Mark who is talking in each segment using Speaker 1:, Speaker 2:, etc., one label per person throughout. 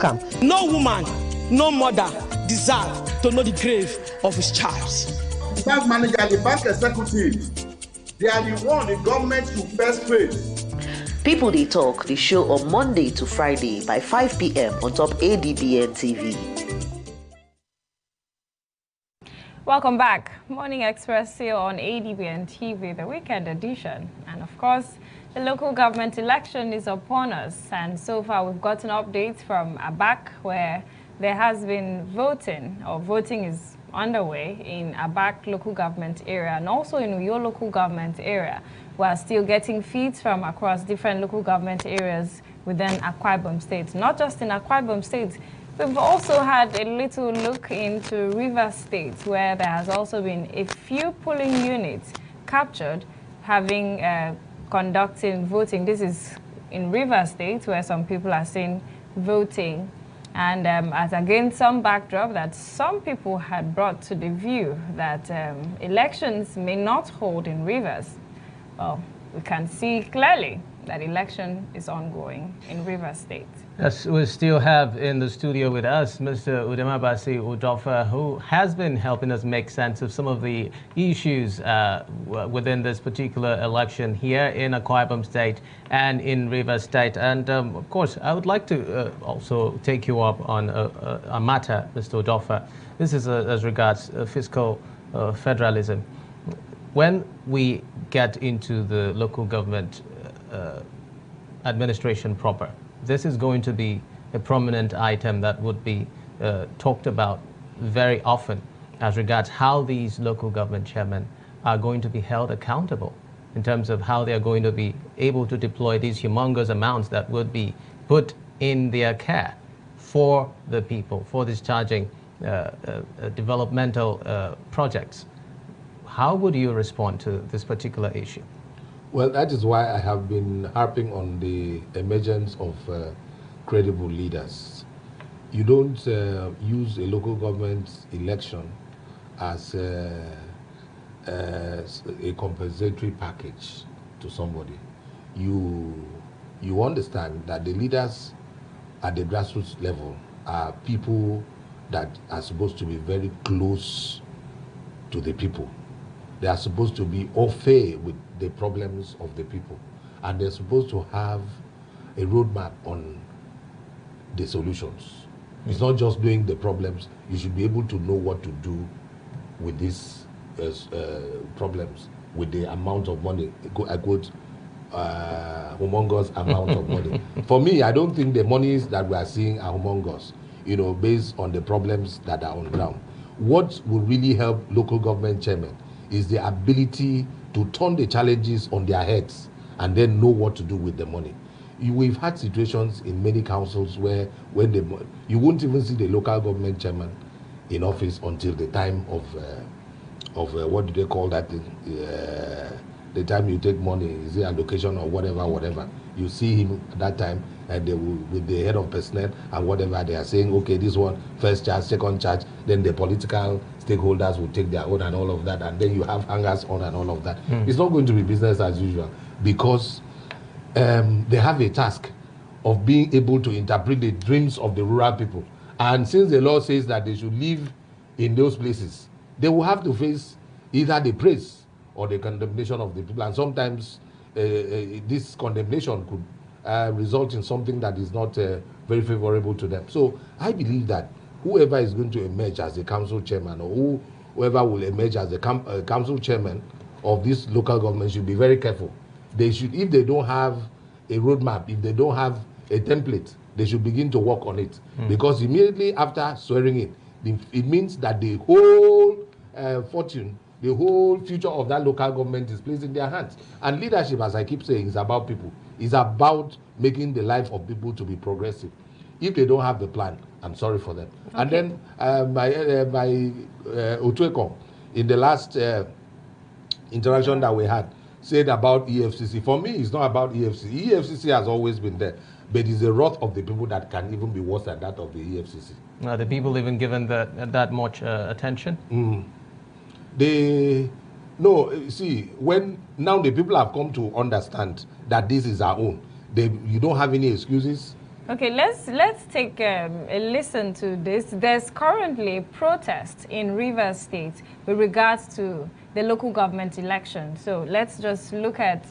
Speaker 1: No woman, no mother deserve to know the grave of his child.
Speaker 2: The bank manager, the bank executive, they are the one the government should first face.
Speaker 3: People They Talk, the show on Monday to Friday by 5 p.m. on top ADBN TV.
Speaker 4: Welcome back. Morning Express here on ADBN TV, the weekend edition. And of course, the local government election is upon us. And so far, we've gotten updates from Abak, where there has been voting, or voting is underway in Abak local government area and also in Uyo local government area. We are still getting feeds from across different local government areas within Akwa Ibom State. Not just in Akwa Ibom State, we've also had a little look into Rivers State, where there has also been a few polling units captured having conducting voting. This is in Rivers State, where some people are saying voting. And as again, some backdrop that some people had brought to the view that elections may not hold in Rivers. Well, we can see clearly that election is ongoing in Rivers State.
Speaker 5: Yes, we still have in the studio with us Mr. Udemabasi Udofa, who has been helping us make sense of some of the issues within this particular election here in Akwa Ibom State and in Rivers State. And of course, I would like to also take you up on a matter, Mr. Udofa. This is as regards fiscal federalism. When we get into the local government administration proper, this is going to be a prominent item that would be talked about very often as regards how these local government chairmen are going to be held accountable in terms of how they are going to be able to deploy these humongous amounts that would be put in their care for the people, for discharging developmental projects. How would you respond to this particular issue?
Speaker 6: Well, that is why I have been harping on the emergence of credible leaders. You don't use a local government election as a compensatory package to somebody. You understand that the leaders at the grassroots level are people that are supposed to be very close to the people. They are supposed to be au fait with the problems of the people. And they're supposed to have a roadmap on the solutions. It's not just doing the problems. You should be able to know what to do with these problems, with the amount of money. I quote, humongous amount of money. For me, I don't think the monies that we are seeing are humongous, based on the problems that are on ground. What will really help local government chairmen is the ability to turn the challenges on their heads and then know what to do with the money. We've had situations in many councils where you won't even see the local government chairman in office until the time of what do they call that thing? The time you take money, is it allocation or whatever. You see him at that time, and they will, with the head of personnel and whatever, they are saying, okay, this one, first charge, second charge, then the political stakeholders will take their own and all of that, and then you have hangers on and all of that. It's not going to be business as usual, because they have a task of being able to interpret the dreams of the rural people. And since the law says that they should live in those places, they will have to face either the praise or the condemnation of the people. And sometimes this condemnation could result in something that is not very favorable to them. So I believe that whoever is going to emerge as the council chairman, or whoever will emerge as the council chairman of this local government, should be very careful. They should, if they don't have a roadmap, if they don't have a template, they should begin to work on it. Because immediately after swearing in, it means that the whole fortune, the whole future of that local government is placed in their hands. And leadership, as I keep saying, is about people. It's about making the life of people to be progressive. If they don't have the plan, I'm sorry for them. Okay. And then by Otweko, in the last interaction that we had, said about EFCC. For me, it's not about EFCC. EFCC has always been there, but it's the wrath of the people that can even be worse than that of the EFCC.
Speaker 5: Are the people even given that much attention?
Speaker 6: When now the people have come to understand that this is our own, you don't have any excuses.
Speaker 4: Okay, let's take a listen to this. There's currently a protest in Rivers State with regards to the local government election. So let's just look at.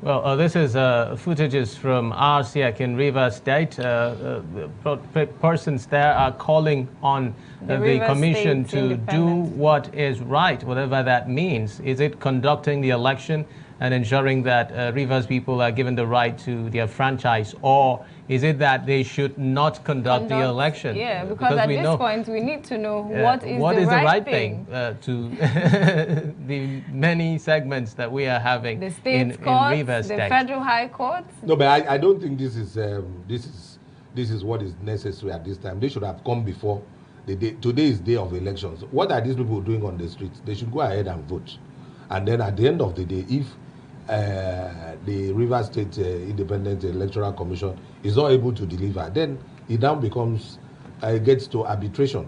Speaker 5: Well, this is footages from RCEC in Rivers State. Persons there are calling on the commission to do what is right, whatever that means. Is it conducting the election and ensuring that Rivers people are given the right to their franchise, or is it that they should not conduct the election?
Speaker 4: Yeah, because at this point we need to know what is the right thing
Speaker 5: to the many segments that we are having
Speaker 4: the state
Speaker 5: in Rivers State.
Speaker 4: The federal high court.
Speaker 6: No, but I don't think this is what is necessary at this time. They should have come before the day. Today is day of elections. What are these people doing on the streets? They should go ahead and vote, and then at the end of the day, if the Rivers State Independent Electoral Commission is not able to deliver, then it now becomes, gets to arbitration,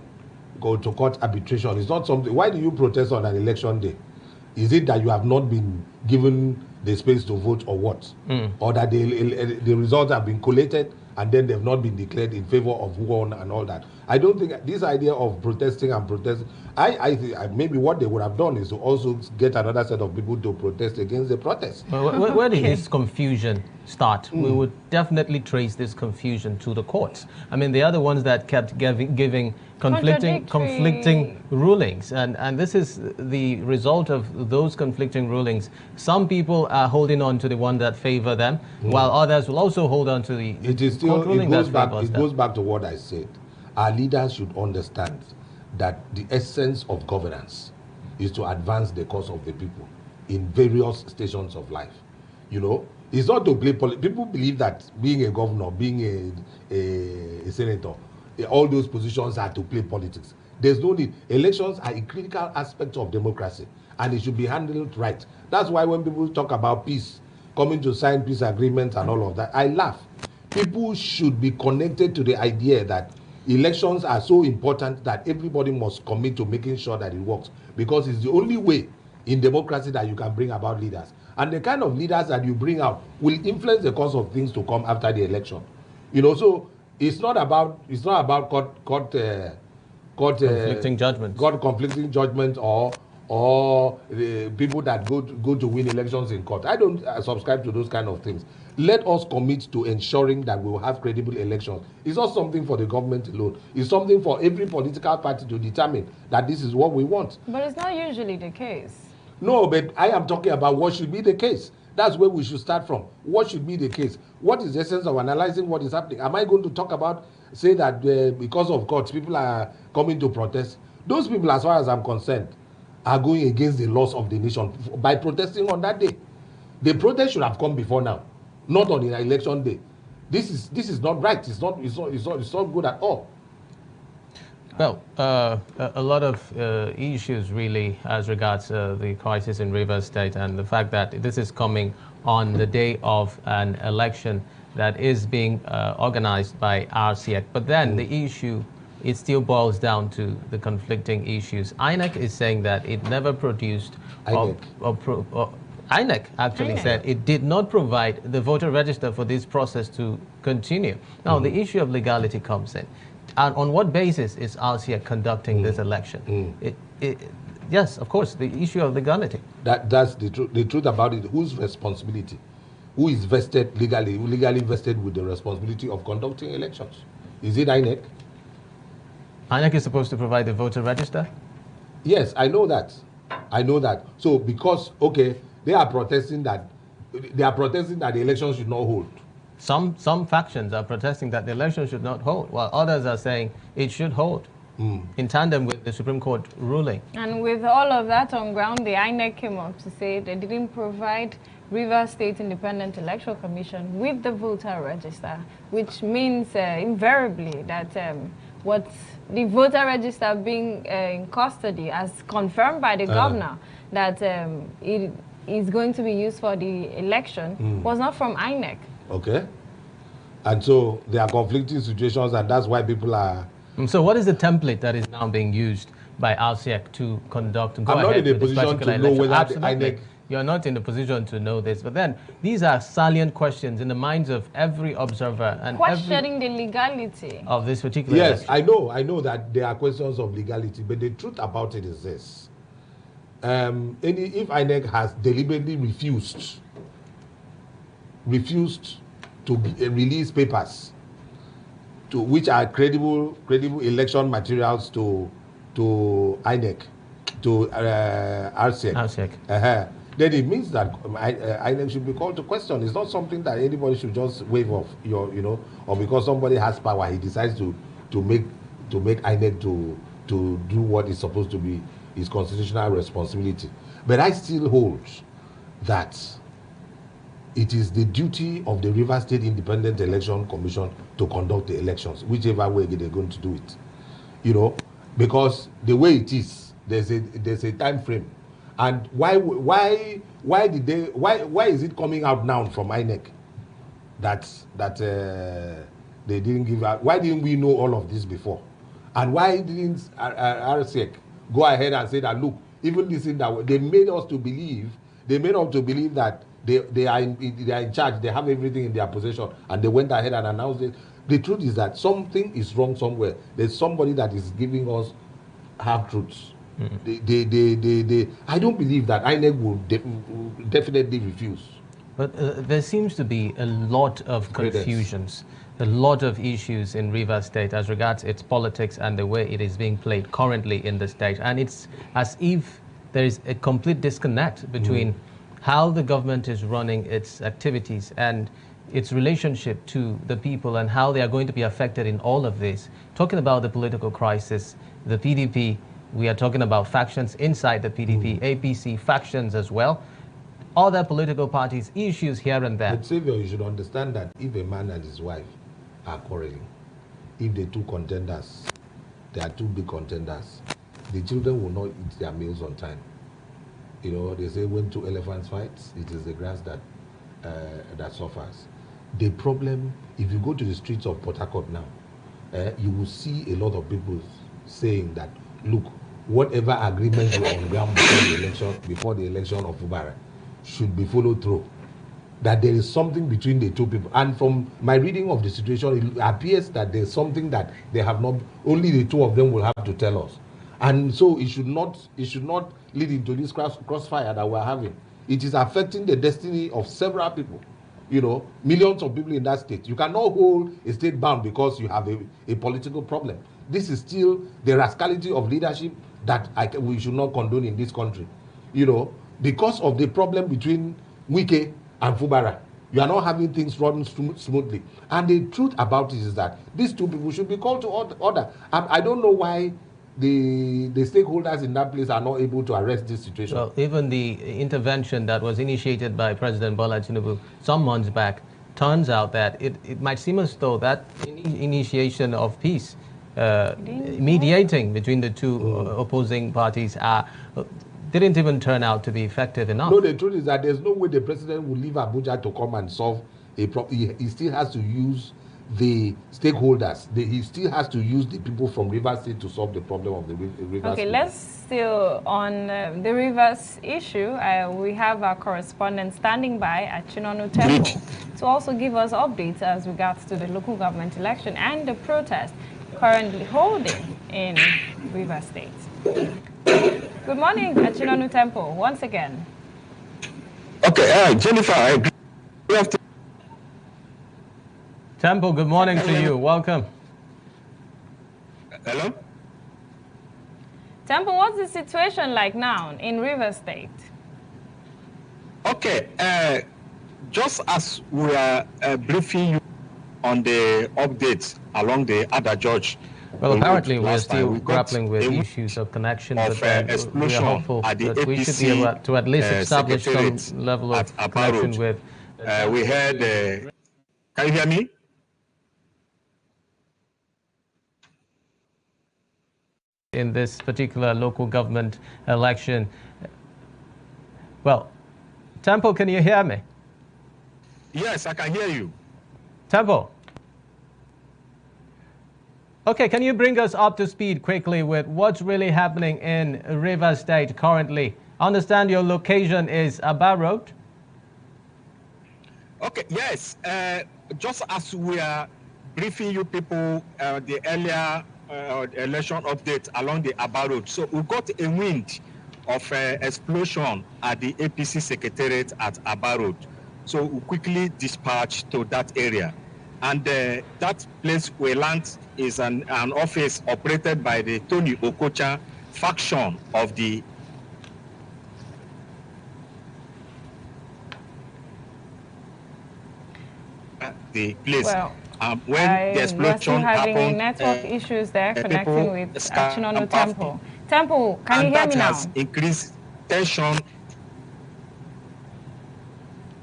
Speaker 6: go to court arbitration. It's not something. Why do you protest on an election day? Is it that you have not been given the space to vote, or what? Or that the results have been collated and then they've not been declared in favor of who won and all that? I don't think this idea of protesting and protesting, I think maybe what they would have done is to also get another set of people to protest against the protest.
Speaker 5: Well, where did this confusion start? We would definitely trace this confusion to the courts. I mean, they are the ones that kept giving conflicting rulings, and this is the result of those conflicting rulings. Some people are holding on to the one that favor them, while others will also hold on to the court ruling that favors them.
Speaker 6: It goes back to what I said. Our leaders should understand that the essence of governance is to advance the cause of the people in various stations of life. You know, it's not to play politics. People believe that being a governor, being a senator, all those positions are to play politics. There's no need. Elections are a critical aspect of democracy, and it should be handled right. That's why when people talk about peace, coming to sign peace agreements and all of that, I laugh. People should be connected to the idea that elections are so important that everybody must commit to making sure that it works, because it's the only way in democracy that you can bring about leaders. And the kind of leaders that you bring out will influence the course of things to come after the election. You know, so it's not about
Speaker 5: conflicting judgments.
Speaker 6: Conflicting judgments or the people that go to win elections in court. I don't subscribe to those kind of things. Let us commit to ensuring that we will have credible elections. It's not something for the government alone. It's something for every political party to determine that this is what we want.
Speaker 4: But it's not usually the case.
Speaker 6: No, but I am talking about what should be the case. That's where we should start from. What should be the case? What is the essence of analyzing what is happening? Am I going to talk about, say that because of courts, people are coming to protest? Those people, as far as I'm concerned, are going against the laws of the nation by protesting on that day. The protest should have come before now, not on the election day. This is not right. It's not good at all.
Speaker 5: Well, a lot of issues really as regards the crisis in Rivers State, and the fact that this is coming on the day of an election that is being organized by RCEC. But then the issue, it still boils down to the conflicting issues. INEC is saying that it never produced, INEC actually said it did not provide the voter register for this process to continue. Now, the issue of legality comes in. And on what basis is RCEC conducting this election? Yes, of course, the issue of legality.
Speaker 6: That's the truth. The truth about it, whose responsibility? Who is vested legally vested with the responsibility of conducting elections? Is it INEC?
Speaker 5: INEC is supposed to provide the voter register?
Speaker 6: Yes, I know that. So because, okay, they are protesting that the election should not hold.
Speaker 5: Some factions are protesting that the election should not hold, while others are saying it should hold, in tandem with the Supreme Court ruling. And
Speaker 4: with all of that on ground, the INEC came up to say they didn't provide Rivers State Independent Electoral Commission with the voter register, which means invariably that what the voter register being in custody, as confirmed by the governor, that it is going to be used for the election, was not from INEC.
Speaker 6: Okay. And so there are conflicting situations, and that's why people are...
Speaker 5: So what is the template that is now being used by RCEC to conduct and go
Speaker 6: I'm
Speaker 5: ahead
Speaker 6: not in a
Speaker 5: with this
Speaker 6: position
Speaker 5: particular
Speaker 6: to know
Speaker 5: election?
Speaker 6: whether
Speaker 5: Absolutely.
Speaker 6: the INEC
Speaker 5: you're not in a position to know this, but then these are salient questions in the minds of every observer and
Speaker 4: questioning the legality
Speaker 5: of this particular
Speaker 6: Yes,
Speaker 5: election.
Speaker 6: I know that there are questions of legality, but the truth about it is this. If INEC has deliberately refused to release papers which are credible election materials to INEC, to RCEC, then it means that INEC should be called to question. It's not something that anybody should just wave off, or because somebody has power, he decides to make INEC to do what is supposed to be his constitutional responsibility. But I still hold that it is the duty of the Rivers State Independent Election Commission to conduct the elections, whichever way they're going to do it. Because the way it is, there's a time frame. And why is it coming out now from INEC that they didn't give out? Why didn't we know all of this before? And why didn't RCEC go ahead and say that, look, even this thing that they made us to believe that they are in charge, they have everything in their possession, and they went ahead and announced it. The truth is that something is wrong somewhere. There's somebody that is giving us half-truths. I don't believe that INEC will definitely refuse.
Speaker 5: But there seems to be a lot of confusions, a lot of issues in Rivers State as regards its politics and the way it is being played currently in the state. And it's as if there is a complete disconnect between how the government is running its activities and its relationship to the people and how they are going to be affected in all of this. Talking about the political crisis, the PDP, we are talking about factions inside the PDP, APC factions as well, other political parties, issues here and there.
Speaker 6: But Savior, you should understand that if a man and his wife are quarreling, if the two contenders, they are two big contenders, the children will not eat their meals on time. They say when two elephants fight, it is the grass that suffers. The problem, if you go to the streets of Port Harcourt now, you will see a lot of people saying that, look, whatever agreements were on ground before the election of Fubara should be followed through. That there is something between the two people. And from my reading of the situation, it appears that there's something that they have not, only the two of them will have to tell us. And so it should not lead into this crossfire that we're having. It is affecting the destiny of several people. Millions of people in that state. You cannot hold a state bound because you have a political problem. This is still the rascality of leadership that we should not condone in this country. Because of the problem between Wike and Fubara, you are not having things running smoothly. And the truth about it is that these two people should be called to order. I don't know why the stakeholders in that place are not able to arrest this situation.
Speaker 5: Well, even the intervention that was initiated by President Bola Tinubu some months back turns out that it might seem as though that initiation of peace, mediating between the two opposing parties, didn't even turn out to be effective enough.
Speaker 6: No, the truth is that there's no way the president will leave Abuja to come and solve a problem. He still has to use the stakeholders. He still has to use the people from Rivers State to solve the problem of the Rivers State.
Speaker 4: Let's still on the Rivers issue. We have our correspondent standing by at Chinonu Temple to also give us updates as regards to the local government election and the protest currently holding in Rivers State. Good morning at Chinonu Temple once again.
Speaker 7: Okay, Jennifer, good afternoon.
Speaker 5: Temple, good morning to you. Welcome.
Speaker 7: Hello?
Speaker 4: Temple, what's the situation like now in Rivers State?
Speaker 7: Okay, just as we are briefing you on the updates along the Ada George.
Speaker 5: Well, apparently we're still grappling with issues of connection, but we are hopeful that we should be able to at least establish some level of connection with...
Speaker 7: we heard... can you hear me?
Speaker 5: In this particular local government election. Well, Temple, can you hear me?
Speaker 7: Yes, I can hear you.
Speaker 5: Temple. Okay, can you bring us up to speed quickly with what's really happening in Rivers State currently I understand your location is Aba Road.
Speaker 7: Okay, yes. Just as we are briefing you people the earlier election update along the Aba Road, so we got a wind of explosion at the APC Secretariat at Aba Road. So we quickly dispatched to that area. And that place we land is an office operated by the Tony Okocha faction of the place.
Speaker 4: Well,
Speaker 7: when the explosion
Speaker 4: we're still having
Speaker 7: happened,
Speaker 4: network issues there connecting
Speaker 7: people
Speaker 4: with
Speaker 7: scattered
Speaker 4: Achinono Temple. Temple, can you hear me
Speaker 7: that
Speaker 4: now?
Speaker 7: has increased tension.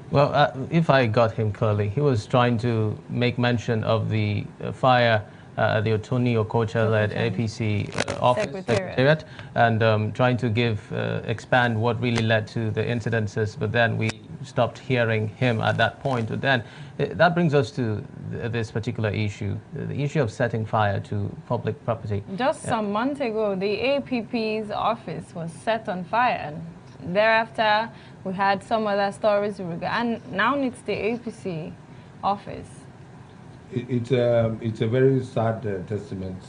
Speaker 5: Well, if I got him clearly, he was trying to make mention of the fire at the Otoni Okocha-led APC office secretariat, and trying to expand what really led to the incidences, but then we stopped hearing him at that point. But then that brings us to this particular issue, the issue of setting fire to public property.
Speaker 4: Just some months ago, the APP's office was set on fire. And thereafter, we had some other stories, and now it's the APC office.
Speaker 6: It's a very sad testament.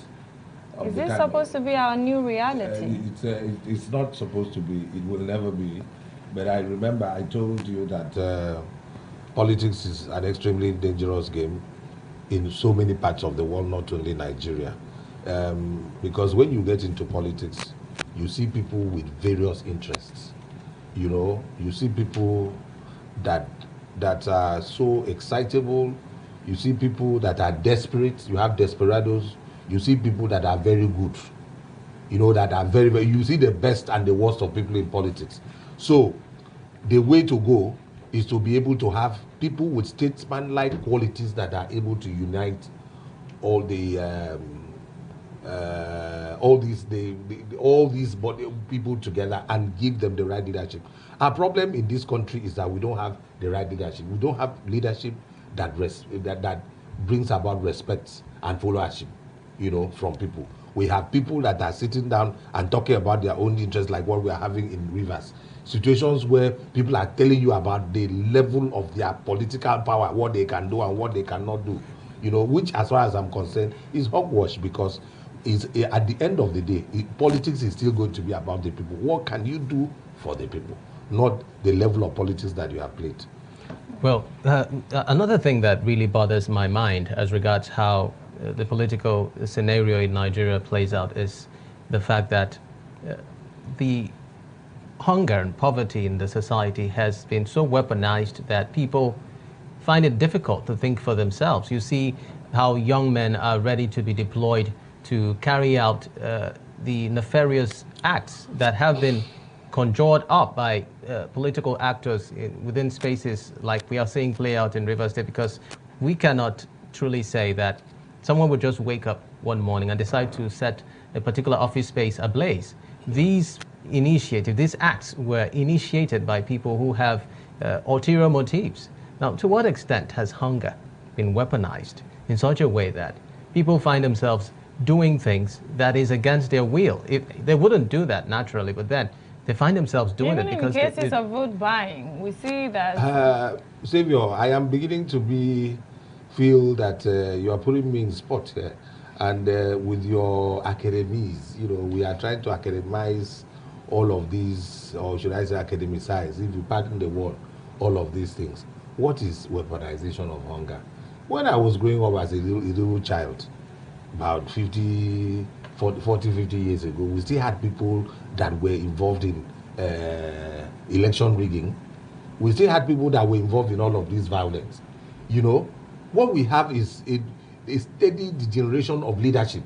Speaker 4: Is this supposed to be our new reality?
Speaker 6: It's not supposed to be. It will never be. But I remember I told you that politics is an extremely dangerous game in so many parts of the world, not only Nigeria. Because when you get into politics, you see people with various interests. You know, you see people that are so excitable. You see people that are desperate. You have desperados. You see people that are very good. You know, that are very, very, you see the best and the worst of people in politics. So the way to go is to be able to have people with statesman-like qualities that are able to unite all these people together and give them the right leadership. Our problem in this country is that we don't have the right leadership. We don't have leadership that brings about respect and followership, you know, from people. We have people that are sitting down and talking about their own interests, like what we are having in Rivers. Situations where people are telling you about the level of their political power, what they can do and what they cannot do, you know, which, as far as I'm concerned, is hogwash, because at the end of the day, politics is still going to be about the people. What can you do for the people, not the level of politics that you have played?
Speaker 5: Well, another thing that really bothers my mind as regards how the political scenario in Nigeria plays out is the fact that the hunger and poverty in the society has been so weaponized that people find it difficult to think for themselves. You see how young men are ready to be deployed to carry out the nefarious acts that have been conjured up by political actors within spaces like we are seeing play out in Rivers State, because we cannot truly say that someone would just wake up one morning and decide to set a particular office space ablaze. These acts were initiated by people who have ulterior motives. Now, to what extent has hunger been weaponized in such a way that people find themselves doing things that is against their will? They wouldn't do that naturally, but then they find themselves doing it because...
Speaker 4: Even in cases of vote buying, we see that...
Speaker 6: Savior, I am beginning to feel that you are putting me in spot here. And with your academies, you know, we are trying to academize all of these, or should I say academicize, if you pardon the word, all of these things. What is weaponization of hunger? When I was growing up as a little child, about 40, 50 years ago, we still had people that were involved in election rigging. We still had people that were involved in all of this violence. You know, what we have is a steady degeneration of leadership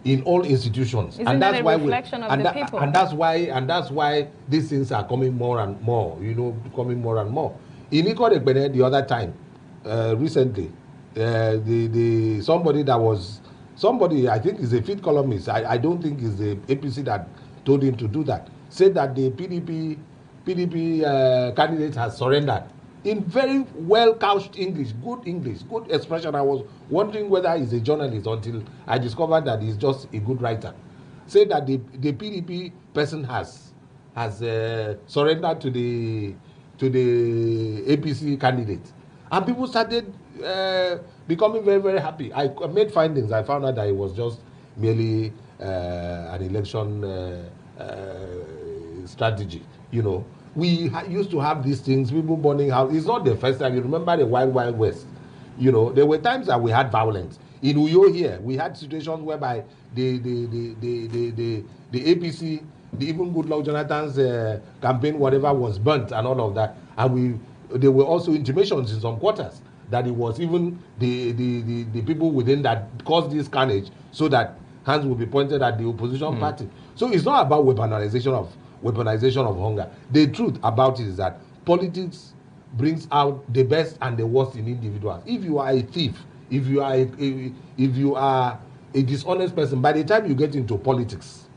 Speaker 6: in all institutions.
Speaker 4: Isn't that a reflection of the people?
Speaker 6: And that's why these things are coming more and more, you know, coming more and more. In Ikot Ekpene the other time, recently, somebody, I think is a feed columnist, I don't think is the APC that told him to do that, said that the PDP candidate has surrendered. In very well couched English, good expression. I was wondering whether he's a journalist until I discovered that he's just a good writer. Said that the PDP person has has surrendered to the APC candidate, and people started becoming very, very happy. I made findings. I found out that it was just merely an election strategy. You know, we used to have these things, people burning houses. It's not the first time. You remember the Wild Wild West. You know, there were times that we had violence. In Uyo here, we had situations whereby the APC, the even Goodluck Jonathan's campaign, whatever, was burnt and all of that. And there were also intimations in some quarters that it was even the people within that caused this carnage, so that hands will be pointed at the opposition party. So it's not about weaponization of hunger. The truth about it is that politics brings out the best and the worst in individuals. If you are a thief, if you are a dishonest person, by the time you get into politics,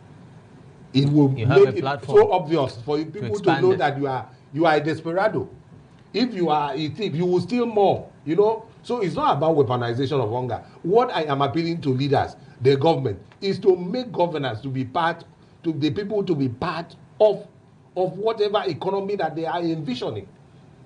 Speaker 6: it will make it so obvious for people to know that you are a desperado. If you are a thief, you will steal more, you know. So it's not about weaponization of hunger. What I am appealing to leaders, the government, is to make governance to be part, to the people to be part of whatever economy that they are envisioning.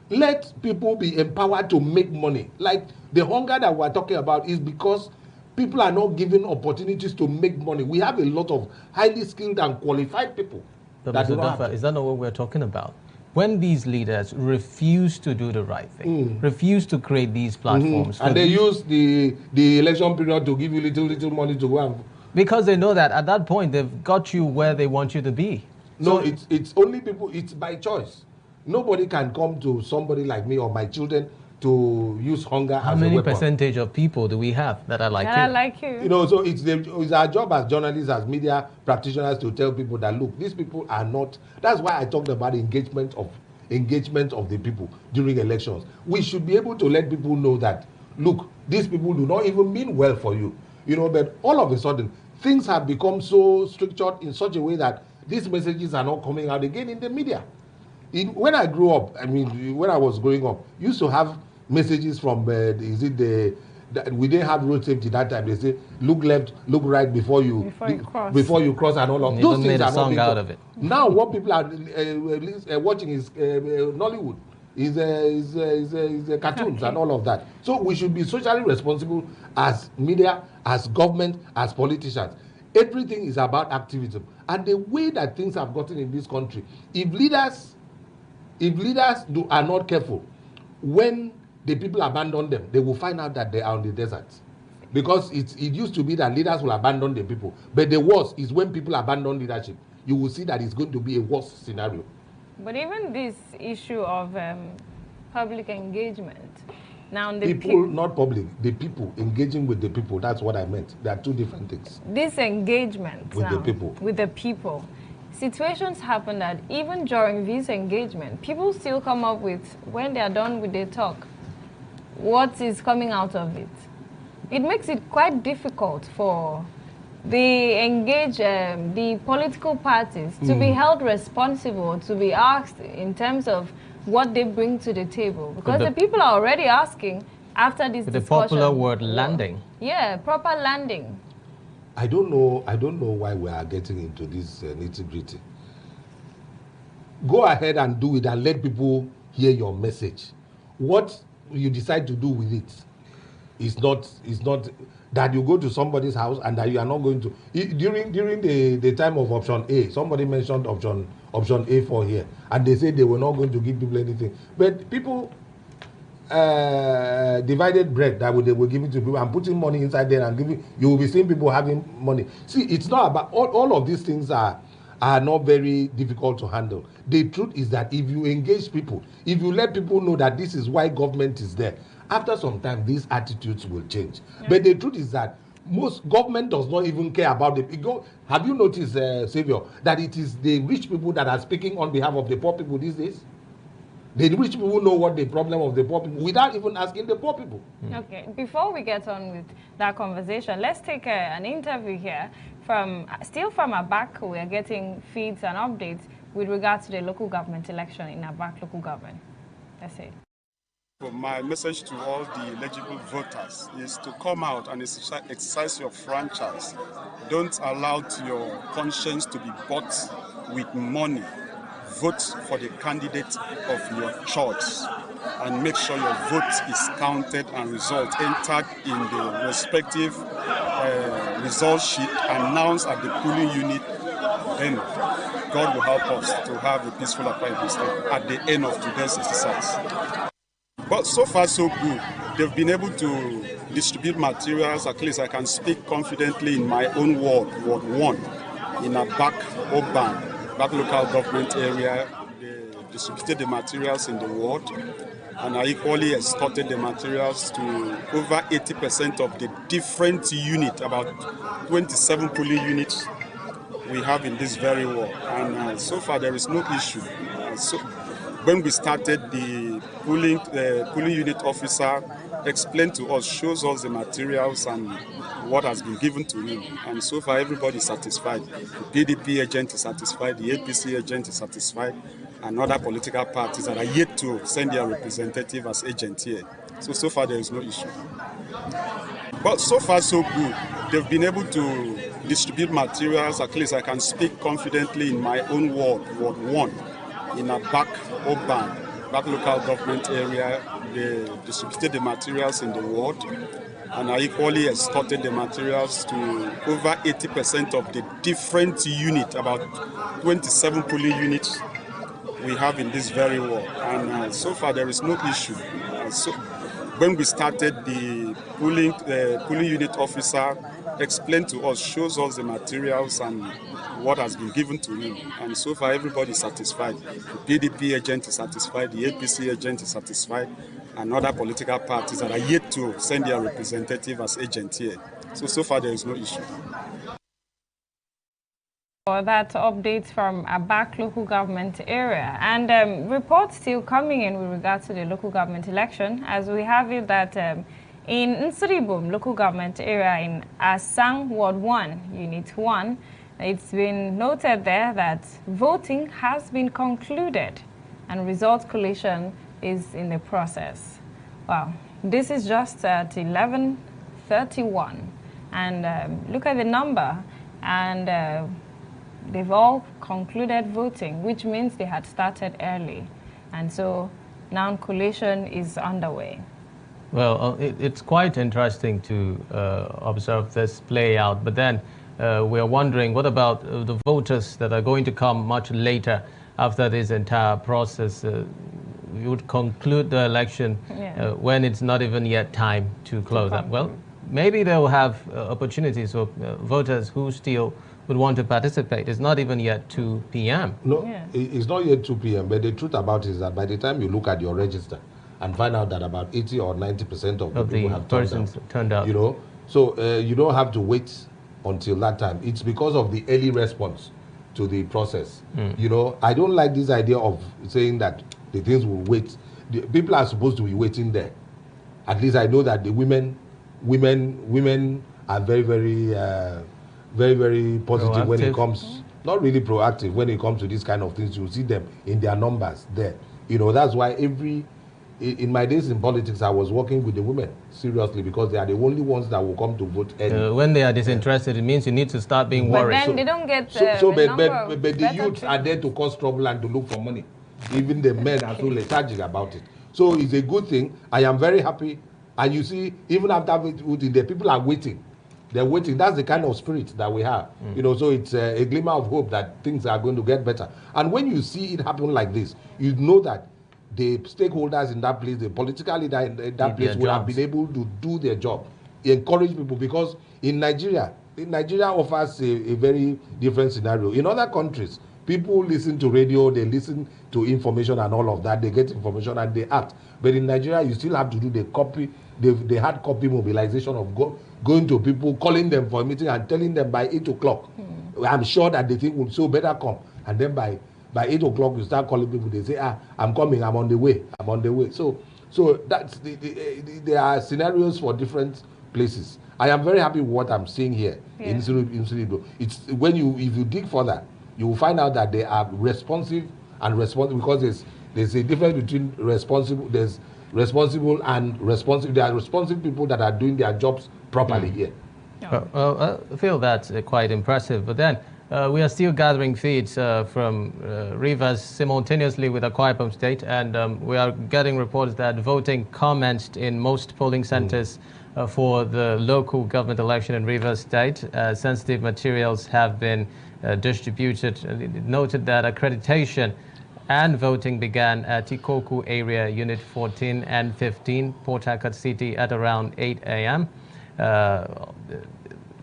Speaker 6: Let people be empowered to make money. Like the hunger that we're talking about is because people are not given opportunities to make money. We have a lot of highly skilled and qualified people.
Speaker 5: But Mr. Duffer, is that not what we're talking about? When these leaders refuse to do the right thing, refuse to create these platforms.
Speaker 6: And they use the election period to give you little money to go and...
Speaker 5: Because they know that at that point, they've got you where they want you to be.
Speaker 6: No, so it's only people, it's by choice. Nobody can come to somebody like me or my children to use hunger as a weapon.
Speaker 5: How many percentage of people do we have that are like you?
Speaker 4: I like you.
Speaker 6: You know, so it's our job as journalists, as media practitioners, to tell people that, look, these people are not... That's why I talked about engagement of the people during elections. We should be able to let people know that, look, these people do not even mean well for you. You know, but all of a sudden, things have become so structured in such a way that these messages are not coming out again in the media. When I grew up, I mean, when I was growing up, used to have messages from, we didn't have road safety that time. They say, look left, look right before you cross and all of those things are not
Speaker 5: out of it.
Speaker 6: Now what people are watching is Nollywood, is cartoons and all of that. So we should be socially responsible as media, as government, as politicians. Everything is about activism. And the way that things have gotten in this country, if leaders are not careful, when the people abandon them, they will find out that they are on the desert. Because it used to be that leaders will abandon the people. But the worst is when people abandon leadership. You will see that it's going to be a worse scenario.
Speaker 4: But even this issue of public engagement, now the
Speaker 6: people, not public, the people, engaging with the people, that's what I meant. There are two different things.
Speaker 4: This engagement
Speaker 6: with the
Speaker 4: people. Situations happen that even during this engagement, people still come up with, when they are done with their talk, what is coming out of it. It makes it quite difficult for the political parties to be held responsible, to be asked in terms of what they bring to the table. Because the people are already asking after this discussion.
Speaker 5: The popular word, landing.
Speaker 4: Yeah, proper landing.
Speaker 6: I don't know why we are getting into this nitty-gritty. Go ahead and do it and let people hear your message. What you decide to do with it is not that you go to somebody's house and that you are not going to... During the time of option A, somebody mentioned option A4 here, and they said they were not going to give people anything. But people divided bread that they were giving to people and putting money inside there and giving... You will be seeing people having money. See, it's not about... All of these things are not very difficult to handle. The truth is that if you engage people, if you let people know that this is why government is there, after some time, these attitudes will change. Yeah. But the truth is that most government does not even care about the people. Have you noticed, Savior, that it is the rich people that are speaking on behalf of the poor people these days? The rich people know what the problem of the poor people without even asking the poor people.
Speaker 4: Okay, before we get on with that conversation, let's take an interview here still from Abak. We are getting feeds and updates with regard to the local government election in Abak local government. Let's see.
Speaker 8: My message to all the eligible voters is to come out and exercise your franchise. Don't allow your conscience to be bought with money. vote for the candidate of your choice and make sure your vote is counted and result entered in the respective result sheet announced at the polling unit. Then God will help us to have a peaceful Akwa State at the end of today's exercise. But so far so good. They've been able to distribute materials. At least I can speak confidently in my own ward, Ward 1, in a back local government area. They distributed the materials in the ward, and I equally escorted the materials to over 80% of the different units, about 27 polling units we have in this very ward. And so far there is no issue. When we started, the polling unit officer explained to us, shows us the materials and what has been given to him. And so far, everybody is satisfied. The PDP agent is satisfied, the APC agent is satisfied, and other political parties that are yet to send their representative as agent here. So far, there is no issue. But so far, so good. They've been able to distribute materials. At least I can speak confidently in my own ward, Ward 1, in a back local government area. They distributed the materials in the ward, and I equally escorted the materials to over 80% of the different units, about 27 polling units we have in this very ward. And so far there is no issue. When we started, the polling unit officer explained to us, shows us the materials and what has been given to him. And so far, everybody is satisfied. The PDP agent is satisfied, the APC agent is satisfied, and other political parties that are yet to send their representative as agent here. So far, there is no issue.
Speaker 4: For that update from a back local government area. And reports still coming in with regard to the local government election, as we have it that in Ibom local government area in Asang Ward 1, Unit 1, it's been noted there that voting has been concluded and result collation is in the process. Wow, this is just at 11:31, and look at the number, and they've all concluded voting, which means they had started early, and so now collation is underway.
Speaker 5: Well, it's quite interesting to observe this play out, but then we are wondering, what about the voters that are going to come much later after this entire process? We would conclude the election when it's not even yet time to close up. Well, maybe they will have opportunities for voters who still would want to participate. It's not even yet 2 p.m.
Speaker 6: No, it's not yet 2 p.m., but the truth about it is that by the time you look at your register and find out that about 80 or 90% of the people have
Speaker 5: turned out,
Speaker 6: you know, so you don't have to wait until that time. It's because of the early response to the process. You know, I don't like this idea of saying that the things will wait. The people are supposed to be waiting there. At least I know that the women are very, very positive when it comes, not really proactive when it comes to these kind of things. You see them in their numbers there. You know, that's why in my days in politics, I was working with the women seriously, because they are the only ones that will come to vote early.
Speaker 5: When they are disinterested, it means you need to start being worried.
Speaker 4: But then they don't get
Speaker 6: but the youths are there to cause trouble and to look for money. Even the men are so lethargic about it. So it's a good thing. I am very happy. And you see, even after voting, the people are waiting. They're waiting. That's the kind of spirit that we have. You know, so it's a glimmer of hope that things are going to get better. And when you see it happen like this, you know that the stakeholders in that place, the political leader in that place would have been able to do their job, encourage people, because in Nigeria offers a very different scenario. In other countries, people listen to radio, they listen to information and all of that, they get information and they act. But in Nigeria, you still have to do the hard copy mobilization of going to people, calling them for a meeting and telling them by 8 o'clock. I'm sure that they think will so better come. And then by 8 o'clock, you start calling people, they say, I'm coming, I'm on the way. So that's there are scenarios for different places. I am very happy with what I'm seeing here in Surido. It's if you dig further, you will find out that they are responsive and responsive, because there's a difference between responsible. There's responsible and responsive. There are responsive people that are doing their jobs properly here.
Speaker 5: Well, I feel that's quite impressive. But then We are still gathering feeds from Rivers simultaneously with Akwa Ibom State, and we are getting reports that voting commenced in most polling centers for the local government election in Rivers State. Sensitive materials have been distributed. It noted that accreditation and voting began at Ikoku area, Unit 14 and 15, Port Harcourt City at around 8 a.m.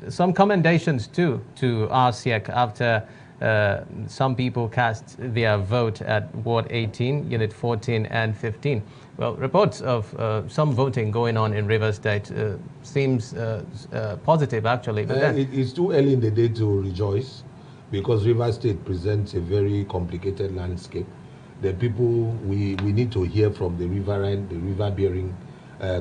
Speaker 5: Some commendations too to RCEC after some people cast their vote at Ward 18, Unit 14 and 15. Well, reports of some voting going on in Rivers State seems positive actually. But then
Speaker 6: it's too early in the day to rejoice, because Rivers State presents a very complicated landscape. The people, we need to hear from the riverine, the river-bearing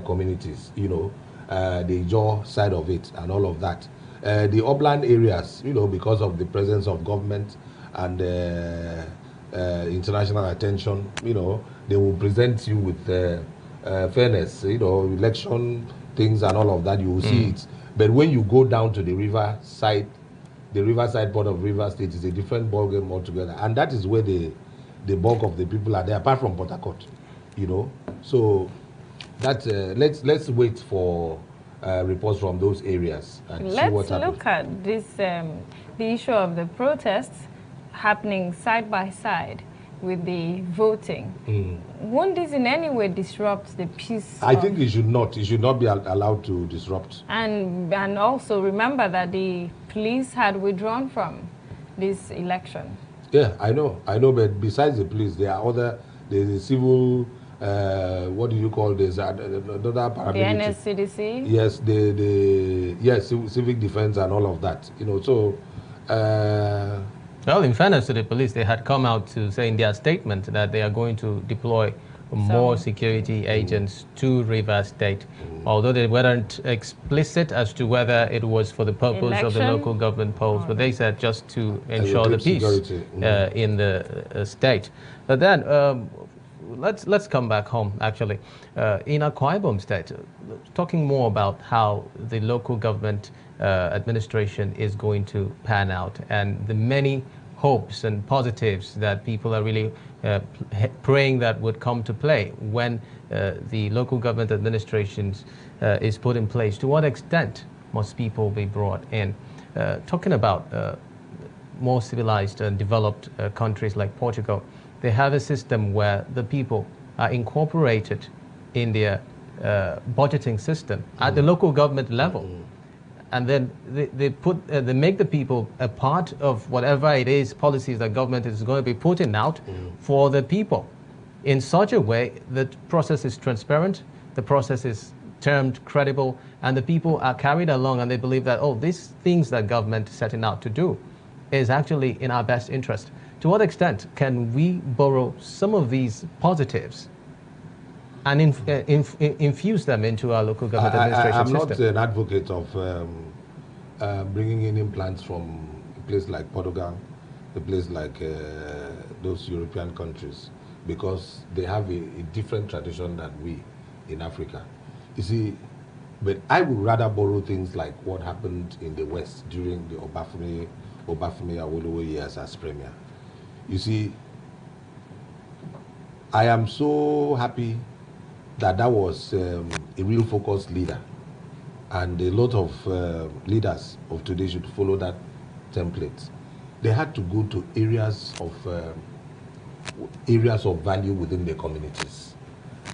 Speaker 6: communities, you know, the jaw side of it and all of that. The upland areas, you know, because of the presence of government and international attention, you know, they will present you with fairness, you know, election things and all of that, you will see it. But when you go down to the riverside part of Rivers State, is a different ballgame altogether. And that is where the bulk of the people are there, apart from Port Harcourt, you know. So that let's wait for reports from those areas and see what happens.
Speaker 4: Let's look at this, the issue of the protests happening side by side with the voting. Won't this in any way disrupt the peace?
Speaker 6: I think it should not. It should not be allowed to disrupt.
Speaker 4: And also remember that the police had withdrawn from this election.
Speaker 6: Yeah, I know. But besides the police, there are there's the civil, what do you call this? Another paramilitary.
Speaker 4: The NSCDC?
Speaker 6: Yes, yes, civic defense and all of that. You know, so.
Speaker 5: Well, in fairness to the police, they had come out to say in their statement that they are going to deploy more security agents to Rivers State, although they weren't explicit as to whether it was for the purpose of the local government polls, but they said just to ensure the peace in the state. But then let's come back home, actually. In Akwa Ibom State, talking more about how the local government administration is going to pan out and the many hopes and positives that people are really praying that would come to play when the local government administrations is put in place. To what extent must people be brought in? Talking about more civilized and developed countries like Portugal, they have a system where the people are incorporated in their budgeting system at the local government level. And then they make the people a part of whatever it is, policies that government is going to be putting out for the people in such a way that the process is transparent, the process is termed credible, and the people are carried along and they believe that, oh, these things that government is setting out to do is actually in our best interest. To what extent can we borrow some of these positives and infuse them into our local government administration system?
Speaker 6: I'm not an advocate of bringing in implants from a place like Portugal, a place like those European countries, because they have a different tradition than we in Africa. You see, but I would rather borrow things like what happened in the West during the Obafemi Awolowo years as premier. You see, I am so happy that was a real focused leader, and a lot of leaders of today should follow that template. They had to go to areas of value within their communities,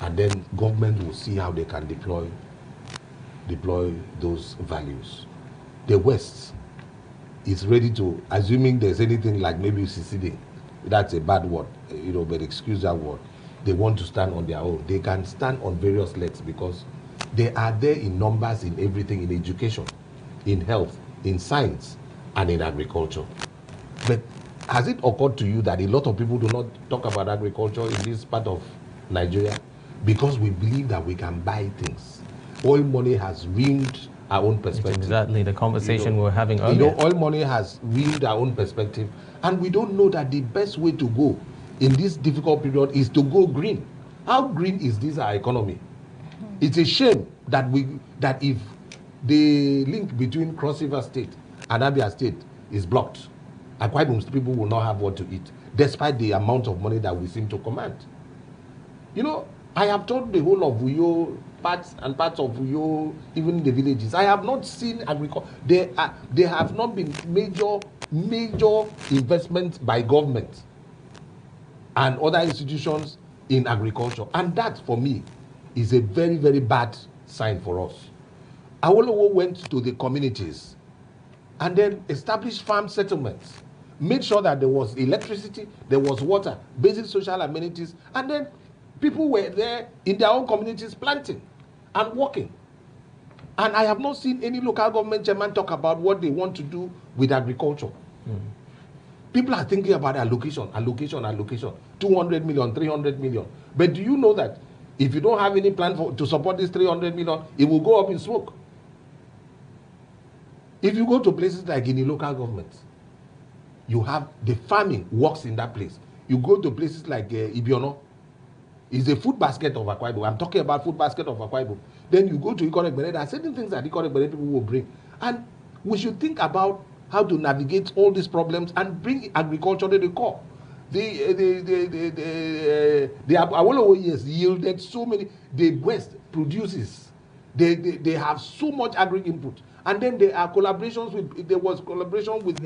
Speaker 6: and then government will see how they can deploy those values. The West is ready to, assuming there's anything like maybe seceding, that's a bad word, you know, but excuse that word. They want to stand on their own. They can stand on various legs because they are there in numbers in everything, in education, in health, in science, and in agriculture. But has it occurred to you that a lot of people do not talk about agriculture in this part of Nigeria? Because we believe that we can buy things. Oil money has ruined our own perspective.
Speaker 5: It's exactly the conversation we were having earlier.
Speaker 6: You know, oil money has ruined our own perspective, and we don't know that the best way to go in this difficult period is to go green. How green is this our economy? It's a shame that if the link between Cross River State and Abia State is blocked, Akwa Ibom's people will not have what to eat, despite the amount of money that we seem to command. You know, I have toured the whole of Uyo, parts of Uyo, even in the villages. I have not seen agriculture. There have not been major investments by government and other institutions in agriculture. And that, for me, is a very, very bad sign for us. Awolowo went to the communities and then established farm settlements, made sure that there was electricity, there was water, basic social amenities, and then people were there in their own communities planting and working. And I have not seen any local government chairman talk about what they want to do with agriculture. People are thinking about allocation, 200 million, 300 million. But do you know that if you don't have any plan to support this 300 million, it will go up in smoke? If you go to places like in the local government, you have the farming works in that place. You go to places like Ibom, it's a food basket of Akwa Ibom. I'm talking about food basket of Akwa Ibom. Then you go to Ikore, there are certain things that Ikore people will bring. And we should think about how to navigate all these problems and bring agriculture to the core. The Awolowo years yielded so many. The West produces. They have so much agri input. And then there are collaborations with. There was collaboration with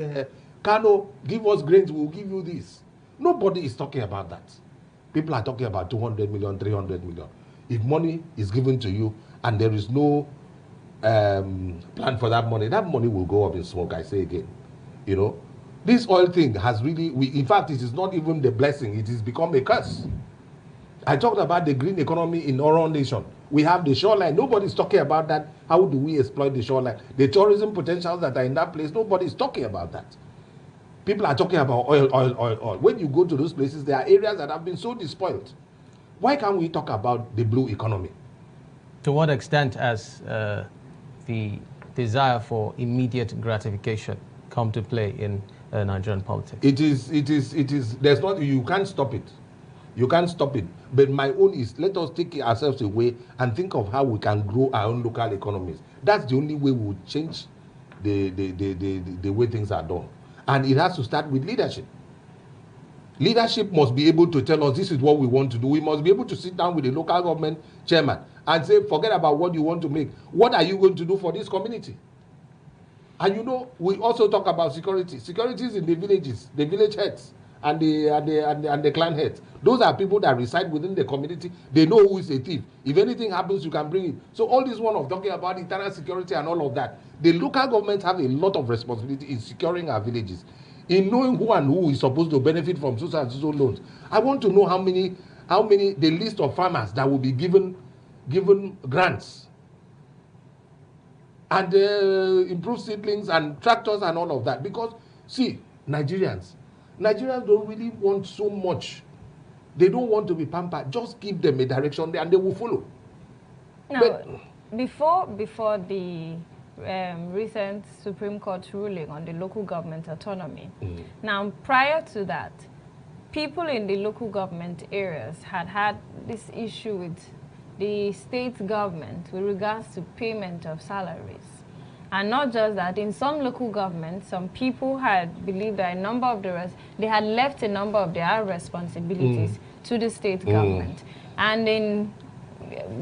Speaker 6: Kano. Give us grains, we'll give you this. Nobody is talking about that. People are talking about 200 million, 300 million. If money is given to you and there is no plan for that money will go up in smoke, I say again. You know, this oil thing has really, in fact, it is not even the blessing, it has become a curse. I talked about the green economy in our own nation. We have the shoreline. Nobody's talking about that. How do we exploit the shoreline? The tourism potentials that are in that place, nobody's talking about that. People are talking about oil. When you go to those places, there are areas that have been so despoiled. Why can't we talk about the blue economy?
Speaker 5: To what extent has the desire for immediate gratification come to play in Nigerian politics?
Speaker 6: It is, there's not, you can't stop it. You can't stop it. But my own is, let us take ourselves away and think of how we can grow our own local economies. That's the only way we will change the way things are done. And it has to start with leadership. Leadership must be able to tell us this is what we want to do. We must be able to sit down with the local government chairman and say, forget about what you want to make. What are you going to do for this community? And you know, we also talk about security. Security is in the villages, the village heads and the clan heads. Those are people that reside within the community. They know who is a thief. If anything happens, you can bring it. So all this one of talking about internal security and all of that, the local governments have a lot of responsibility in securing our villages, in knowing who and who is supposed to benefit from so and so loans. I want to know how many, the list of farmers that will be given grants and improved seedlings and tractors and all of that. Because, see, Nigerians don't really want so much. They don't want to be pampered. Just give them a direction and they will follow.
Speaker 4: Now, but before the recent Supreme Court ruling on the local government autonomy, now prior to that, people in the local government areas had this issue with the state government with regards to payment of salaries. And not just that, in some local governments, some people had believed that they had left a number of their responsibilities to the state government. And in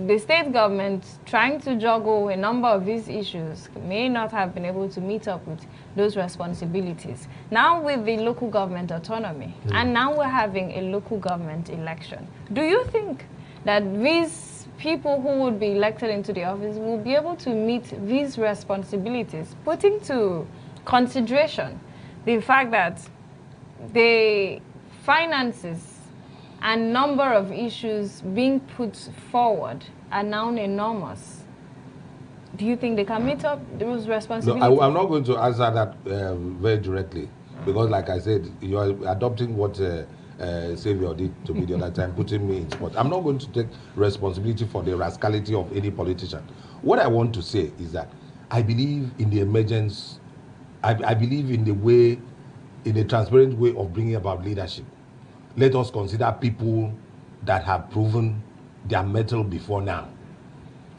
Speaker 4: the state government, trying to juggle a number of these issues, may not have been able to meet up with those responsibilities. Now with the local government autonomy, and now we're having a local government election, do you think that these people who would be elected into the office will be able to meet these responsibilities, putting to consideration the fact that the finances and number of issues being put forward are now enormous? Do you think they can meet up those responsibilities?
Speaker 6: No, I'm not going to answer that very directly, because like I said, you are adopting what Savior did to me the other time, putting me in spot. I'm not going to take responsibility for the rascality of any politician. What I want to say is that I believe in the emergence, I believe in the transparent way of bringing about leadership. Let us consider people that have proven their mettle before now.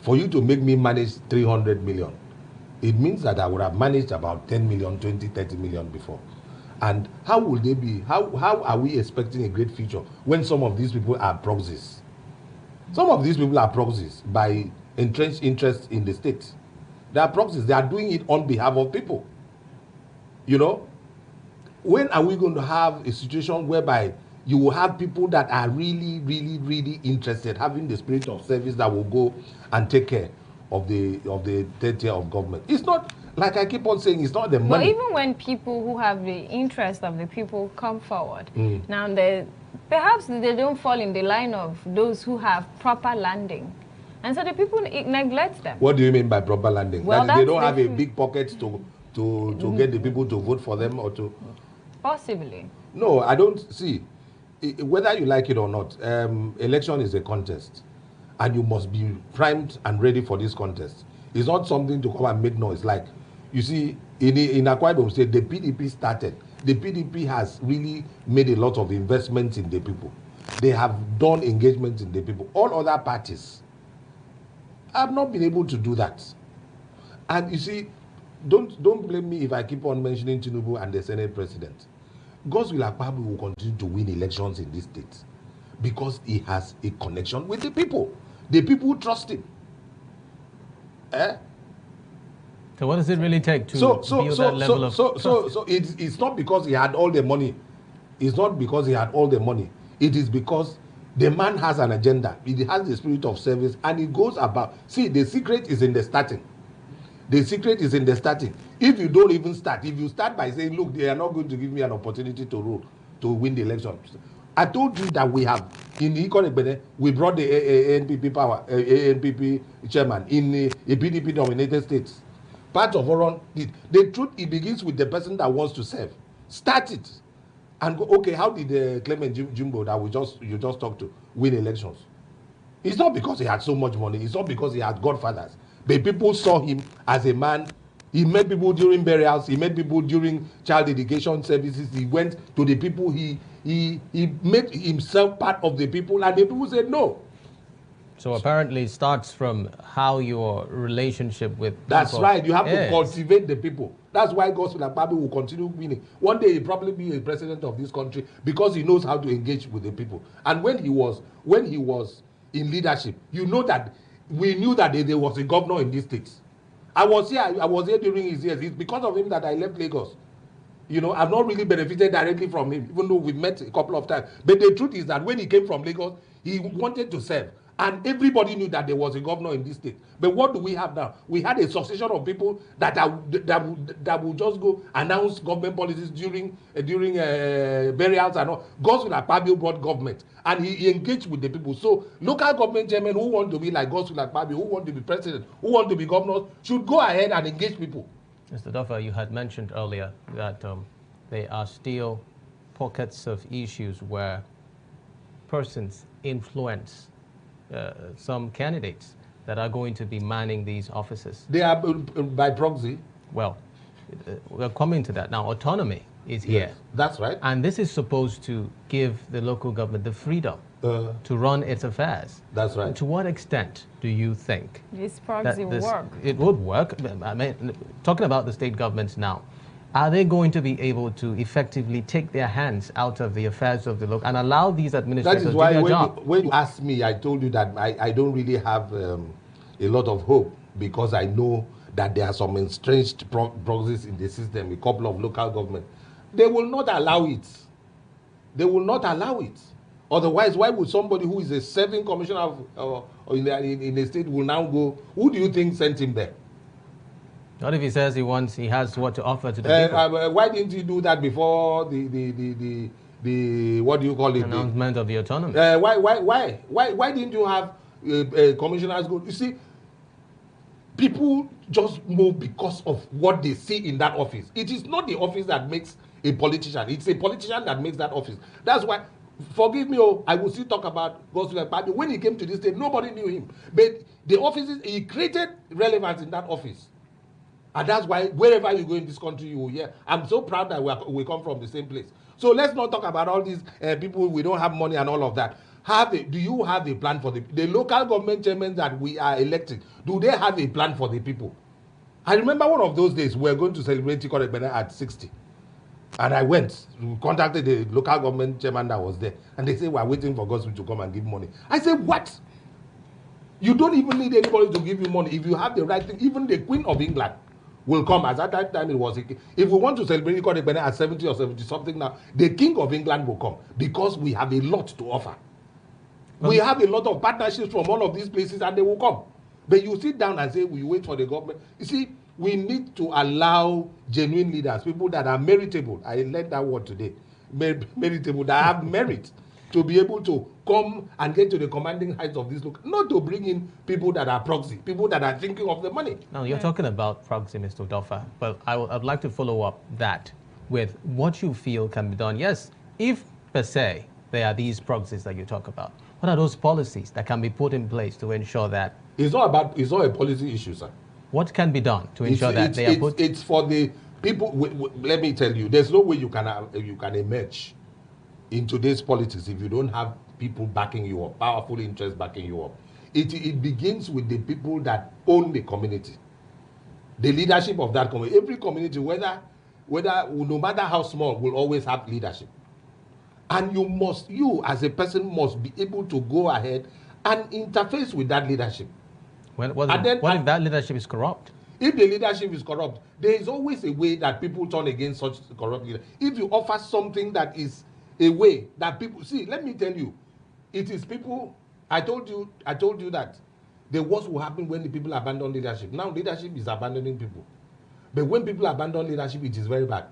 Speaker 6: For you to make me manage 300 million, it means that I would have managed about 10 million, 20, 30 million before. And how will they be? How are we expecting a great future when some of these people are proxies? Some of these people are proxies by entrenched interest in the state. They are proxies. They are doing it on behalf of people. You know, when are we going to have a situation whereby you will have people that are really, really, really interested, having the spirit of service that will go and take care of the third tier of government? It's not, like I keep on saying, it's not the money.
Speaker 4: But even when people who have the interest of the people come forward, now perhaps they don't fall in the line of those who have proper landing. And so the people neglect them.
Speaker 6: What do you mean by proper landing?
Speaker 4: Well,
Speaker 6: that they don't have a big pocket to get the people to vote for them or to...
Speaker 4: Possibly.
Speaker 6: No, I don't see. Whether you like it or not, election is a contest. And you must be primed and ready for this contest. It's not something to come and make noise. Like, you see, in Akwa Ibom State, the PDP started. The PDP has really made a lot of investments in the people. They have done engagements in the people. All other parties have not been able to do that. And you see, don't blame me if I keep on mentioning Tinubu and the Senate president. Godswill Akpabio will continue to win elections in this state because he has a connection with the people. The people trust him.
Speaker 5: So what does it really take to build that level of trust?
Speaker 6: So it's not because he had all the money. It's not because he had all the money. It is because the man has an agenda. He has the spirit of service and he goes about. See, the secret is in the starting. The secret is in the starting. If you don't even start, if you start by saying, look, they are not going to give me an opportunity to rule, to win the election. I told you that we have, in the economy, we brought the ANPP chairman in a PDP dominated states. Part of Oron, the truth, it begins with the person that wants to serve. Start it. And go, okay, how did Clement Jumbo that you just talked to win elections? It's not because he had so much money. It's not because he had godfathers. But people saw him as a man. He met people during burials. He met people during child education services. He went to the people. He made himself part of the people. And the people said no.
Speaker 5: So apparently it starts from how your relationship with people.
Speaker 6: That's right. You have to cultivate the people. That's why Godswill Akpabio will continue winning. One day he'll probably be a president of this country because he knows how to engage with the people. And when he was in leadership, you know that we knew that there was a governor in these states. I was here during his years. It's because of him that I left Lagos. You know, I've not really benefited directly from him, even though we've met a couple of times. But the truth is that when he came from Lagos, he wanted to serve. And everybody knew that there was a governor in this state. But what do we have now? We had a succession of people that would just go announce government policies during burials and all. Godswill Akpabio brought government. And he engaged with the people. So local government chairmen who want to be like Godswill Akpabio, who want to be president, who want to be governors, should go ahead and engage people.
Speaker 5: Mr. Duffer, you had mentioned earlier that there are still pockets of issues where persons influence some candidates that are going to be manning these offices.
Speaker 6: They are by proxy.
Speaker 5: Well, we're coming to that. Now, autonomy is here.
Speaker 6: Yes, that's right.
Speaker 5: And this is supposed to give the local government the freedom to run its affairs.
Speaker 6: That's right.
Speaker 5: To what extent do you think
Speaker 4: this proxy will work?
Speaker 5: It would work. I mean, talking about the state governments now, are they going to be able to effectively take their hands out of the affairs of the local and allow these administrators to do their job?
Speaker 6: When you asked me, I told you that I don't really have a lot of hope because I know that there are some entrenched proxies in the system, a couple of local governments. They will not allow it. They will not allow it. Otherwise, why would somebody who is a serving commissioner in a state will now go? Who do you think sent him there?
Speaker 5: What if he says he has what to offer to the people?
Speaker 6: Why didn't he do that before the what do you call it?
Speaker 5: Announcement of the autonomy.
Speaker 6: Why didn't you have commissioners go? You see, people just move because of what they see in that office. It is not the office that makes a politician. It's a politician that makes that office. That's why, forgive me, I will still talk about Godswill Akpabio. When he came to this state, nobody knew him. But the offices, he created relevance in that office. And that's why wherever you go in this country, you will hear. I'm so proud that we come from the same place. So let's not talk about all these people, we don't have money and all of that. Do you have a plan for the local government chairmen that we are electing? Do they have a plan for the people? I remember one of those days, we were going to celebrate Tikorebene at 60. And I went, contacted the local government chairman that was there, and they said, we're waiting for gospel to come and give money. I said, what? You don't even need anybody to give you money. If you have the right thing, even the Queen of England will come. At that time, it was, if we want to celebrate Ikot at 70 or 70 something now, the King of England will come because we have a lot to offer. We have a lot of partnerships from all of these places, and they will come. But you sit down and say, we wait for the government. You see, we need to allow genuine leaders, people that are meritable. I learned that word today. Meritable, that have merit, to be able to come and get to the commanding heights of this look, not to bring in people that are proxy, people that are thinking of the money.
Speaker 5: Now, you're talking about proxy, Mr. Udofa, but I'd like to follow up that with what you feel can be done. Yes, if per se there are these proxies that you talk about, what are those policies that can be put in place to ensure that?
Speaker 6: It's not a policy issue, sir.
Speaker 5: What can be done to ensure that they are put?
Speaker 6: It's for the people. Let me tell you, there's no way you can emerge in today's politics if you don't have people backing you up, powerful interests backing you up. It begins with the people that own the community, the leadership of that community. Every community, whether no matter how small, will always have leadership. And you as a person must be able to go ahead and interface with that leadership.
Speaker 5: What if that leadership is corrupt?
Speaker 6: If the leadership is corrupt, there is always a way that people turn against such corrupt leaders. If you offer something that is a way that people see, let me tell you, it is people. I told you that the worst will happen when the people abandon leadership. Now leadership is abandoning people, but when people abandon leadership, it is very bad.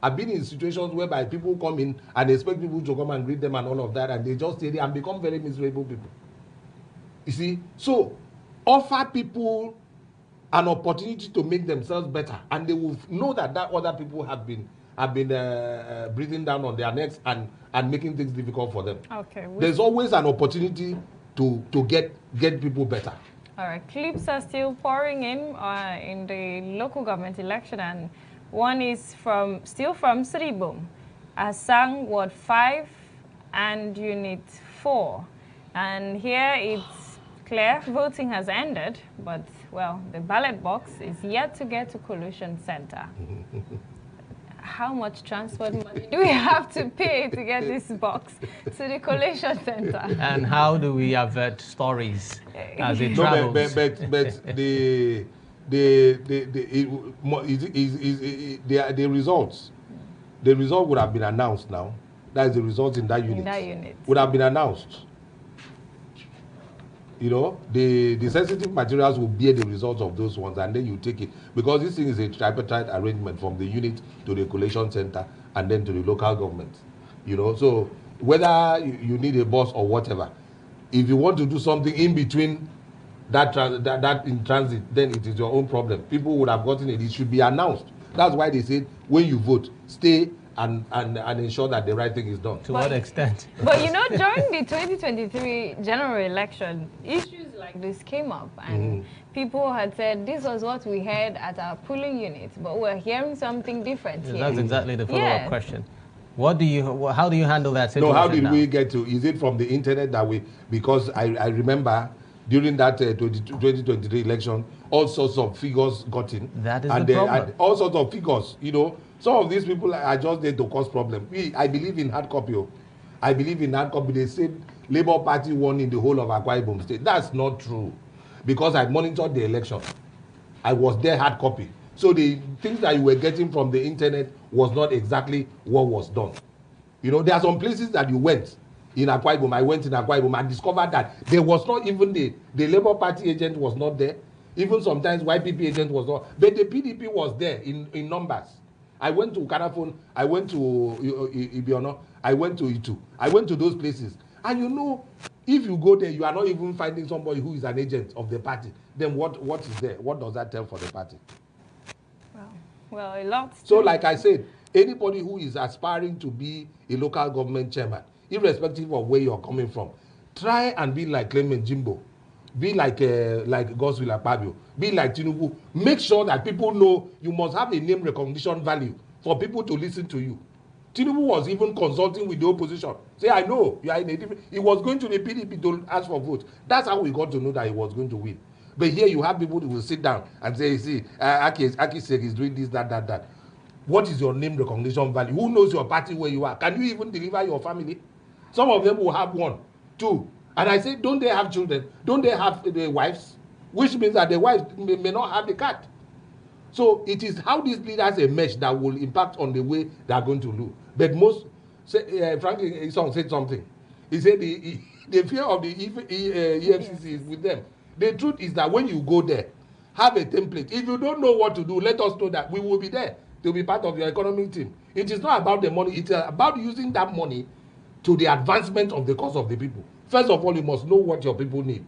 Speaker 6: I've been in situations whereby people come in and expect people to come and greet them and all of that, and they just stay there and become very miserable people. You see, so offer people an opportunity to make themselves better, and they will know that other people have been breathing down on their necks and making things difficult for them.
Speaker 4: Okay.
Speaker 6: There's always an opportunity to get people better.
Speaker 4: All right. Clips are still pouring in the local government election, and one is still from Ibom, Asang Ward 5 and Unit 4. And here it's clear voting has ended, but, well, the ballot box is yet to get to Collusion Center. How much transport money do we have to pay to get this box to the Collation Center?
Speaker 5: And how do we avert stories as it travels?
Speaker 6: But the results would have been announced now. That is the result in that unit. Would have been announced. You know, the sensitive materials will bear the results of those ones, and then you take it, because this thing is a tripartite arrangement from the unit to the collation center and then to the local government. You know, so whether you need a bus or whatever, if you want to do something in between that in transit, then it is your own problem. People would have gotten it. It should be announced. That's why they said when you vote, stay and ensure that the right thing is done.
Speaker 5: To what extent?
Speaker 4: But you know, during the 2023 general election, issues like this came up, and people had said this was what we heard at our polling unit, but we're hearing something different here.
Speaker 5: That's exactly the follow-up question. How do you handle that situation?
Speaker 6: No, how did we get to? Is it from the internet that we? Because I remember during that 2023 election, all sorts of figures got in.
Speaker 5: That is the problem.
Speaker 6: And all sorts of figures, you know. Some of these people are just there to cause problems. I believe in hard copy. I believe in hard copy. They said Labour Party won in the whole of Akwa Ibom State. That's not true, because I monitored the election. I was there hard copy. So the things that you were getting from the internet was not exactly what was done. You know, there are some places that you went in Akwa Ibom. I went in Akwa Ibom and discovered that there was not even the Labour Party agent was not there. Even sometimes YPP agent was not. But the PDP was there in numbers. I went to Karafon, I went to Ibiono, I went to Itu. I went to those places. And you know, if you go there, you are not even finding somebody who is an agent of the party. Then what is there? What does that tell for the party?
Speaker 4: Well, a lot.
Speaker 6: So like I said, anybody who is aspiring to be a local government chairman, irrespective of where you're coming from, try and be like Clement Jimbo. Be like Godswill Akpabio. Be like Tinubu. Make sure that people know you must have a name recognition value for people to listen to you. Tinubu was even consulting with the opposition. Say, I know you are in a different. He was going to the PDP to ask for votes. That's how we got to know that he was going to win. But here you have people who will sit down and say, see, Aki Sek is doing this, that. What is your name recognition value? Who knows your party where you are? Can you even deliver your family? Some of them will have 1, 2. And I say, don't they have children? Don't they have the wives? Which means that the wives may not have the card. So it is how these leaders emerge that will impact on the way they are going to lose. But most, Franklin Song said something. He said the fear of the EFCC is with them. The truth is that when you go there, have a template. If you don't know what to do, let us know that we will be there to be part of your economic team. It is not about the money. It is about using that money to the advancement of the cause of the people. First of all, you must know what your people need.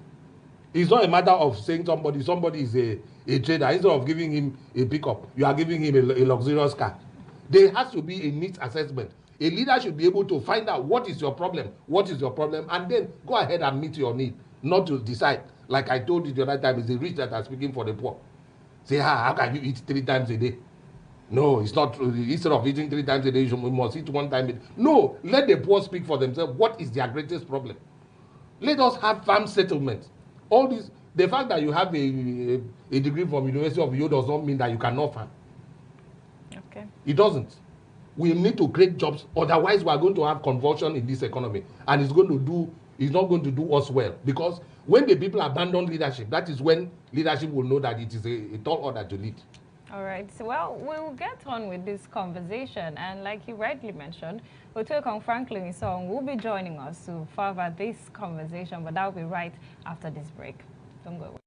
Speaker 6: It's not a matter of saying somebody is a trader. Instead of giving him a pickup, you are giving him a luxurious car. There has to be a needs assessment. A leader should be able to find out what is your problem, and then go ahead and meet your need, not to decide. Like I told you the other time, it's the rich that are speaking for the poor. Say, how can you eat 3 times a day? No, it's not true. Instead of eating 3 times a day, you must eat 1 time a day. No, let the poor speak for themselves. What is their greatest problem? Let us have farm settlements. All this, the fact that you have a degree from University of Uyo does not mean that you cannot farm.
Speaker 4: Okay.
Speaker 6: It doesn't. We need to create jobs, otherwise we are going to have convulsion in this economy, and it's not going to do us well, because when the people abandon leadership, that is when leadership will know that it is a tall order to lead.
Speaker 4: All right. So, well, we'll get on with this conversation, and like you rightly mentioned, Otokong Franklin Song will be joining us to further this conversation, but that will be right after this break. Don't go away.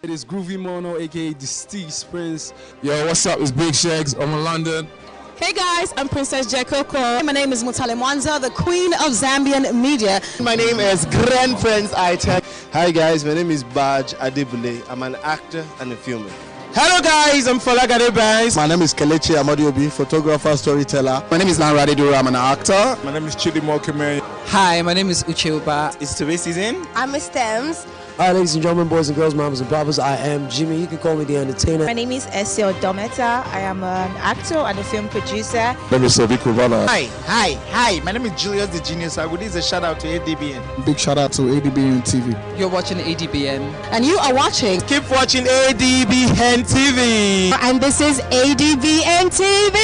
Speaker 9: It is Groovy Mono, aka the Steve Prince. Yo, what's up? It's Big Shags. I'm in London.
Speaker 10: Hey guys, I'm Princess Jekoko. My name is Mutale Mwanza, the Queen of Zambian Media.
Speaker 11: My name is Grand Prince Aita. Hi guys, my name is Baj Adebule. I'm an actor and a filmer.
Speaker 9: Hello guys, I'm Falagade Banks.
Speaker 11: My name is Kelechi Amadiobi, photographer, storyteller.
Speaker 9: My name is Lanrade Dura, I'm an actor.
Speaker 12: My name is Chidi Mokime.
Speaker 13: Hi, my name is Uche Uba.
Speaker 14: It's TV season.
Speaker 15: I'm Miss Thames.
Speaker 16: Hi ladies and gentlemen, boys and girls, mamas and brothers, I am Jimmy. You can call me the Entertainer.
Speaker 17: My name is Essie Odometa. I am an actor and a film producer.
Speaker 18: My name is Sadiq Uvana.
Speaker 19: Hi. My name is Julius the Genius. I would give a shout out to ADBN.
Speaker 18: Big shout out to ADBN TV.
Speaker 13: You're watching ADBN.
Speaker 10: And you are watching.
Speaker 19: Keep watching ADBN TV.
Speaker 10: And this is ADBN TV.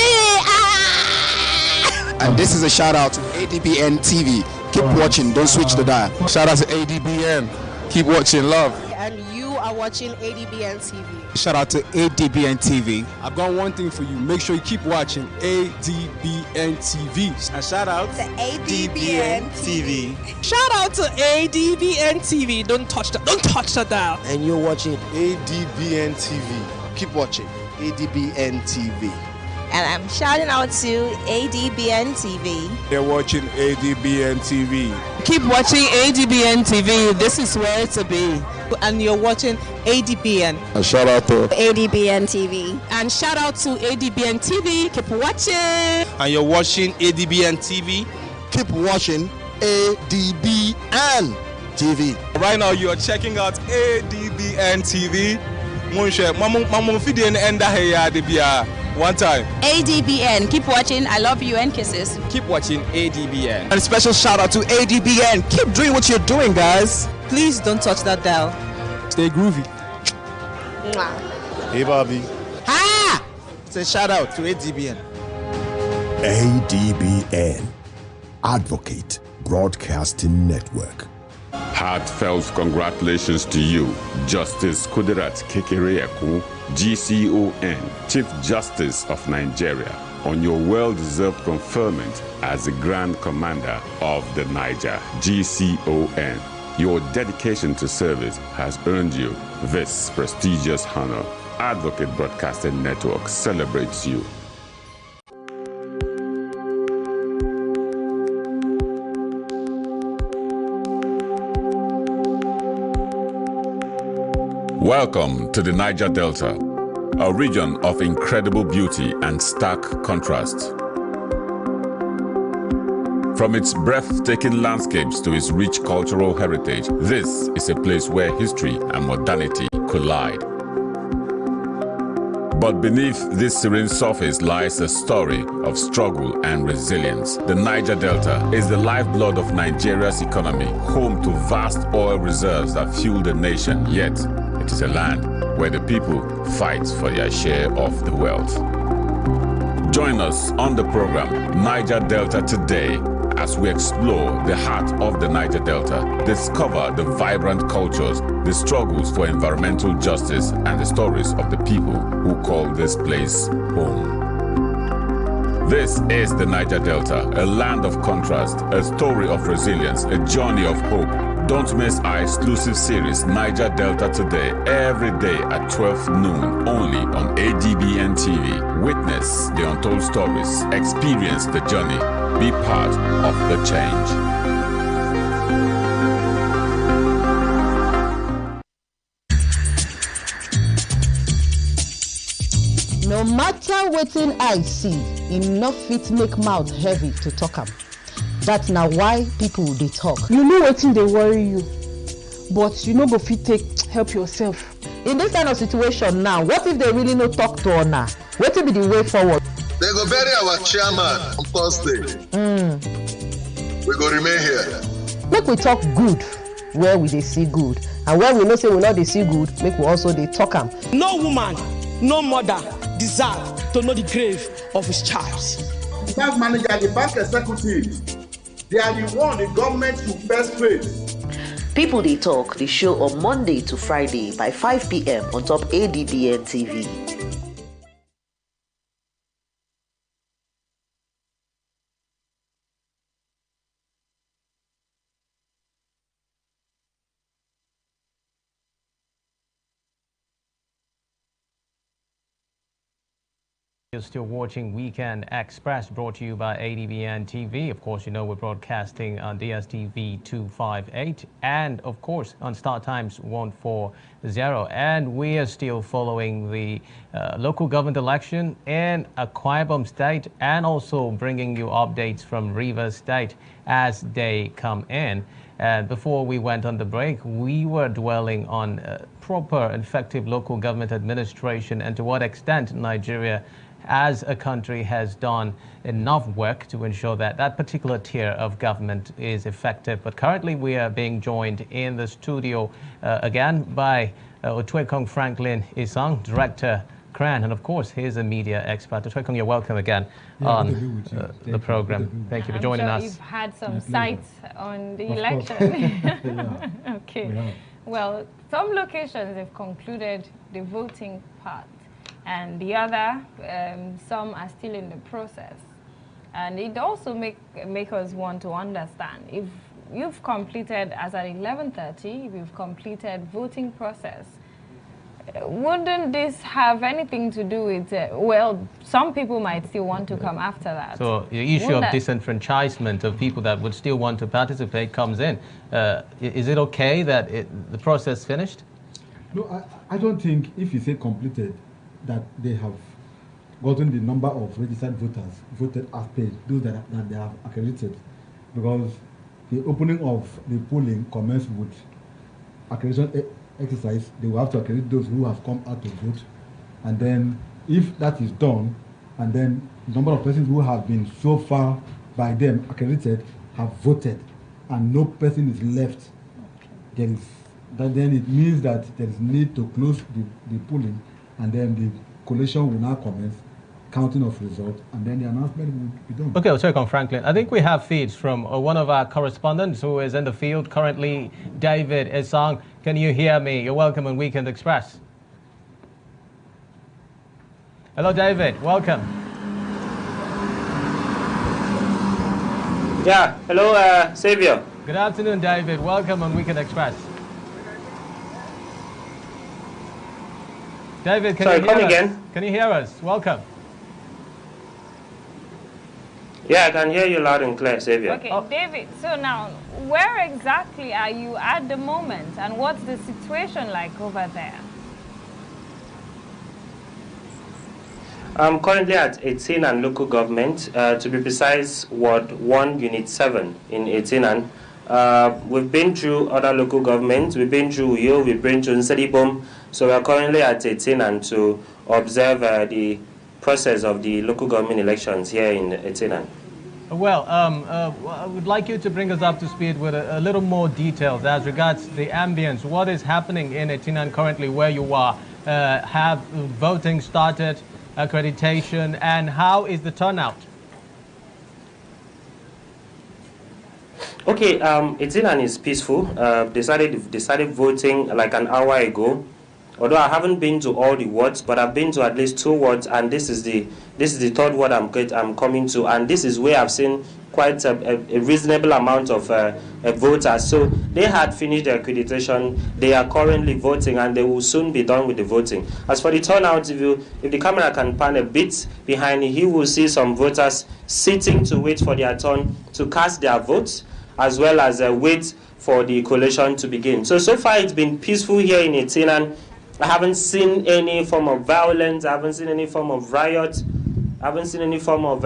Speaker 9: And this is a shout out to ADBN TV. Keep watching, don't switch the dial.
Speaker 18: Shout out to ADBN. Keep watching, love.
Speaker 10: And you are watching ADBN TV.
Speaker 9: Shout out to ADBN TV.
Speaker 12: I've got one thing for you. Make sure you keep watching ADBN TV.
Speaker 19: And shout out
Speaker 15: to ADBN TV.
Speaker 10: Shout out to ADBN TV. Don't touch the dial.
Speaker 16: And you're watching
Speaker 11: ADBN TV. Keep watching ADBN TV.
Speaker 17: And I'm shouting out to ADBN TV.
Speaker 12: They're watching ADBN TV.
Speaker 13: Keep watching ADBN TV. This is where to be. And you're watching ADBN.
Speaker 18: And shout out to
Speaker 15: ADBN TV.
Speaker 10: And shout out to ADBN TV. Keep watching.
Speaker 11: And you're watching ADBN TV. Keep watching ADBN TV.
Speaker 12: Right now you are checking out ADBN TV. One time.
Speaker 17: ADBN. Keep watching. I love you and kisses.
Speaker 12: Keep watching ADBN.
Speaker 19: And a special shout out to ADBN. Keep doing what you're doing, guys.
Speaker 13: Please don't touch that dial.
Speaker 12: Stay groovy.
Speaker 11: Hey, Bobby.
Speaker 19: Ha! It's a shout out to ADBN.
Speaker 20: ADBN. Advocate Broadcasting Network.
Speaker 21: Heartfelt congratulations to you, Justice Kudirat Kekereekun, GCON, Chief Justice of Nigeria, on your well-deserved conferment as the Grand Commander of the Niger, GCON. Your dedication to service has earned you this prestigious honor. Advocate Broadcasting Network celebrates you. Welcome to the Niger Delta, a region of incredible beauty and stark contrast. From its breathtaking landscapes to its rich cultural heritage, this is a place where history and modernity collide. But beneath this serene surface lies a story of struggle and resilience. The Niger Delta is the lifeblood of Nigeria's economy, home to vast oil reserves that fuel the nation, yet it is a land where the people fight for their share of the wealth. Join us on the program Niger Delta Today as we explore the heart of the Niger Delta, discover the vibrant cultures, the struggles for environmental justice, and the stories of the people who call this place home. This is the Niger Delta, a land of contrast, a story of resilience, a journey of hope. Don't miss our exclusive series, Niger Delta Today, every day at 12 noon, only on ADBN TV. Witness the untold stories, experience the journey, be part of the change.
Speaker 14: No matter wetin I see, enough fit make mouth heavy to talk am. That's now why people dey talk.
Speaker 22: You know wetin dey worry you, but you no go fit help yourself.
Speaker 14: In this kind of situation now, what if they really no talk to una? Wetin be the way forward?
Speaker 23: They go bury our chairman on Thursday. We go remain here.
Speaker 14: Make we talk good where we dey see good, and where we know say we no dey see good, make we also dey talk am.
Speaker 1: No woman, no mother deserve to know the grave of his child.
Speaker 2: The bank manager, the bank executive, they are the one the government should first face.
Speaker 3: People They Talk, the show on Monday to Friday by 5 p.m. on top ADBN TV.
Speaker 5: You're still watching Weekend Express, brought to you by ADBN TV. Of course, you know we're broadcasting on DSTV 258 and, of course, on Star Times 140. And we are still following the local government election in Akwa Ibom State, and also bringing you updates from Rivers State as they come in. And before we went on the break, we were dwelling on proper, effective local government administration and to what extent Nigeria as a country has done enough work to ensure that that particular tier of government is effective. But currently we are being joined in the studio again by Otwekong Franklin Isang, Director Cran, and of course he's a media expert. Otwekong, you're welcome again on the program. Thank you for joining us.
Speaker 4: You've had some sights on the election. Okay. Well, some locations have concluded the voting part, and the other, some are still in the process. And it also make us want to understand, if you've completed, as at 11:30, if you've completed voting process, wouldn't this have anything to do with, well, some people might still want to come after that.
Speaker 5: So the issue of disenfranchisement of people that would still want to participate comes in. Is it okay that the process finished?
Speaker 24: No, I don't think if you say completed, that they have gotten the number of registered voters voted as paid, those that they have accredited, because the opening of the polling commenced with accreditation exercise. They will have to accredit those who have come out to vote, and then if that is done, and then the number of persons who have been so far by them accredited have voted, and no person is left, then it means that there is need to close the polling, and then the collation will now commence, counting of results, and then the announcement will be done.
Speaker 5: Okay, I'll check on Franklin. I think we have feeds from one of our correspondents who is in the field currently, David Isang. Can you hear me? You're welcome on Weekend Express. Hello, David. Welcome.
Speaker 25: Yeah, hello, Xavier.
Speaker 5: Good afternoon, David. Welcome on Weekend Express. David, can you hear us?
Speaker 25: Again.
Speaker 5: Can you hear us? Welcome.
Speaker 25: Yeah, I can hear you loud and clear, Xavier.
Speaker 4: Okay, David, so now, where exactly are you at the moment, and what's the situation like over there?
Speaker 25: I'm currently at 18 and local government, to be precise, Ward 1, Unit 7 in 18. We've been through other local governments. We've been through Uyo, we've been through Ibom. So we're currently at 18 and to observe the process of the local government elections here in 18.
Speaker 5: Well, I would like you to bring us up to speed with a little more details as regards the ambience. What is happening in 18 currently where you are? Have voting started? accreditation, and how is the turnout?
Speaker 25: Okay, Etinan is peaceful. They started voting like an hour ago. Although I haven't been to all the wards, but I've been to at least 2 wards, and this is the third ward I'm coming to, and this is where I've seen quite a reasonable amount of voters. So they had finished their accreditation. They are currently voting, and they will soon be done with the voting. As for the turnout, if the camera can pan a bit behind, you will see some voters sitting to wait for their turn to cast their votes, as well as wait for the collation to begin. So far it's been peaceful here in Etinan. I haven't seen any form of violence. I haven't seen any form of riot. I haven't seen any form of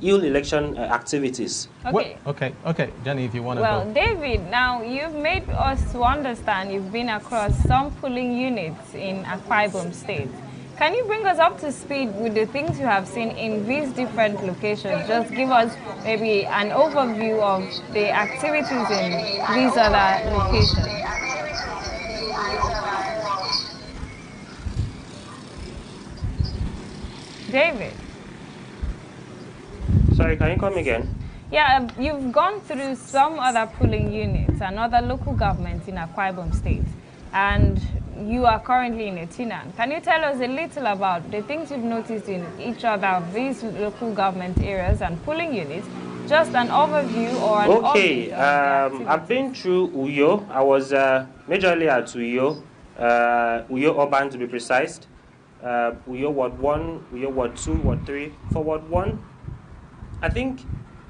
Speaker 25: ill election activities.
Speaker 4: Okay.
Speaker 5: Okay, Jenny, if you want to
Speaker 4: Well,
Speaker 5: go.
Speaker 4: David, now you've made us to understand you've been across some polling units in Akwa Ibom State. Can you bring us up to speed with the things you have seen in these different locations? Just give us maybe an overview of the activities in these other locations. David.
Speaker 25: Sorry, can you come again?
Speaker 4: Yeah, you've gone through some other polling units and other local governments in Akwa Ibom State, and you are currently in Etinan. Can you tell us a little about the things you've noticed in each other of these local government areas and polling units? Just an overview or an
Speaker 25: Okay, I've been through Uyo. I was majorly at Uyo, Uyo Urban to be precise. Uyo Ward 1, Uyo Ward 2, Ward 3. For Ward 1, I think,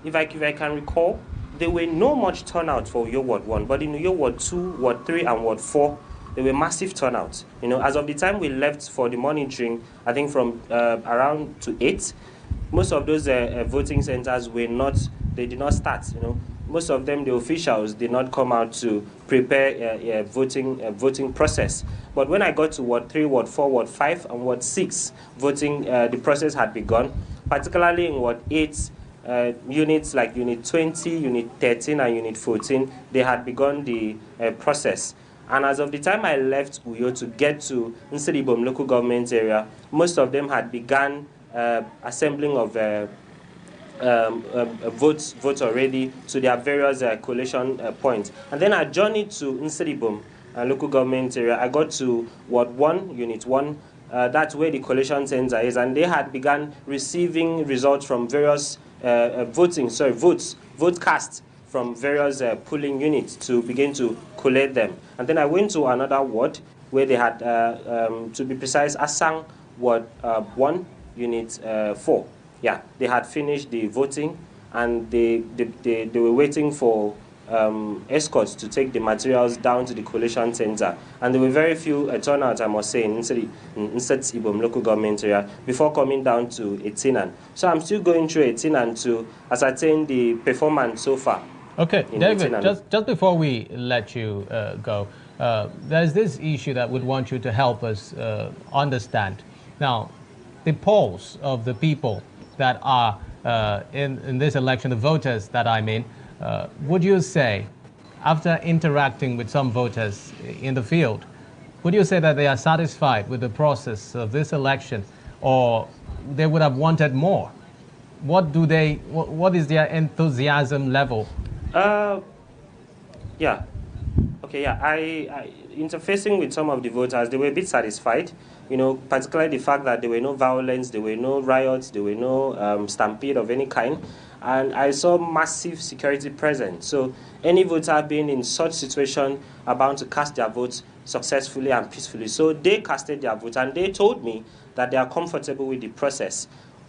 Speaker 25: if I can recall, there were no much turnout for Uyo Ward 1, but in Uyo Ward 2, Ward 3, and Ward 4, there were massive turnouts. You know, as of the time we left for the monitoring, I think from around to 8, most of those voting centers were not, they did not start. You know, most of them, the officials did not come out to prepare a voting process. But when I got to Ward 3, Ward 4, Ward 5, and Ward 6, voting, the process had begun, particularly in Ward 8. Units like Unit 20, Unit 13, and Unit 14, they had begun the process. And as of the time I left Uyo to get to Ibom local government area, most of them had begun assembling of votes already to their various collation points. And then I journeyed to Ibom local government area. I got to Ward 1, Unit 1. That's where the collation center is, and they had begun receiving results from various votes cast from various polling units to begin to collate them. And then I went to another ward where they had, to be precise, Asang Ward 1, Unit 4. Yeah, they had finished the voting, and they were waiting for escorts to take the materials down to the collation center. And there were very few turnout, I must say, in Ibom local government area before coming down to Etinan. So I'm still going through Etinan to ascertain the performance so far.
Speaker 5: Okay, David, just before we let you go, there's this issue that would want you to help us understand. Now, the polls of the people that are in this election, the voters that I mean, would you say, after interacting with some voters in the field, would you say that they are satisfied with the process of this election, or they would have wanted more? What is their enthusiasm level?
Speaker 25: Yeah. Okay, yeah. I interfacing with some of the voters, they were a bit satisfied. You know, particularly the fact that there were no violence, there were no riots, there were no stampede of any kind. And I saw massive security present. So any voter being in such situation are bound to cast their votes successfully and peacefully. So they casted their vote, and they told me that they are comfortable with the process,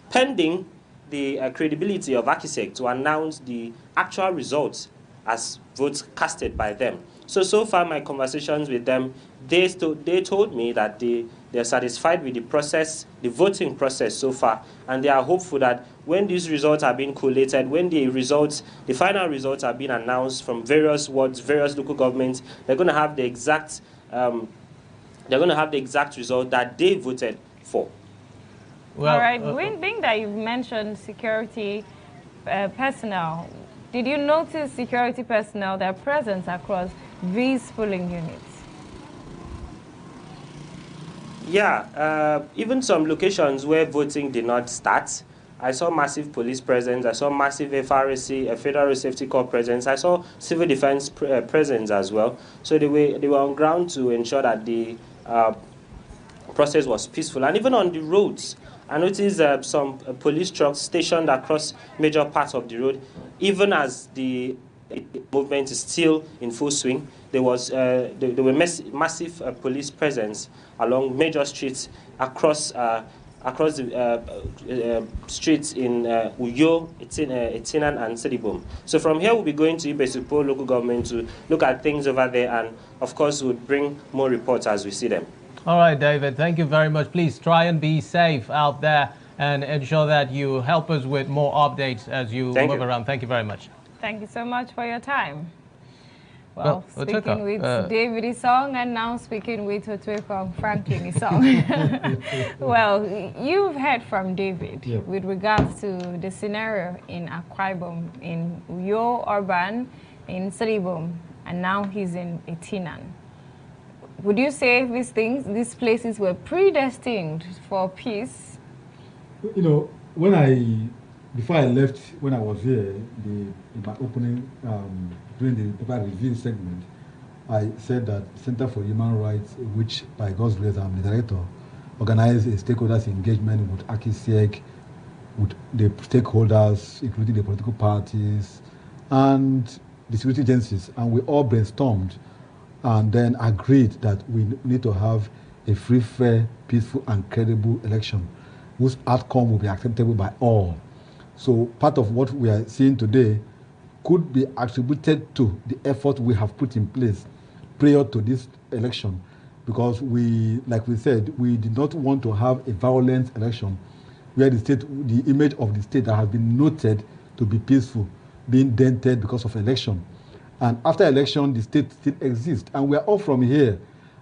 Speaker 25: pending the credibility of ACISEC to announce the actual results as votes casted by them. So far my conversations with them, they told me that they're satisfied with the process, the voting process so far, and they are hopeful that when these results are being collated, when the final results are being announced from various wards, various local governments, they're going to have the exact result that they voted for.
Speaker 4: Well, all right, being that you've mentioned security personnel, did you notice security personnel, their presence across these polling units?
Speaker 25: Yeah, even some locations where voting did not start, I saw massive police presence. I saw massive FRSC, Federal Safety Corps presence. I saw civil defense presence as well. So they were on ground to ensure that the process was peaceful. And even on the roads, I noticed some police trucks stationed across major parts of the road, even as the movement is still in full swing. There were massive police presence along major streets across the streets in Uyo, Etinan, and Ibom. So from here, we'll be going to Ibesupo local government to look at things over there, and of course, we'll bring more reports as we see them.
Speaker 5: All right, David, thank you very much. Please try and be safe out there and ensure that you help us with more updates as you move around. Thank you very much.
Speaker 4: Thank you so much for your time. Well, speaking
Speaker 5: Otueko,
Speaker 4: with David Isong and now speaking with Otueko Franklin Isong. Well, you've heard from David with regards to the scenario in Akwa Ibom, in Uyo Urban, in Ibom, and now he's in Etinan. Would you say these places were predestined for peace?
Speaker 24: You know, before I left, when I was here, in my opening, during the paper review segment, I said that Center for Human Rights, which by God's grace I'm the director, organized a stakeholders engagement with AKISEC, with the stakeholders, including the political parties and the security agencies, and we all brainstormed and then agreed that we need to have a free, fair, peaceful and credible election whose outcome will be acceptable by all. So part of what we are seeing today could be attributed to the effort we have put in place prior to this election, because we, like we said, we did not want to have a violent election where the image of the state that has been noted to be peaceful being dented because of election. And after election, the state still exists, and we are all from here.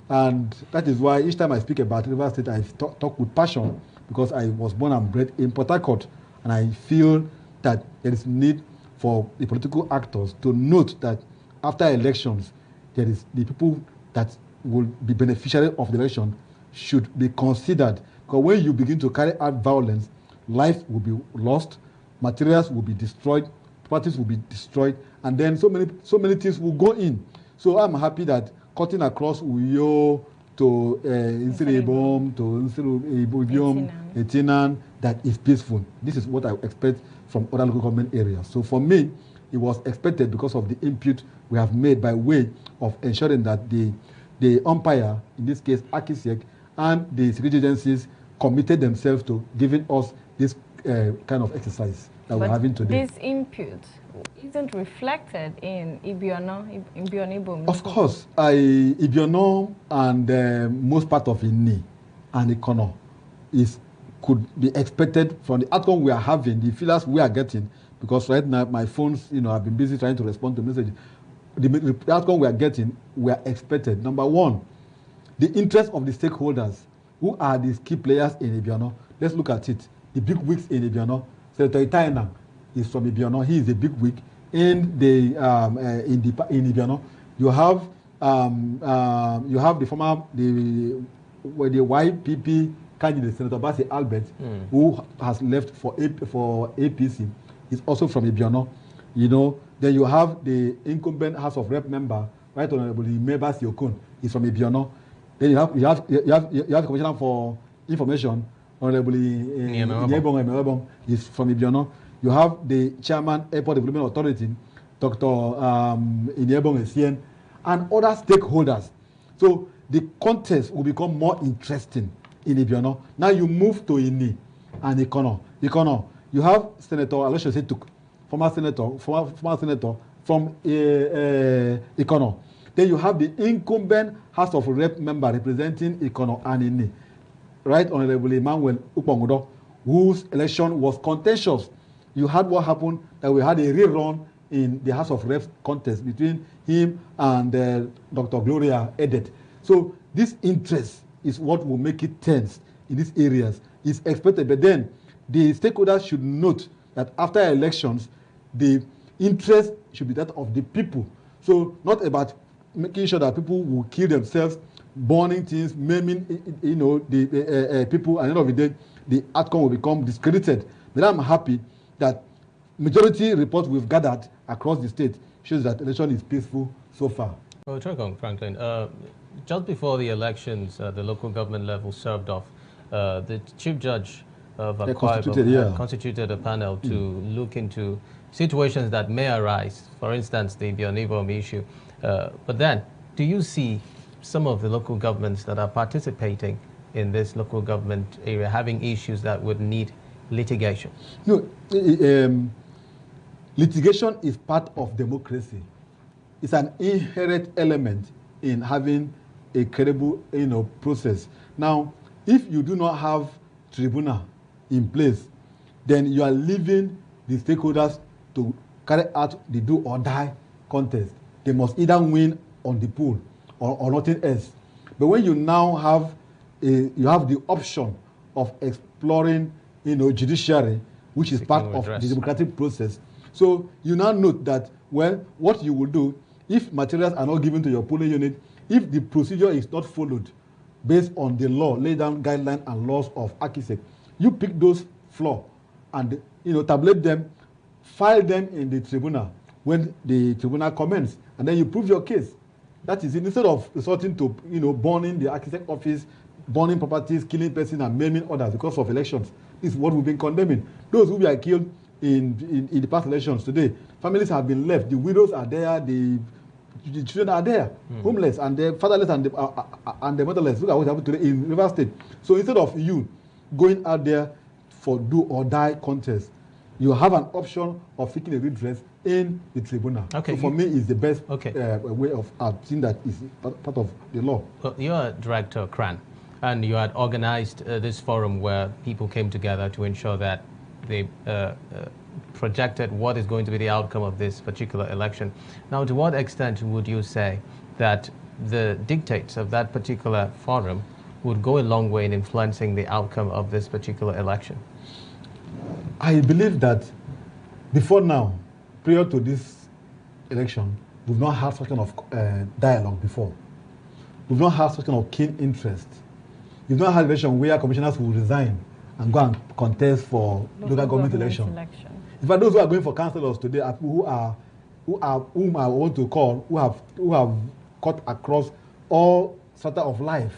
Speaker 24: And that is why each time I speak about River State, I talk with passion, because I was born and bred in Port Harcourt. And I feel that there is need for the political actors to note that after elections, there is the people that will be beneficiaries of the election should be considered. Because when you begin to carry out violence, life will be lost, materials will be destroyed, properties will be destroyed, and then so many things will go in. So I'm happy that cutting across Uyo to Ibom, to Ibom, Etinan, that is peaceful. This is what I expect from other local government areas. So for me, it was expected because of the input we have made by way of ensuring that the umpire, in this case AKISEC, and the security agencies committed themselves to giving us this kind of exercise that we're having today.
Speaker 4: This input isn't reflected in Ibom.
Speaker 24: Of course, Ibiono and most part of Inni and Ikono could be expected from the outcome we are having, the feelers we are getting, because right now my phones, I've been busy trying to respond to messages. The outcome we are getting, we are expected. Number one, the interest of the stakeholders, who are these key players in Ibiono. Let's look at it. The big wigs in Ibiono. Senator Itainang is from Ibiono. He is a big wig in Ibiono. You have the former the YPP candidate, Senator Bassi Albert, who has left for APC. He's also from Ibiono. Then you have the incumbent House of Rep member, Right Honorable Meba Siokun. He's from Ibiono. Then you have the Commissioner for Information, Honorable Ibom. He's from Ibiono. You have the Chairman Airport Development Authority, Dr. Inyebong Essien, and other stakeholders. So the contest will become more interesting in Ibiono. Now you move to Ini and Ikono. You have Senator Aloysius Etuk, former senator from Ikono. Then you have the incumbent House of Rep member representing Ikono and Ini, Right Honorable Emmanuel Ukpongudo, whose election was contentious. You had what happened, that we had a rerun in the House of Reps contest between him and Dr. Gloria Edet. So this interest is what will make it tense in these areas. It's expected, but then the stakeholders should note that after elections, the interest should be that of the people. So not about making sure that people will kill themselves burning things, maiming, the people, and at the end of the day, the outcome will become discredited. But I'm happy that majority reports we've gathered across the state shows that election is peaceful so far.
Speaker 5: Well, Franklin, just before the elections, the local government level served off. The chief judge of Akwa constituted a panel to look into situations that may arise, for instance, the Ibom issue. But then, do you see some of the local governments that are participating in this local government area having issues that would need litigation?
Speaker 24: No, litigation is part of democracy. It's an inherent element in having a credible, process. Now, if you do not have tribunal in place, then you are leaving the stakeholders to carry out the do or die contest. They must either win on the pool or nothing else. But when you now have the option of exploring, judiciary, which is part of the democratic process. So you now note that, well, what you will do if materials are not given to your polling unit, if the procedure is not followed based on the law, lay down guidelines and laws of ACISEC, you pick those flaws and tabulate them, file them in the tribunal when the tribunal comments, and then you prove your case. That is it. Instead of resorting to burning the ACISEC office, burning properties, killing persons, and maiming others because of elections. This is what we've been condemning. Those who were killed in the past elections today, families have been left. The widows are there. The children are there, homeless, and the fatherless and the motherless. Look at what happened today in River State. So instead of you going out there for do or die contest, you have an option of seeking a redress in the tribunal. Okay. So for me, it's the best way of seeing that is part of the law.
Speaker 5: Well, you're Director CRAN, and you had organized this forum where people came together to ensure that they projected what is going to be the outcome of this particular election. Now, to what extent would you say that the dictates of that particular forum would go a long way in influencing the outcome of this particular election?
Speaker 24: I believe that before now, prior to this election, we've not had such kind of dialogue before. We've not had such kind of keen interest. We've not had an election where commissioners will resign and go and contest for local government election. In fact, those who are going for councillors today are people whom I want to call, who have cut across all strata of life.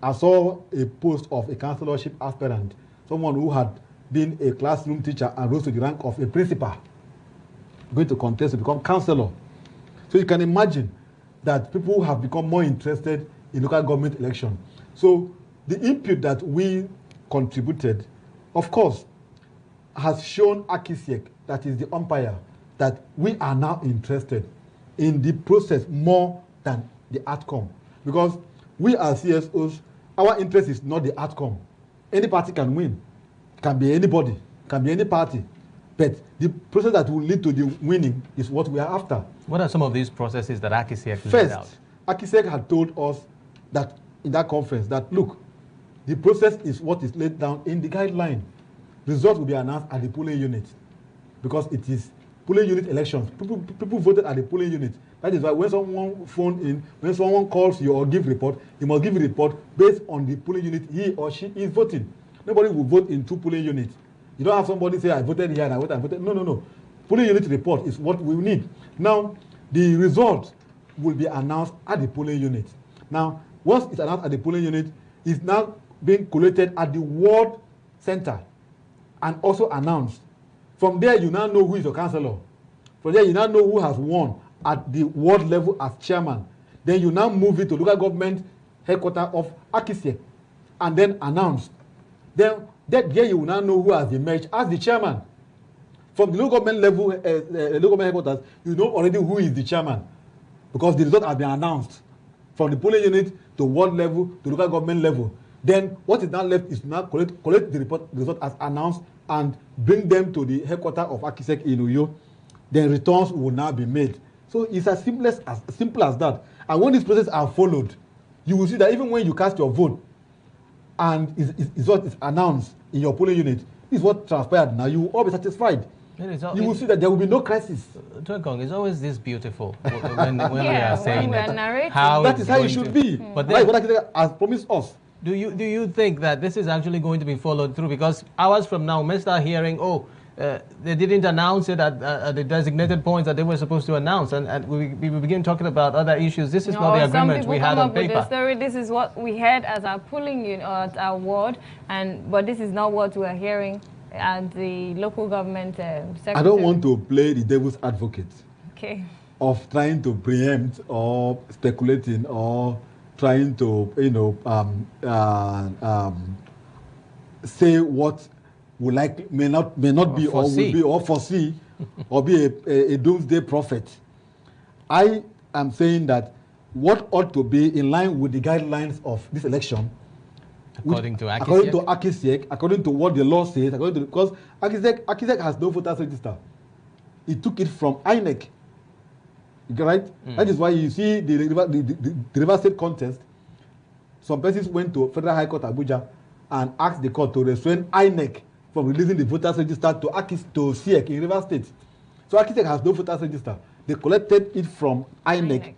Speaker 24: I saw a post of a councillorship aspirant, someone who had been a classroom teacher and rose to the rank of a principal, going to contest to become councillor. So you can imagine that people have become more interested in local government election. So the input that we contributed, of course, has shown ACISEC, that is the umpire, that we are now interested in the process more than the outcome. Because we as CSOs, our interest is not the outcome. Any party can win. Can be anybody, can be any party. But the process that will lead to the winning is what we are after.
Speaker 5: What are some of these processes that ACISEC laid out?
Speaker 24: First, ACISEC had told us that in that conference that, look, the process is what is laid down in the guideline. Results will be announced at the polling unit because it is polling unit elections. People voted at the polling unit. That is why when someone phone in, when someone calls you or give report, you must give a report based on the polling unit he or she is voting. Nobody will vote in two polling units. You don't have somebody say, I voted here and I voted. No. Polling unit report is what we need. Now, the result will be announced at the polling unit. Now, once it's announced at the polling unit, it's now being collated at the ward center and also announced. From there, you now know who is your councillor. From there, you now know who has won at the ward level as chairman. Then you now move it to local government headquarters of ACISEC and then announced. Then there you will now know who has emerged as the chairman. From the local government level, local government headquarters, you know already who is the chairman because the result has been announced from the polling unit to ward level to local government level. Then what is now left is to now collect the result as announced and bring them to the headquarters of ACISEC in Uyo. Then returns will now be made. So it's as simple as that. And when these processes are followed, you will see that even when you cast your vote, and is what is announced in your polling unit, this is what transpired now. You will all be satisfied. you will see that there will be no crisis.
Speaker 5: Tuekong, it's always this beautiful when we are saying
Speaker 24: that. That is how it should be.
Speaker 5: But
Speaker 24: then, what has promised us.
Speaker 5: Do you think that this is actually going to be followed through? Because hours from now, we may start hearing, they didn't announce it at the designated points that they were supposed to announce, and we begin talking about other issues. This is not the agreement we had on paper.
Speaker 4: This is what we had as our polling unit, at our ward, but this is not what we are hearing at the local government secretary.
Speaker 24: I don't want to play the devil's advocate
Speaker 4: of
Speaker 24: trying to preempt or speculating or trying to, say what would may not be or will be or foresee or be a doomsday prophet. I am saying that what ought to be in line with the guidelines of this election,
Speaker 5: according to
Speaker 24: Akisiek, according to what the law says, because Akisiek has no voters register. He took it from INEC. Right? That is why you see the River State contest. Some persons went to Federal High Court Abuja and asked the court to restrain INEC from releasing the voters register to SIEC in River State. So Akisiek has no voters register. They collected it from INEC.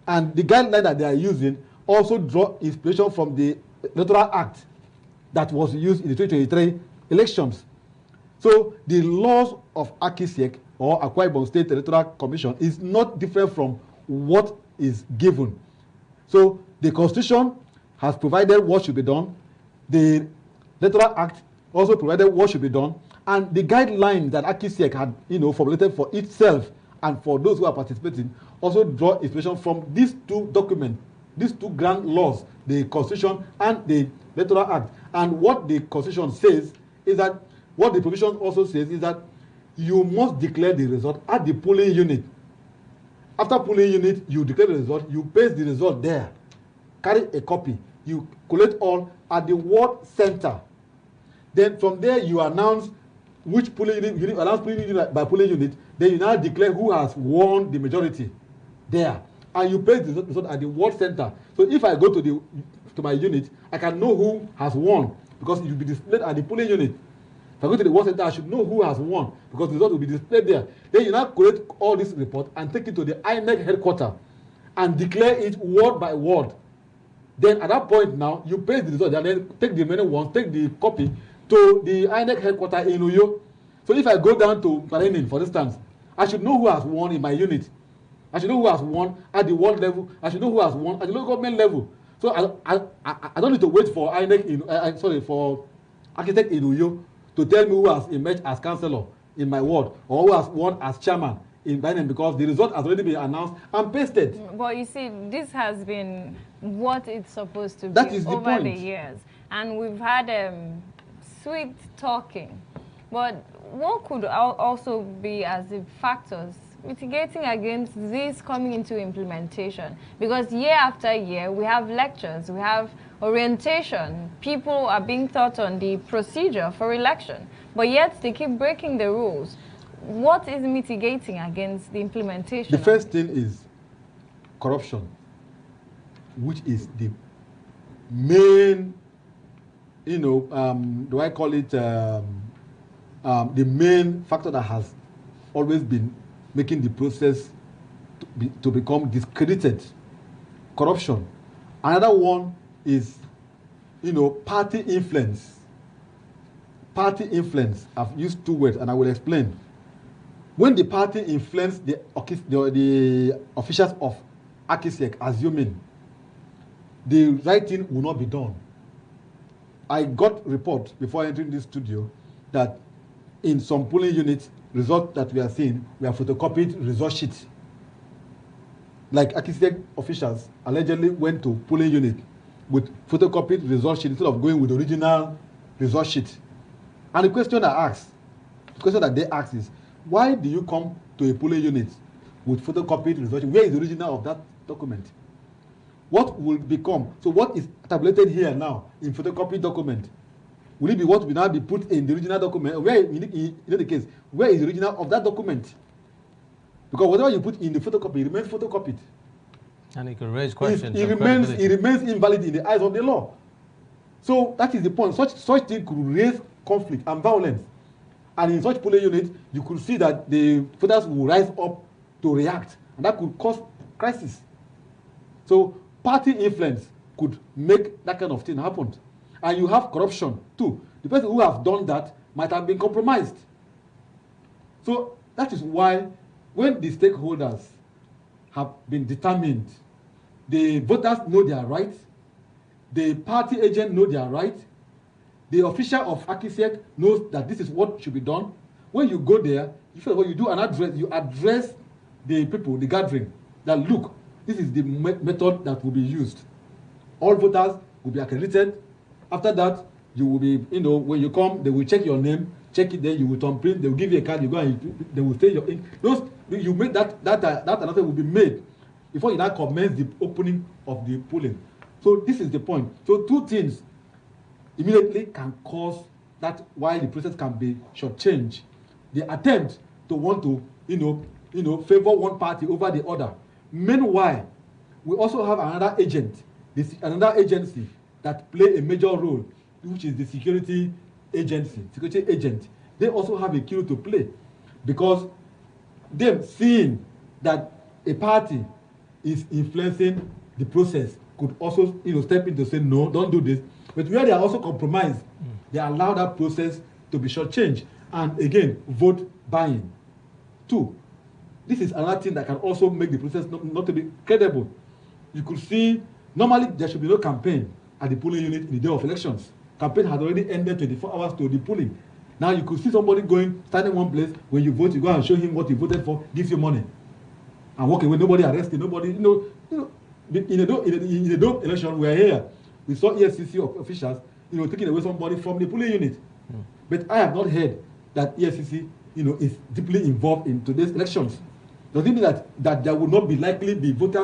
Speaker 24: And the guideline that they are using also draw inspiration from the Electoral Act that was used in the 2023 elections. So the laws of Akisiek or Akwa Ibom State Electoral Commission is not different from what is given. So the Constitution has provided what should be done. The Electoral Act also provided what should be done. And the guidelines that Akisiek had, formulated for itself and for those who are participating also draw inspiration from these two documents, these two grand laws, the Constitution and the Electoral Act. And what the Constitution says is that, what the provision also says is that you must declare the result at the polling unit. After polling unit, you declare the result, you paste the result there, carry a copy, you collect all at the ward center. Then from there, you announce which polling unit, you announce polling unit by polling unit, then you now declare who has won the majority there. And you paste the result at the ward center. So if I go to my unit, I can know who has won because it will be displayed at the polling unit. If I go to the ward center, I should know who has won because the result will be displayed there. Then you now collect all this report and take it to the INEC headquarters and declare it word by word. Then at that point now, you paste the result and then take the remaining ones, take the copy to the INEC headquarters in Uyo. So if I go down to Parenin, for instance, I should know who has won in my unit. I should know who has won at the world level. I should know who has won at the local government level. So I don't need to wait for INEC for architect in Uyo to tell me who has emerged as councillor in my ward or who has won as chairman in Benin because the result has already been announced and pasted.
Speaker 4: But you see, this has been what it's supposed to be over the years. And we've had sweet talking. But what could also be as the factors mitigating against this coming into implementation? Because year after year, we have lectures, we have orientation, people are being taught on the procedure for election, but yet they keep breaking the rules. What is mitigating against the implementation?
Speaker 24: The first thing is corruption, which is the main, do I call it the main factor that has always been making the process to become discredited. Corruption. Another one is, party influence. Party influence. I've used two words and I will explain. When the party influenced the officials of Akisiek, assuming the right thing will not be done. I got report before entering this studio that in some polling units, results that we are seeing, we have photocopied result sheets. Like Akisiek officials allegedly went to polling unit with photocopied result sheet instead of going with the original result sheet. And the question that they ask is, why do you come to a polling unit with photocopied result sheet? Where is the original of that document? What will become? So what is tabulated here now in photocopied document? Will it be what will now be put in the original document? Where, in the case, where is the original of that document? Because whatever you put in the photocopy remains photocopied.
Speaker 5: And it could raise questions.
Speaker 24: It remains invalid in the eyes of the law. So that is the point. Such thing could raise conflict and violence. And in such polling unit, you could see that the voters will rise up to react, and that could cause crisis. So party influence could make that kind of thing happen. And you have corruption too. The person who has done that might have been compromised. So that is why when the stakeholders have been determined, the voters know their rights, the party agent know their rights, the official of ACISEC knows that this is what should be done. When you go there, you do an address, you address the people, the gathering, that look, this is the method that will be used. All voters will be accredited. After that, you will be, when you come, they will check your name, check it there, you will thumbprint, they will give you a card, you go and they will say your ink. You make that announcement will be made before you now commence the opening of the polling. So this is the point. So two things immediately can cause that why the process can be shortchanged. The attempt to want to, favor one party over the other. Meanwhile, we also have another agency that play a major role, which is the security agent. They also have a key to play, because them seeing that a party is influencing the process could also step in to say no, don't do this. But where they are also compromised, they allow that process to be shortchanged. And again, vote buying. Two, this is another thing that can also make the process not to be credible. You could see, normally there should be no campaign at the polling unit in the day of elections. Campaign had already ended 24 hours to the polling. Now you could see somebody standing one place, when you vote, you go and show him what you voted for, gives you money, and walk away, nobody arrested, nobody, in a dope election, we are here. We saw EFCC officials, taking away somebody from the polling unit. But I have not heard that EFCC, is deeply involved in today's elections. Does it mean that there will not be likely be vote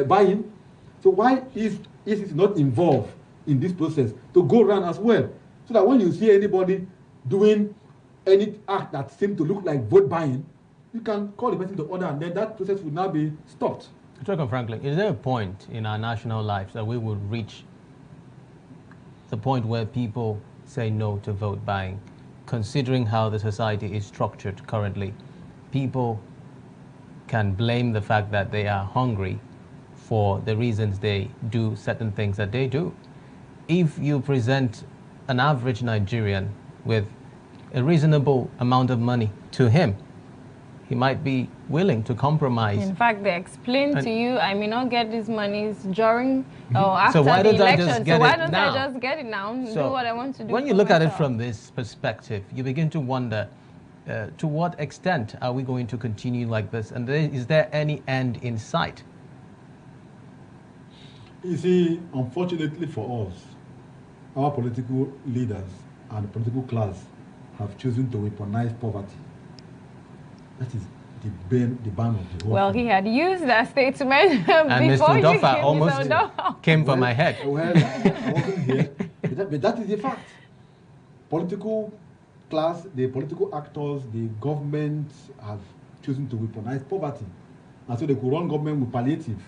Speaker 24: buying? So why is EFCC not involved in this process to go around as well? So that when you see anybody doing any act that seems to look like vote buying, you can call the person to order, and then that process will now be stopped.
Speaker 5: Dr. Franklin, is there a point in our national lives that we will reach the point where people say no to vote buying? Considering how the society is structured currently, people can blame the fact that they are hungry for the reasons they do certain things that they do. If you present an average Nigerian with a reasonable amount of money to him, he might be willing to compromise.
Speaker 4: In fact, they explain to you, I may not get these monies during or after
Speaker 5: so why
Speaker 4: the
Speaker 5: don't
Speaker 4: election.
Speaker 5: I just get
Speaker 4: so why
Speaker 5: it
Speaker 4: don't
Speaker 5: now?
Speaker 4: I just get it now and do what I want to do?
Speaker 5: When you look at it from this perspective, you begin to wonder, to what extent are we going to continue like this? And is there any end in sight?
Speaker 24: You see, unfortunately for us, our political leaders and the political class have chosen to weaponize poverty. That is the ban of the whole
Speaker 4: Well,
Speaker 24: thing.
Speaker 4: he had used that statement
Speaker 5: and
Speaker 4: before
Speaker 5: Mr.
Speaker 4: you
Speaker 5: Doffa
Speaker 4: came.
Speaker 5: almost came for my head.
Speaker 24: Well, I wasn't here, but that is the fact. Political class, the political actors, the government have chosen to weaponize poverty, and so they could run government with palliative,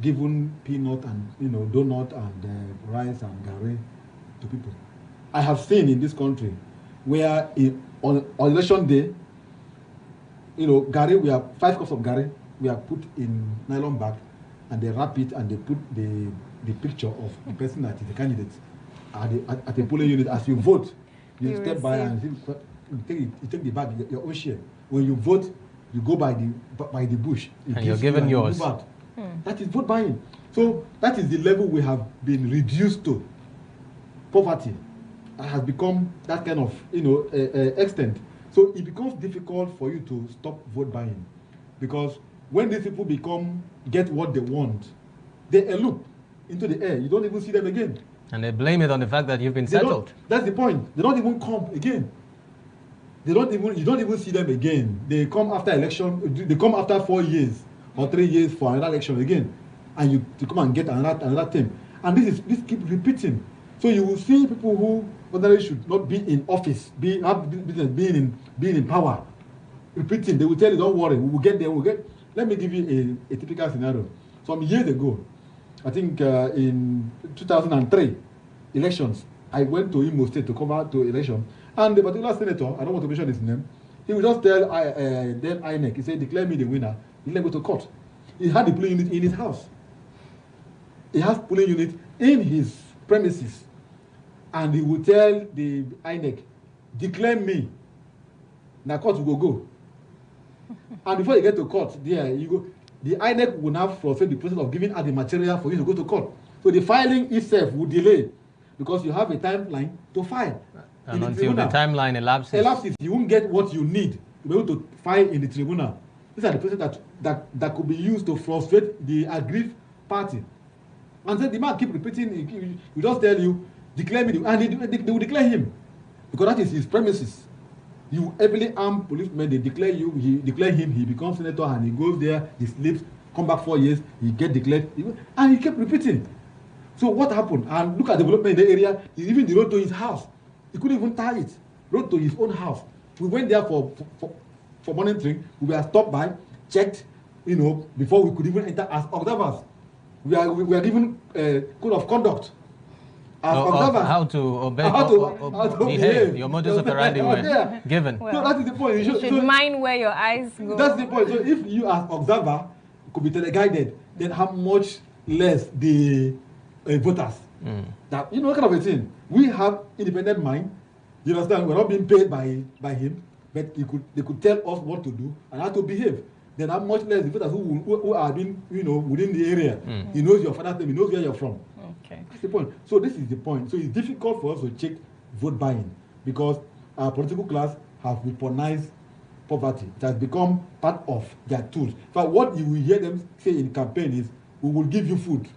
Speaker 24: giving peanut and donut and rice and garri to people. I have seen in this country where on election day, garri, we have 5 cups of garri, we are put in nylon bag, and they wrap it and they put the picture of the person that is the candidate at the polling unit. As you vote, you step by and you take the bag, your own share. When you vote, you go by the bush.
Speaker 5: And you're given yours.
Speaker 24: That is vote buying. So that is the level we have been reduced to. Poverty has become that kind of extent. So it becomes difficult for you to stop vote buying, because when these people get what they want, they elope into the air. You don't even see them again.
Speaker 5: And they blame it on the fact that you've been settled.
Speaker 24: That's the point. They don't even come again. You don't even see them again. They come after election. They come after 4 years or 3 years for another election again, and you to come and get another term. And this keeps repeating. So you will see people who ordinarily should not be in office, being in power, repeating. They will tell you, don't worry, we will get there. Let me give you a typical scenario. Some years ago, I think in 2003 elections, I went to Imo State to cover the election, And the particular senator, I don't want to mention his name, he will just tell then INEC, he said, declare me the winner, he let go to court. He had the polling unit in his house. He has polling unit in his premises. And he will tell the INEC, declare me. Now court will go. And before you get to court, there you go. The INEC will now frustrate the process of giving out the material for you to go to court. So the filing itself will delay because you have a timeline to file.
Speaker 5: And until the timeline elapses,
Speaker 24: you won't get what you need to be able to file in the tribunal. These are the processes that could be used to frustrate the aggrieved party. And then the man keep repeating, he just tell you, declare me, and they will declare him because that is his premises. You heavily armed policemen, they declare you, he declare him, he becomes senator, and he goes there, he sleeps, come back 4 years, he get declared, and he kept repeating. So what happened? And look at the development in the area, even the road to his house, he couldn't even tie it. Road to his own house. We went there for monitoring, we were stopped by, checked, before we could even enter as observers. We are given code of conduct.
Speaker 5: How to behave. Your modus operandi were given.
Speaker 24: So that is the point.
Speaker 4: You should mind where your eyes go.
Speaker 24: That's the point. So if you as observer could be teleguided, then how much less the voters? That what kind of a thing? We have independent mind. You understand? We're not being paid by him, but they could tell us what to do and how to behave. Then how much less the voters who are being within the area. He knows your father's name. He knows where you're from.
Speaker 4: Okay.
Speaker 24: That's the point. So this is the point. So it's difficult for us to check vote buying because our political class have weaponized poverty. It has become part of their tools. In fact, what you will hear them say in campaign is, we will give you food.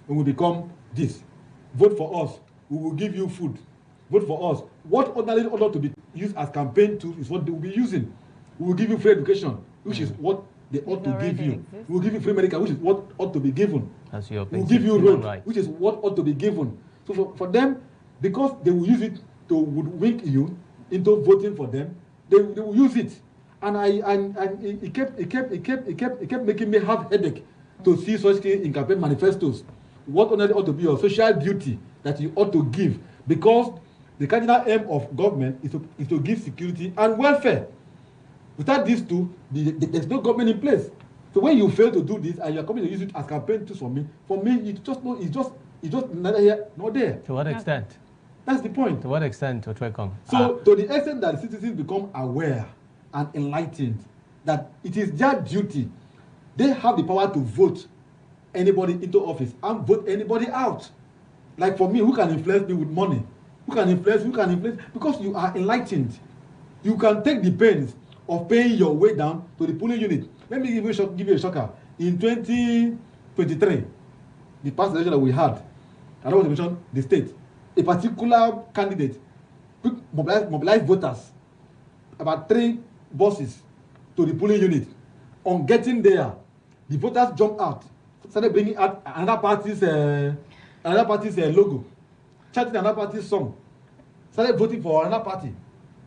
Speaker 24: We will become this. Vote for us. We will give you food. Vote for us. What ordinarily ought to be used as campaign tools is what they will be using. We will give you free education, which is what they ought to give you. We will give you free medical, which is what ought to be given.
Speaker 5: That's your
Speaker 24: we will give you road, which is what ought to be given. So for them, because they will use it to hoodwink you into voting for them, they will use it. And it kept making me have headache to see such things in campaign manifestos. What only ought to be your social duty that you ought to give, because the cardinal aim of government is to give security and welfare. Without these two, there's no government in place. So when you fail to do this and you're coming to use it as campaign tools for me, it's just neither here nor there.
Speaker 5: To what extent?
Speaker 24: That's the point.
Speaker 5: To what extent, Otwekong?
Speaker 24: So to the extent that the citizens become aware and enlightened that it is their duty, they have the power to vote anybody into office and vote anybody out. Like for me, who can influence me with money? Who can influence? Because you are enlightened. You can take the pains of paying your way down to the polling unit. Let me give you a shocker. In 2023, the past election that we had, I don't want to mention the state, a particular candidate mobilized voters, about 3 buses to the polling unit. On getting there, the voters jumped out, started bringing out another party's logo, chanting another party's song, started voting for another party.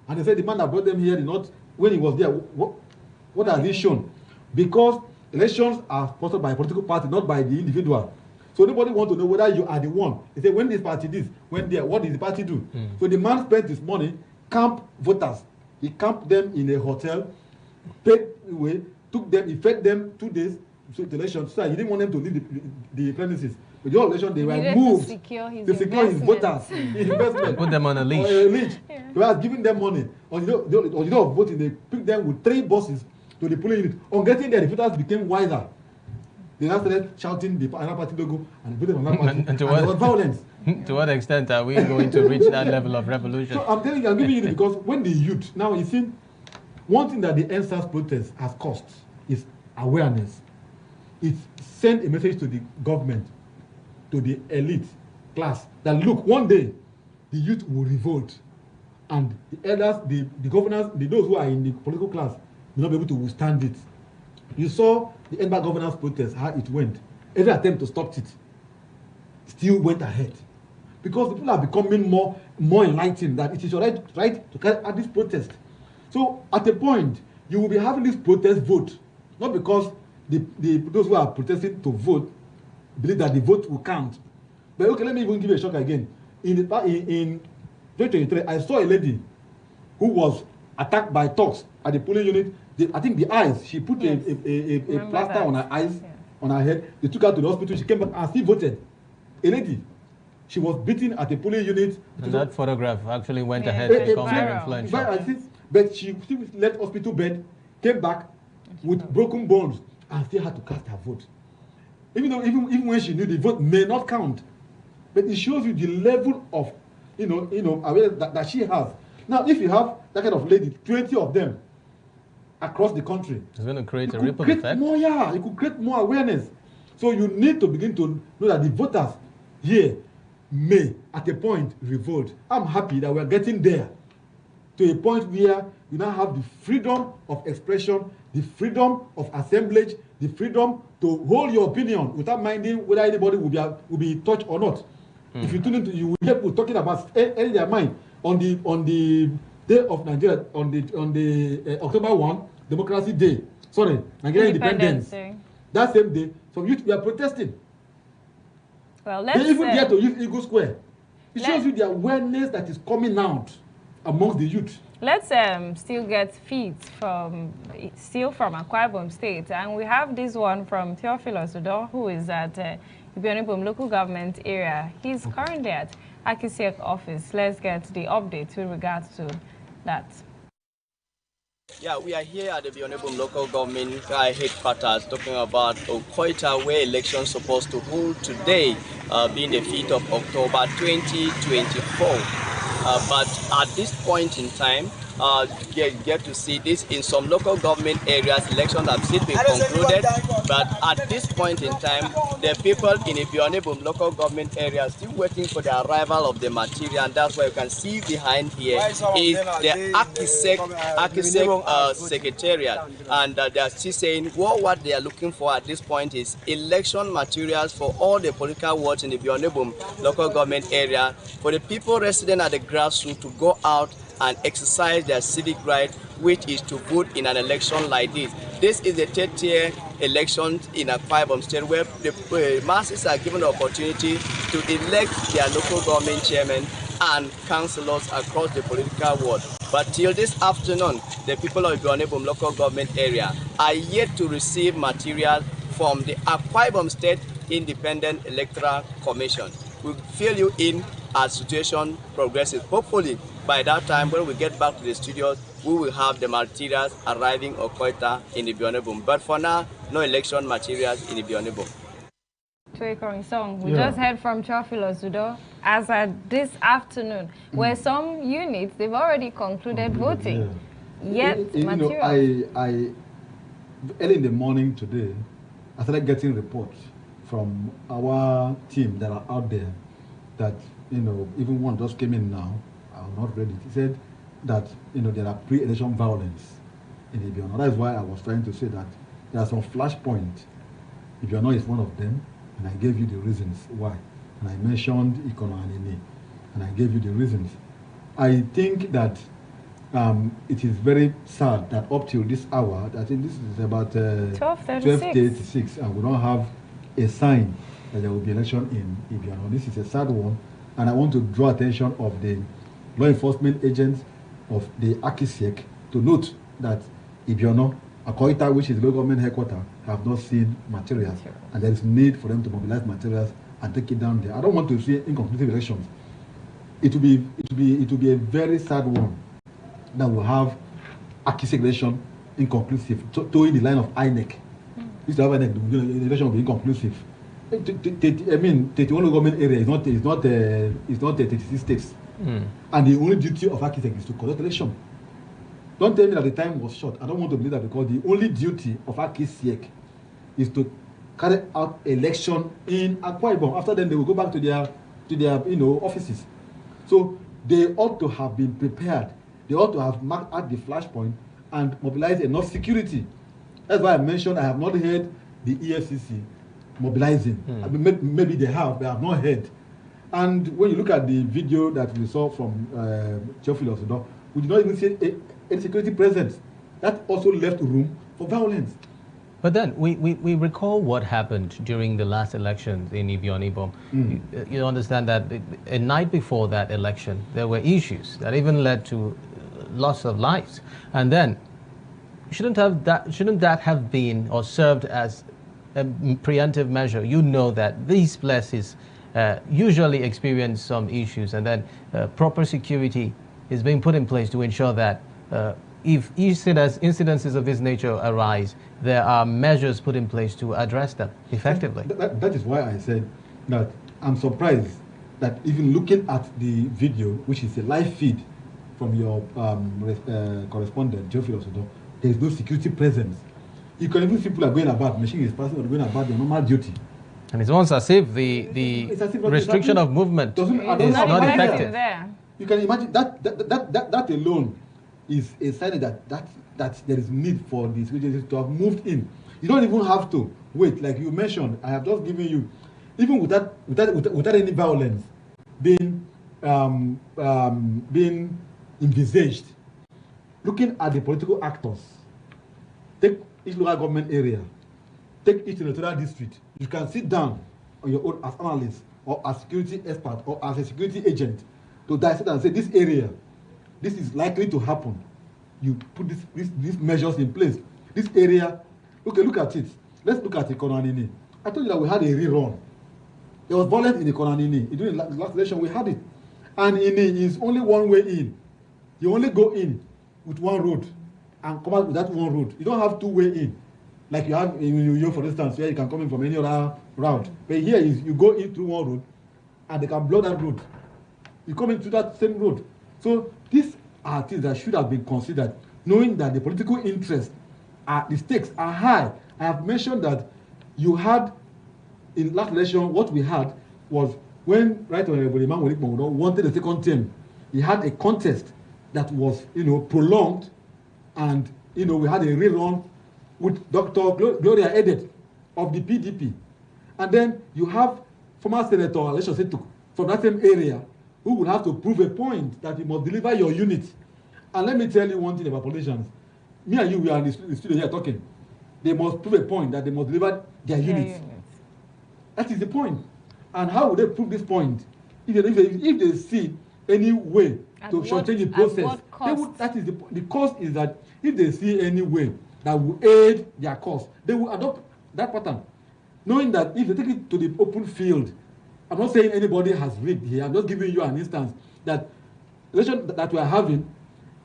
Speaker 24: And they said the man that brought them here did not, when he was there, what has he shown? Because elections are sponsored by a political party, not by the individual. So nobody wants to know whether you are the one. They say, when this party this, when there, what did the party do? So the man spent his money, camped voters. He camped them in a hotel, paid away, took them, he fed them 2 days to the election. So he didn't want them to leave the premises. But the whole election, they were moved to secure his voters, his investment.
Speaker 5: Put them on a leash.
Speaker 24: Yeah. He was giving them money. On the day of voting, they picked them with 3 buses to the polling unit. On getting there, the voters became wiser. They now started shouting the another party logo and voted on another party. And there was violence.
Speaker 5: To what extent are we going to reach that level of revolution?
Speaker 24: So I'm telling you, I'm giving you this because when the youth, now you see, one thing that the NSAS protest has cost is awareness. It sent a message to the government, to the elite class, that look, one day the youth will revolt and the elders, the governors, those who are in the political class will not be able to withstand it. You saw the Edinburgh governance protest, how it went. Every attempt to stop it still went ahead. Because people are becoming more enlightened that it is your right to carry out this protest. So at a point, you will be having this protest vote, not because those who are protesting to vote believe that the vote will count. But okay, let me even give you a shock again. In 2023, I saw a lady who was attacked by thugs at the polling unit. I think the eyes, she put a plaster on her eyes, on her head. They took her to the hospital. She came back and still voted. A lady. She was beaten at a polling unit.
Speaker 5: And that photograph actually went ahead to become very influential.
Speaker 24: But she still left hospital bed, came back with broken bones, and still had to cast her vote. Even when she knew the vote may not count, but it shows you the level of awareness that she has. Now, if you have that kind of lady, 20 of them across the country,
Speaker 5: it's going to create a ripple effect.
Speaker 24: It could create more awareness. So you need to begin to know that the voters here may, at a point, revolt. I'm happy that we're getting there to a point where you now have the freedom of expression, the freedom of assemblage, the freedom to hold your opinion without minding whether anybody will be touched or not. If you tune into, you will hear people talking about their mind on the day of Nigeria, on the October 1, Democracy Day. Sorry, Nigeria Independence. That same day, some youth were protesting.
Speaker 4: Well,
Speaker 24: they even dare to use Eagle Square. It shows you the awareness that is coming out amongst the youth.
Speaker 4: Let's still get feeds from Akwa Ibom State, and we have this one from Theophilus Udo, who is at Ibom local government area. He's currently at Akisiek office. Let's get the update with regards to that.
Speaker 6: Yeah, we are here at the Ibom local government headquarters talking about Okoita, where elections supposed to hold today, being the 5th of October 2024. But at this point in time, get to see this in some local government areas. Elections have still been concluded, but at this point in time, the people in Ibom local government area are still waiting for the arrival of the material, and that's why you can see behind here is the Akisek Secretariat, and they are still saying what they are looking for at this point is election materials for all the political wards in the Ibom local government area, for the people resident at the grassroots to go out and exercise their civic right, which is to vote in an election like this. This is the 3rd-tier elections in Akwa Ibom State, where the masses are given the opportunity to elect their local government chairman and councillors across the political world. But till this afternoon, the people of Ibom local government area are yet to receive material from the Akwa Ibom State Independent Electoral Commission. We'll fill you in as situation progresses. Hopefully, by that time, when we get back to the studios, we will have the materials arriving or Okoita in the Ibom. But for now, no election materials in the Ibom.
Speaker 4: We just heard from Theophilus Udo as at this afternoon, where some units, they've already concluded voting. Yet, materials.
Speaker 24: Early in the morning today, I started getting reports from our team that are out there that, even one just came in now. I'm not ready. He said that there are pre-election violence in Ibom. That is why I was trying to say that there are some flashpoints. Ibom is one of them, and I gave you the reasons why. And I mentioned Ikono and Ene, and I gave you the reasons. I think that it is very sad that up till this hour, I think this is about 12:36, and we don't have a sign that there will be election in Ibom. This is a sad one, and I want to draw attention of the law enforcement agents of the Akisiek to note that Ibom, Akoita, which is the local government headquarters, have not seen materials, and there is need for them to mobilize materials and take it down there. I don't want to see inconclusive elections. It will be a very sad one that will have Akisiek election inconclusive, towing the line of INEC. This is how INEC, the election will be inconclusive. I mean, 31 local government area is not 36 states. And the only duty of Akisiek is to conduct election. Don't tell me that the time was short. I don't want to believe that, because the only duty of Akisiek is to carry out election in Akwa Ibom. After then, they will go back to their offices. So they ought to have been prepared. They ought to have marked out the flashpoint and mobilized enough security. That's why I mentioned I have not heard the EFCC mobilizing. I mean, maybe they have, but I have not heard. And when you look at the video that we saw from Theophilus Udo, we did not even see any security presence. That also left room for violence.
Speaker 5: But then we recall what happened during the last elections in Ibom. You understand that a night before that election, there were issues that even led to loss of lives. And then, shouldn't that have been or served as a preemptive measure? You know that these places usually experience some issues, and then proper security is being put in place to ensure that if incidences of this nature arise, there are measures put in place to address them effectively.
Speaker 24: That is why I said that I'm surprised that even looking at the video, which is a live feed from your correspondent, Geoffrey Osodo, there is no security presence. You can even see people are going about, machine is passing or going about their normal duty.
Speaker 5: And it's almost as if the restriction of movement is not effective.
Speaker 24: You can imagine that alone is a sign that there is need for the security to have moved in. You don't even have to wait, like you mentioned. I have just given you, even without any violence being envisaged. Looking at the political actors, take each local government area, take each territorial district. You can sit down on your own as analyst or as security expert or as a security agent to dissect and say this area, this is likely to happen. You put these measures in place. This area, look at it. Let's look at Ikonanini. I told you that we had a rerun. There was violence in Ikonanini. During the last election, we had it. And Ini is only one way in. You only go in with one road and come out with that one road. You don't have two-way in. Like you have in New York, for instance, where you can come in from any other route. But here you go in through one road and they can block that road. You come into that same road. So these are things that should have been considered, knowing that the political interest, the stakes are high. I have mentioned that you had, in last election, what we had was when Right Honorable Imam Walik Mahmoud wanted a second term, he had a contest that was, prolonged, and, we had a rerun with Dr. Gloria Edet of the PDP. And then you have former Senator Alesha Setuk from that same area who would have to prove a point that you must deliver your unit. And let me tell you one thing about politicians. Me and you, we are in the studio here talking. They must prove a point that they must deliver their units. That is the point. And how would they prove this point? If they see any way to shortchange the process, that is the cost is that if they see any way that will aid their cause, they will adopt that pattern. Knowing that if they take it to the open field, I'm not saying anybody has rigged here, I'm just giving you an instance that election that we are having,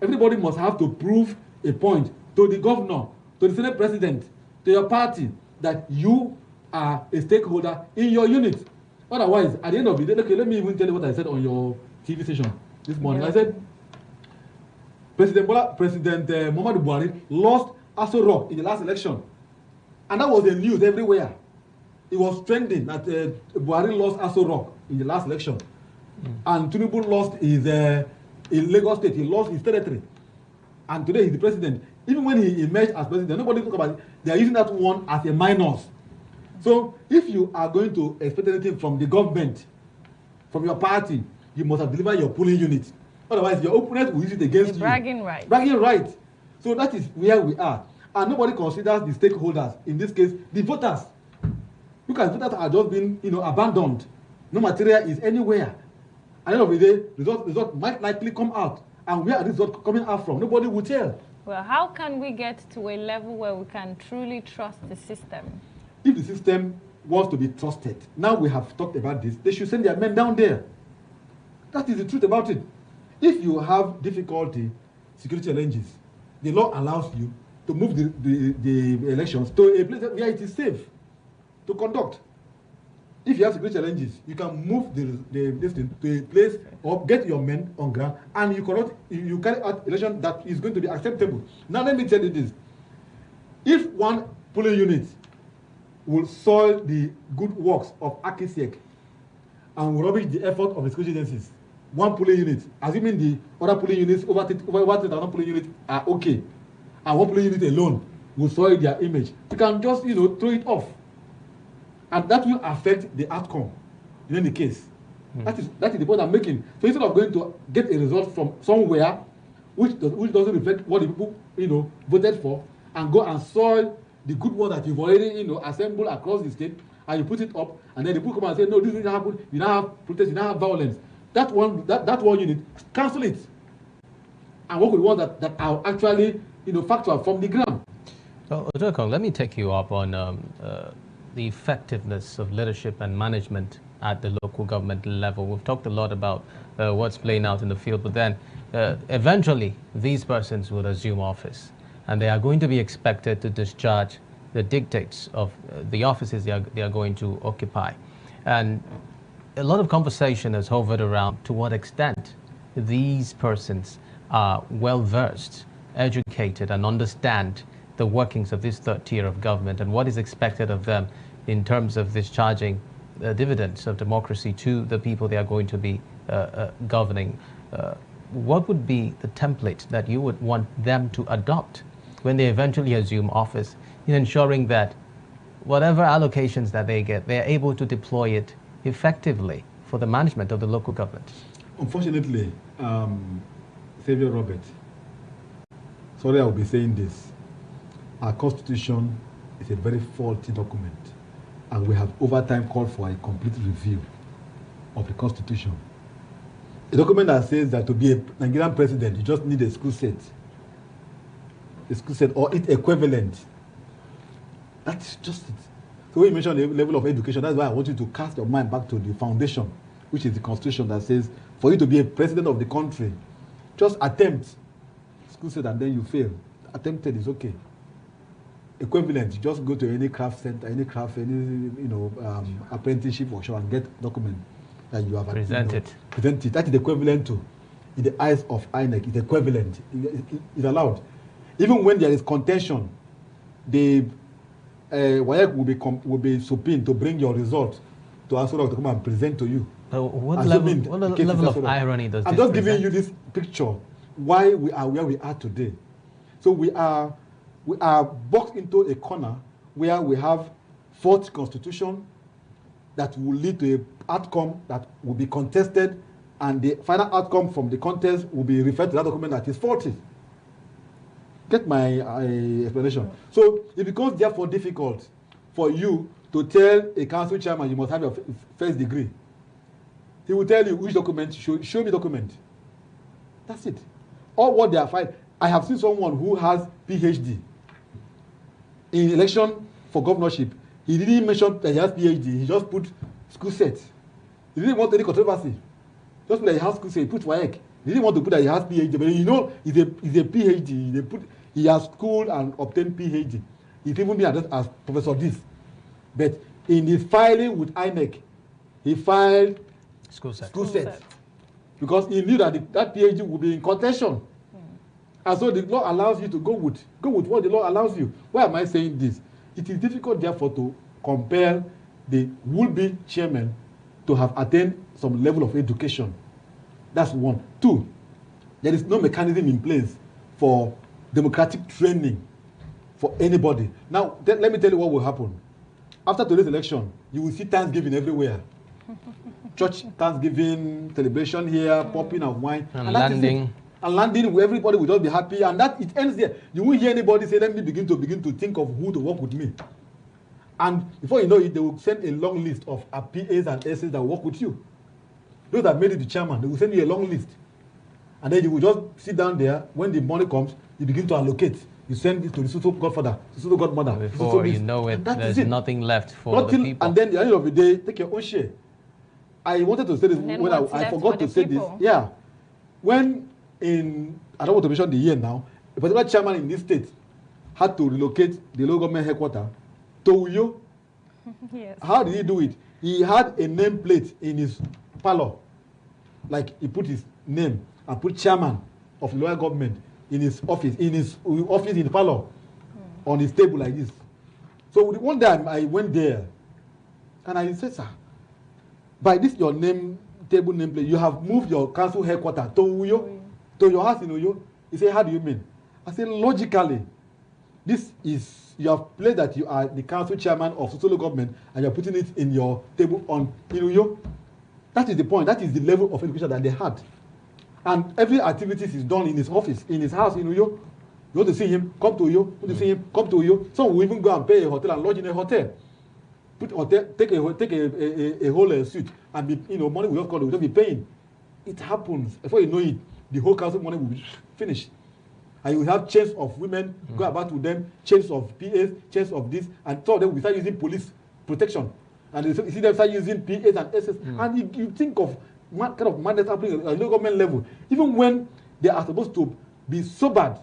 Speaker 24: everybody must have to prove a point to the governor, to the Senate president, to your party, that you are a stakeholder in your unit. Otherwise, at the end of the day, okay, let me even tell you what I said on your TV station this morning. I said, President Muhammadu Buhari lost Aso Rock in the last election. And that was the news everywhere. It was trending that Buhari lost Aso Rock in the last election. And Tinubu lost his, in Lagos State, he lost his territory. And today he's the president. Even when he emerged as president, nobody talk about it. They are using that one as a minus. So if you are going to expect anything from the government, from your party, you must have delivered your polling unit. Otherwise, your opponent will use it against you.
Speaker 4: Bragging right.
Speaker 24: Bragging right. So that is where we are. And nobody considers the stakeholders, in this case, the voters. Look at voters are just being, abandoned. No material is anywhere. At the end of the day, result might likely come out. And where are the results coming out from? Nobody will tell.
Speaker 4: Well, how can we get to a level where we can truly trust the system?
Speaker 24: If the system wants to be trusted, now we have talked about this, they should send their men down there. That is the truth about it. If you have difficulty, security challenges, the law allows you to move the elections to a place where it is safe to conduct. If you have security challenges, you can move this thing to a place or get your men on ground and you carry out election that is going to be acceptable. Now let me tell you this. If one polling unit will soil the good works of Akisiek and will rubbish the effort of the security agencies, one polling unit, assuming the other polling units, over 10,000 polling units are okay, and one polling unit alone will soil their image, you can just, throw it off. And that will affect the outcome in any case. That is the point I'm making. So instead of going to get a result from somewhere which doesn't reflect what the people, voted for, and go and soil the good one that you've already, assembled across the state, and you put it up, and then the people come and say, no, this didn't happen, you now have protest, you now have violence. That one unit, cancel it. and work with ones that are actually, factual from the ground.
Speaker 5: So, Ojokong, let me take you up on the effectiveness of leadership and management at the local government level. We've talked a lot about what's playing out in the field, but then eventually these persons will assume office, and they are going to be expected to discharge the dictates of the offices they are going to occupy. And a lot of conversation has hovered around to what extent these persons are well-versed, educated, and understand the workings of this third tier of government and what is expected of them in terms of discharging dividends of democracy to the people they are going to be governing. What would be the template that you would want them to adopt when they eventually assume office in ensuring that whatever allocations that they get, they are able to deploy it effectively for the management of the local government?
Speaker 24: Unfortunately, Xavier Robert, sorry I will be saying this, our constitution is a very faulty document, and we have over time called for a complete review of the constitution. A document that says that to be a Nigerian president, you just need a school set or its equivalent. That's just it. So when you mention the level of education, that's why I want you to cast your mind back to the foundation, which is the constitution that says for you to be a president of the country, just attempt school set and then you fail. Attempted is okay. Equivalent, you just go to any craft center, any apprenticeship workshop and get document that you have
Speaker 5: present it.
Speaker 24: That is equivalent to, in the eyes of INEC, it's equivalent. It's allowed. Even when there is contention, the WAEC will be subpoenaed to bring your result to ASURA to come and present to you.
Speaker 5: What level of irony does this
Speaker 24: I'm just
Speaker 5: present?
Speaker 24: giving you this picture why we are where we are today. So we are boxed into a corner where we have fourth constitution that will lead to an outcome that will be contested, and the final outcome from the contest will be referred to that document that is faulty. Get my explanation? So it becomes therefore difficult for you to tell a council chairman you must have your first degree. He will tell you which document, show me document. That's it. Or what they are fighting. I have seen someone who has PhD. In election for governorship, he didn't mention that he has PhD. He just put school set. He didn't want any controversy. Just put that he has school set. He put WAEC. He didn't want to put that he has PhD. But he's a PhD. He has schooled and obtained PhD. He's even been addressed as Professor this. But in his filing with INEC, he filed
Speaker 5: school
Speaker 24: set. Because he knew that that PhD would be in contention. And so the law allows you to go with what the law allows you. Why am I saying this? It is difficult, therefore, to compel the would-be chairman to have attained some level of education. That's one. Two, there is no mechanism in place for democratic training for anybody. Now, let me tell you what will happen. After today's election, you will see Thanksgiving everywhere. Church Thanksgiving, celebration here, popping of wine.
Speaker 5: And landing.
Speaker 24: And landing where everybody will just be happy, and that it ends there. You won't hear anybody say, let me begin to think of who to work with me. And before you know it, they will send a long list of PAs and SAs that will work with you. Those that made it the chairman, they will send you a long list. And then you will just sit down there. When the money comes, you begin to allocate. You send it to the Suso godfather, Suso godmother.
Speaker 5: Before you know it, there's nothing left for the people.
Speaker 24: And then at the end of the day, take your own share. I wanted to say this when I forgot to say this. Yeah. When I don't want to mention the year now, a particular chairman in this state had to relocate the local government headquarters to Uyo.
Speaker 4: Yes.
Speaker 24: How did he do it? He had a nameplate in his parlor. Like he put his name and put chairman of the local government in his office in the parlor, on his table like this. So one day I went there and I said, sir, by this your table nameplate, you have moved your council headquarters to Uyo, to your house in Uyo. He said, how do you mean? I said, logically, you have placed that you are the council chairman of Sosolo government and you're putting it in your table in Uyo. That is the point. That is the level of education that they had. And every activity is done in his office, in his house in Uyo. You want to see him, come to Uyo. You want to see him, come to Uyo. Some will even go and pay a hotel and lodge in a hotel. Take a whole suite and money will just be paying. It happens. Before you know it, the whole council money will be finished. And you will have chains of women go about with them, chains of PAs, chains of this, and some of them will start using police protection. And you see them start using PAs and SS. And you think of kind of madness happening at local government level, even when they are supposed to be sobered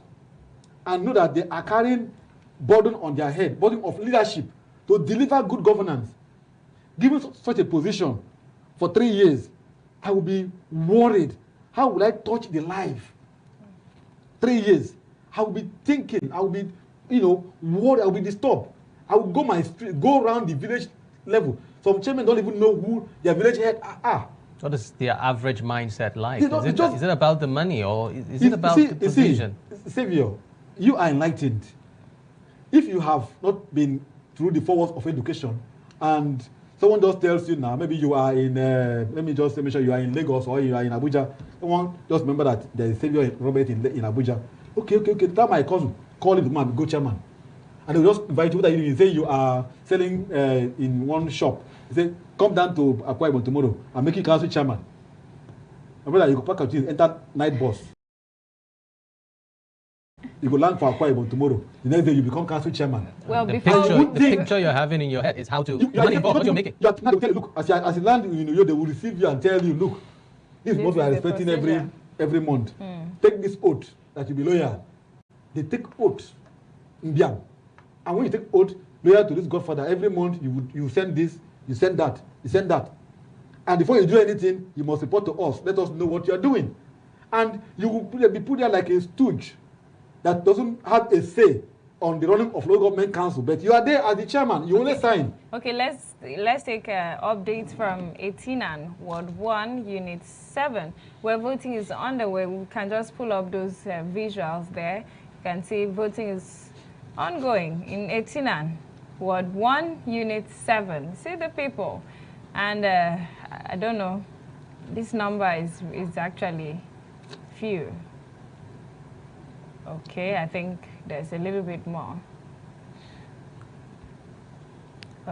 Speaker 24: and know that they are carrying burden on their head, burden of leadership to deliver good governance. Given such a position for 3 years, I will be worried. How will I touch the life? 3 years. I will be thinking, I will be, worried, I will be disturbed. I will go my street, go around the village level. Some chairmen don't even know who their village head are.
Speaker 5: What is their average mindset like? Is it about the money or is it about the position?
Speaker 24: Savior, you are enlightened. If you have not been through the 4 walls of education and someone just tells you now, maybe you are in, let me just make sure you are in Lagos or you are in Abuja. Someone just remember that there is Savior Robert in Abuja. Okay. Tell my cousin, call him to come and go chairman. And they will just invite you that you say you are selling in one shop. They say, come down to Akwa Ibom tomorrow and make you council chairman. My brother, you go pack up, enter night bus. You go land for Akwa Ibom tomorrow. The next day you become council chairman.
Speaker 4: Well,
Speaker 5: the picture you're having in your head is how to money involved, what you're making.
Speaker 24: You have to tell you, look, as you land, they will receive you and tell you, look, this is what we are expecting every month. Take this oath that you be loyal. They take oath in Biam. And when you take oath, loyal to this Godfather, every month you send this, you send that, you send that. And before you do anything, you must report to us. Let us know what you are doing. And you will be put there like a stooge that doesn't have a say on the running of local government council, but you are there as the chairman. You only sign.
Speaker 4: Okay, let's take updates from Etinan, Ward 1, Unit 7, where voting is underway. We can just pull up those visuals there. You can see voting is ongoing in Etinan, Ward 1, Unit 7. See the people. And I don't know, this number is actually few. Okay, I think there's a little bit more.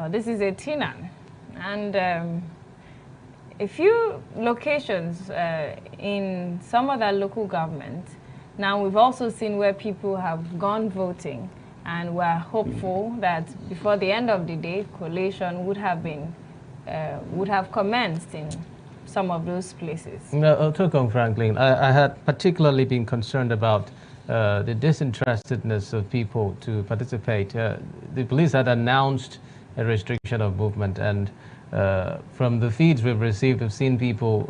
Speaker 4: This is Etinan, and a few locations in some other local government. Now we've also seen where people have gone voting, and we're hopeful that before the end of the day, collation would have commenced in some of those places.
Speaker 5: No, Tokong Franklin, I had particularly been concerned about the disinterestedness of people to participate. The police had announced a restriction of movement, and from the feeds we've received, we've seen people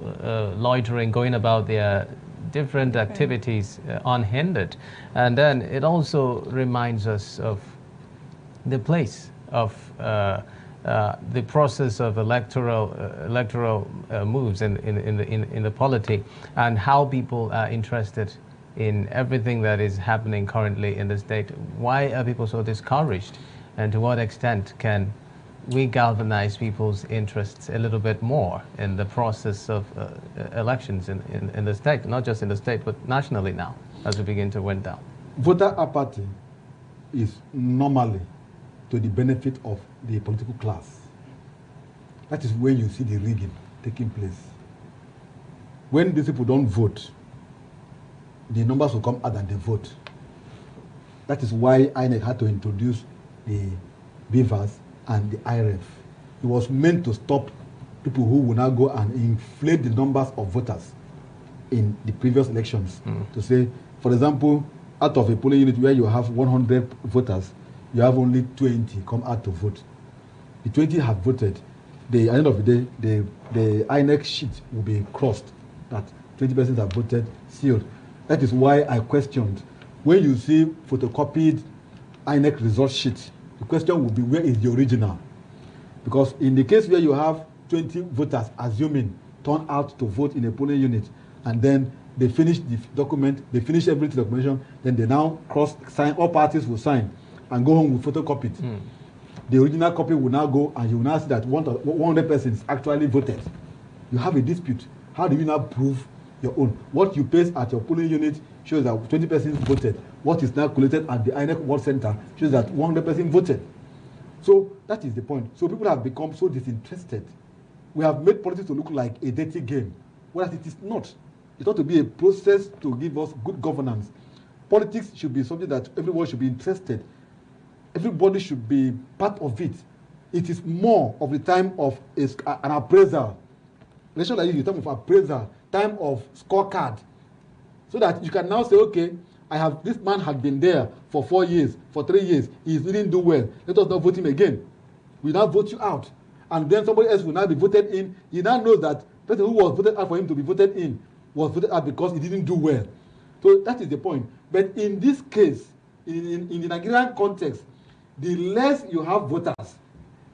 Speaker 5: loitering, going about their different activities unhindered. And then it also reminds us of the place of the process of electoral moves in the polity, and how people are interested in everything that is happening currently in the state. Why are people so discouraged, and to what extent can we galvanize people's interests a little bit more in the process of elections in the state, not just in the state but nationally now as we begin to wind down?
Speaker 24: Voter apathy is normally to the benefit of the political class. That is where you see the rigging taking place. When these people don't vote, the numbers will come out and they vote. That is why INEC had to introduce the beavers and the IRF. It was meant to stop people who will now go and inflate the numbers of voters in the previous elections. To say, for example, out of a polling unit where you have 100 voters, you have only 20 come out to vote. The 20 have voted. At the end of the day, the INEC sheet will be crossed that 20% have voted, sealed. That is why I questioned. When you see photocopied INEC result sheet, the question will be, where is the original? Because in the case where you have 20 voters, assuming, turn out to vote in a polling unit, and then they finish the document, they finish everything documentation, then they now sign, all parties will sign and go home with photocopied. The original copy will now go, and you will now see that 100 persons actually voted. You have a dispute. How do you now prove your own? What you paste at your polling unit shows that 20 persons voted. What is now collated at the INEC World Center shows that 100 persons voted. So that is the point. So people have become so disinterested. We have made politics to look like a dirty game, whereas it is not. It ought to be a process to give us good governance. Politics should be something that everyone should be interested. Everybody should be part of it. It is more of the time of an appraisal. Election like this is time of appraisal, time of scorecard. So that you can now say, okay, this man had been there for 4 years, for 3 years, he didn't do well. Let us not vote him again. We now vote you out. And then somebody else will now be voted in. He now knows that the person who was voted out for him to be voted in was voted out because he didn't do well. So that is the point. But in this case, in the Nigerian context, the less you have voters,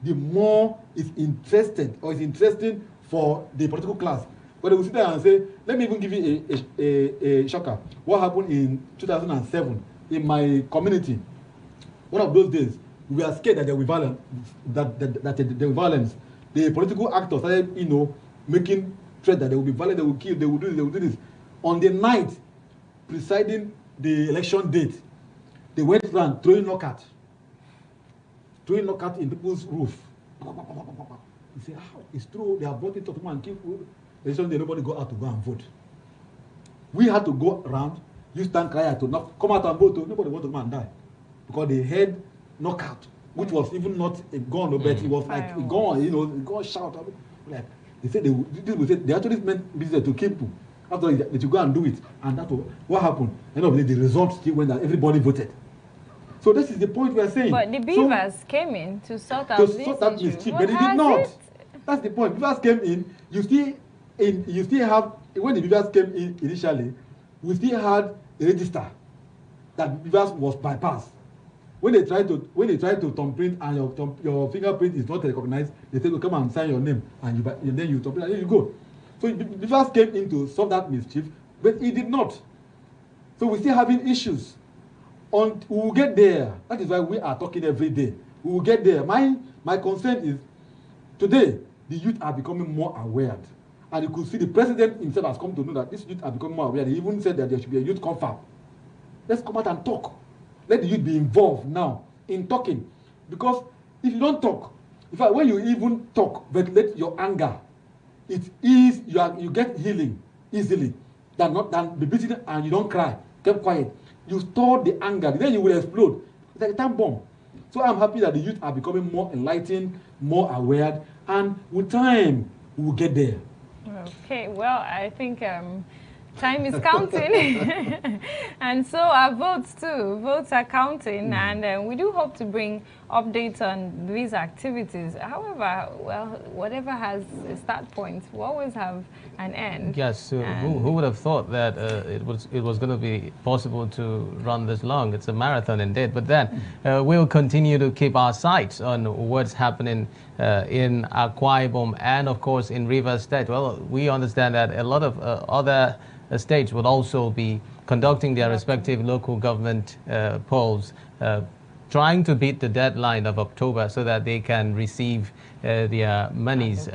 Speaker 24: the more it's interesting for the political class. But they will sit there and say, let me even give you a shocker. What happened in 2007 in my community? One of those days, we were scared that there will be violence. That there will be violence. The political actors started, making threats that they will be violent, they will kill, they will do this, they will do this. On the night preceding the election date, they went around throwing knockout in people's roof. You say, it's true, they have brought it to come and kill people. Nobody go out to go and vote. We had to go around, use tank crier to come out and vote. Nobody want to come and die. Because they had knockout, which was even not a gun, but it was like a gun, gun shout. Like, they said they actually meant business to kill people. After that, you go and do it. And that's what happened. The result still went that everybody voted. So this is the point we are saying.
Speaker 4: But the beavers came in to sort out this issue.
Speaker 24: But they did not. That's the point. Beavers came in. You still have, when the beavers came in initially, we still had a register that beavers was bypassed. When they try to thumbprint and your fingerprint is not recognized, they say, come and sign your name, and then you thumbprint, and then you go. So beavers came in to solve that mischief, but it did not. So we're still having issues. We will get there. That is why we are talking every day. We will get there. My concern is, today, the youth are becoming more aware. And you could see the president himself has come to know that these youth are becoming more aware. He even said that there should be a youth confab. Let's come out and talk. Let the youth be involved now in talking. Because if you don't talk, in fact, when you even talk, but let your anger, you get healing easily than be beaten and you don't cry, keep quiet. You store the anger, then you will explode. It's like a time bomb. So I'm happy that the youth are becoming more enlightened, more aware, and with time, we will get there.
Speaker 4: Okay, well, I think time is counting. And so are votes too. Votes are counting, and we do hope to bring updates on these activities. However, well, whatever has a start point will always have an end.
Speaker 5: Yes, who would have thought that it was going to be possible to run this long? It's a marathon indeed. But then we'll continue to keep our sights on what's happening in Akwa Ibom and, of course, in Rivers State. Well, we understand that a lot of other states will also be conducting their respective local government polls, trying to beat the deadline of October so that they can receive their monies,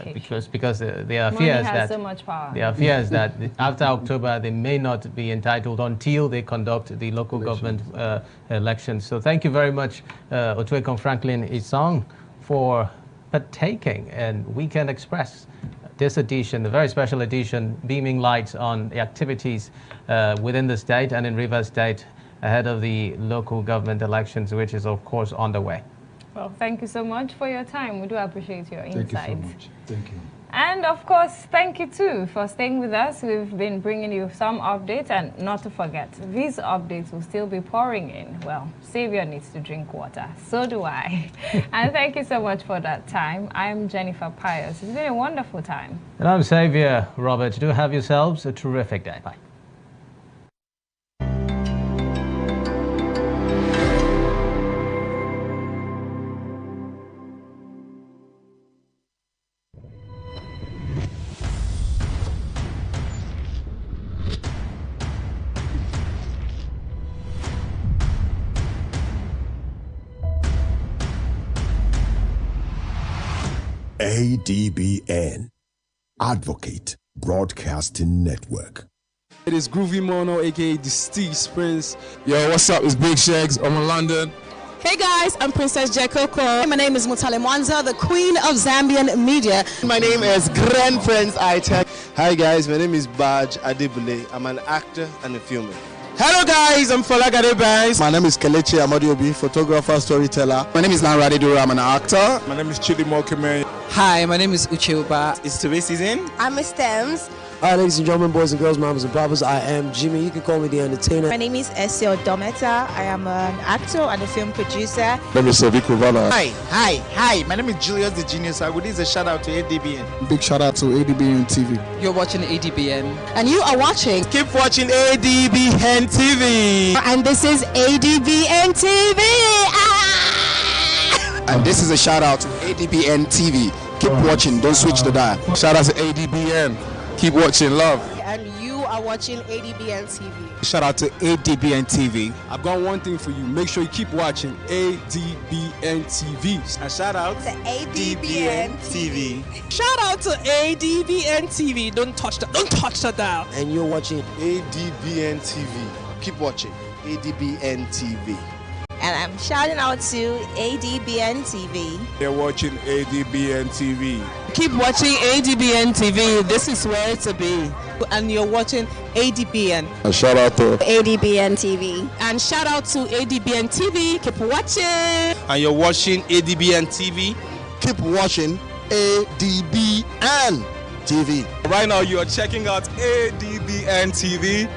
Speaker 5: because there are fears that
Speaker 4: so much power.
Speaker 5: There are fears that after October they may not be entitled until they conduct the local government elections. So thank you very much, Otuekon Franklin Isong, for partaking in Weekend Express. This edition, the very special edition, beaming lights on the activities within the state and in Rivers State ahead of the local government elections, which is, of course, on the way.
Speaker 4: Well, thank you so much for your time. We do appreciate your insights.
Speaker 24: Thank you so much. Thank you.
Speaker 4: And, of course, thank you, too, for staying with us. We've been bringing you some updates, and not to forget, these updates will still be pouring in. Well, Xavier needs to drink water. So do I. And thank you so much for that time. I'm Jennifer Pius. It's been a wonderful time.
Speaker 5: And I'm Xavier Roberts. Do have yourselves a terrific day. Bye.
Speaker 20: ADBN, Advocate Broadcasting Network.
Speaker 12: It is Groovy Mono, aka the Steez Prince.
Speaker 11: Yo, what's up? It's Big Shags. I'm in London.
Speaker 10: Hey guys, I'm Princess Jekoko. My name is Mutale Mwanza, the Queen of Zambian Media.
Speaker 11: My name is Grand Friends I Tell. Hi guys, my name is Baj Adebule. I'm an actor and a filmer.
Speaker 19: Hello guys, I'm Falagade Banks.
Speaker 11: My name is Kelechi Amadiobi, photographer, storyteller.
Speaker 19: My name is Lanrade Duro, I'm an actor.
Speaker 12: My name is Chidi Mokeme.
Speaker 13: Hi, my name is Uche Uba.
Speaker 19: It's today season.
Speaker 15: I'm Miss Stems.
Speaker 7: Hi ladies and gentlemen, boys and girls, moms and papas, I am Jimmy. You can call me the entertainer.
Speaker 17: My name is Essie Odometa. I am an actor and a film producer.
Speaker 11: My name is Sadiq Kovana.
Speaker 19: Hi. My name is Julius the Genius. I would give a shout out to ADBN.
Speaker 12: Big shout out to ADBN TV.
Speaker 13: You're watching ADBN.
Speaker 10: And you are watching.
Speaker 19: Keep watching ADBN TV.
Speaker 10: And this is ADBN TV.
Speaker 12: And this is a shout out to ADBN TV. Keep watching, don't switch the dial. Shout out to ADBN. Keep watching, love.
Speaker 15: And you are watching ADBN TV.
Speaker 12: Shout out to ADBN TV.
Speaker 8: I've got one thing for you. Make sure you keep watching ADBN TV.
Speaker 19: And shout out
Speaker 15: to ADBN TV.
Speaker 13: Shout out to ADBN TV. Don't touch that dial.
Speaker 7: And you're watching
Speaker 11: ADBN TV. Keep watching ADBN TV.
Speaker 15: And I'm shouting out to ADBN TV.
Speaker 12: They're watching ADBN TV.
Speaker 13: Keep watching ADBN TV. This is where to be. And you're watching ADBN.
Speaker 12: And shout out to
Speaker 15: ADBN TV.
Speaker 13: And shout out to ADBN TV. Keep watching.
Speaker 19: And you're watching ADBN TV.
Speaker 11: Keep watching ADBN TV.
Speaker 12: Right now you are checking out ADBN TV.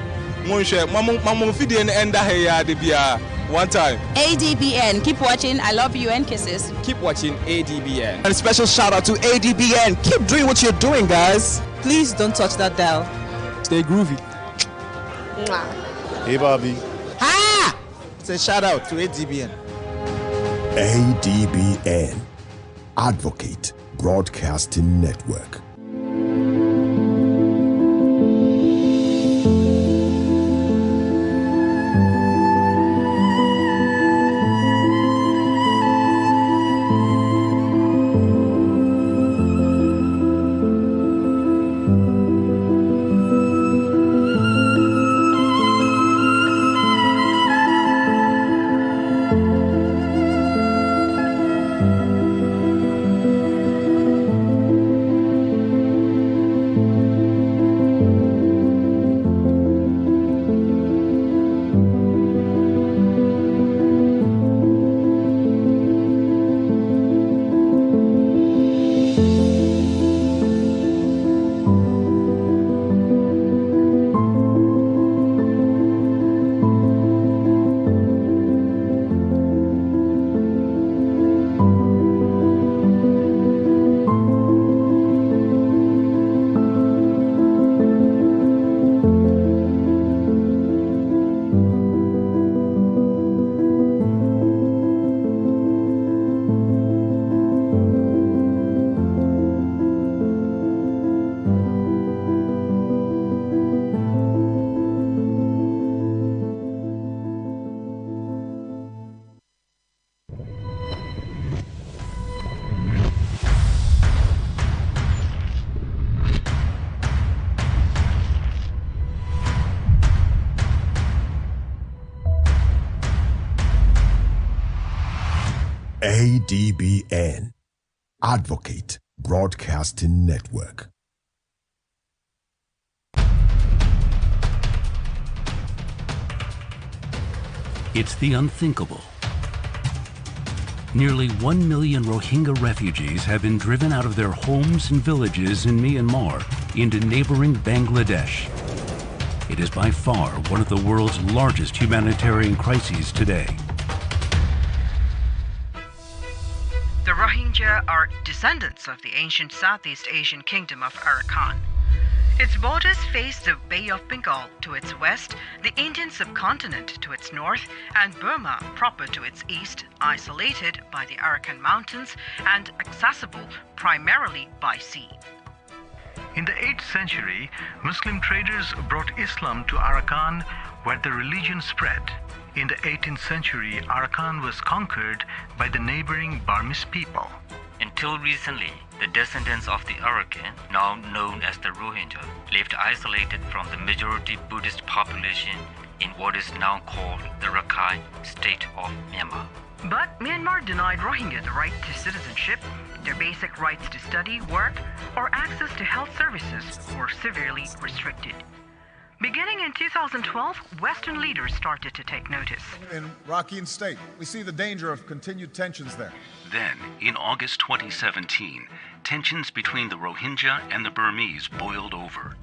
Speaker 12: One time.
Speaker 15: ADBN. Keep watching. I love you and kisses.
Speaker 8: Keep watching ADBN.
Speaker 19: And a special shout out to ADBN. Keep doing what you're doing, guys.
Speaker 13: Please don't touch that dial.
Speaker 8: Stay groovy.
Speaker 15: Mwah.
Speaker 11: Hey, Bobby.
Speaker 19: It's a shout out to ADBN.
Speaker 20: ADBN, Advocate Broadcasting Network. ADBN, Advocate Broadcasting Network.
Speaker 9: It's the unthinkable. Nearly 1 million Rohingya refugees have been driven out of their homes and villages in Myanmar into neighboring Bangladesh. It is by far one of the world's largest humanitarian crises today.
Speaker 16: The Rohingya are descendants of the ancient Southeast Asian kingdom of Arakan. Its borders face the Bay of Bengal to its west, the Indian subcontinent to its north, and Burma proper to its east, isolated by the Arakan Mountains and accessible primarily by sea.
Speaker 18: In the 8th century, Muslim traders brought Islam to Arakan, where the religion spread. In the 18th century, Arakan was conquered by the neighboring Burmese people.
Speaker 26: Until recently, the descendants of the Arakan, now known as the Rohingya, lived isolated from the majority Buddhist population in what is now called the Rakhine state of Myanmar.
Speaker 16: But Myanmar denied Rohingya the right to citizenship, their basic rights to study, work, or access to health services were severely restricted. Beginning in 2012, Western leaders started to take notice.
Speaker 1: In Rakhine State, we see the danger of continued tensions there.
Speaker 9: Then, in August 2017, tensions between the Rohingya and the Burmese boiled over.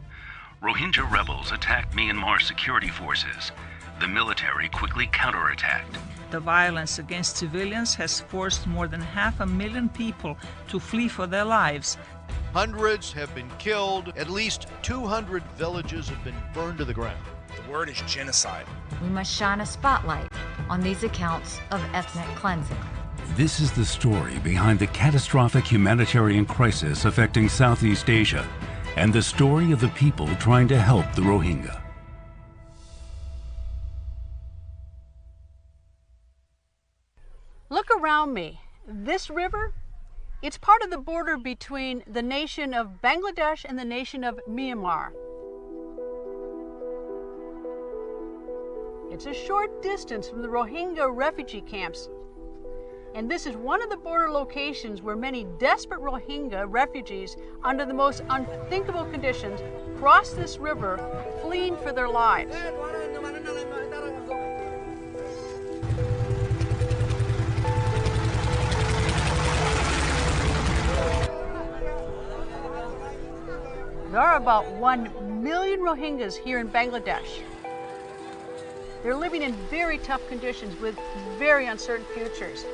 Speaker 9: Rohingya rebels attacked Myanmar security forces. The military quickly counterattacked.
Speaker 2: The violence against civilians has forced more than 500,000 people to flee for their lives.
Speaker 14: Hundreds have been killed. At least 200 villages have been burned to the ground.
Speaker 21: The word is genocide.
Speaker 22: We must shine a spotlight on these accounts of ethnic cleansing.
Speaker 9: This is the story behind the catastrophic humanitarian crisis affecting Southeast Asia, and the story of the people trying to help the Rohingya.
Speaker 23: Look around me. This river, it's part of the border between the nation of Bangladesh and the nation of Myanmar. It's a short distance from the Rohingya refugee camps. And this is one of the border locations where many desperate Rohingya refugees, under the most unthinkable conditions, cross this river, fleeing for their lives. There are about 1 million Rohingyas here in Bangladesh. They're living in very tough conditions with very uncertain futures.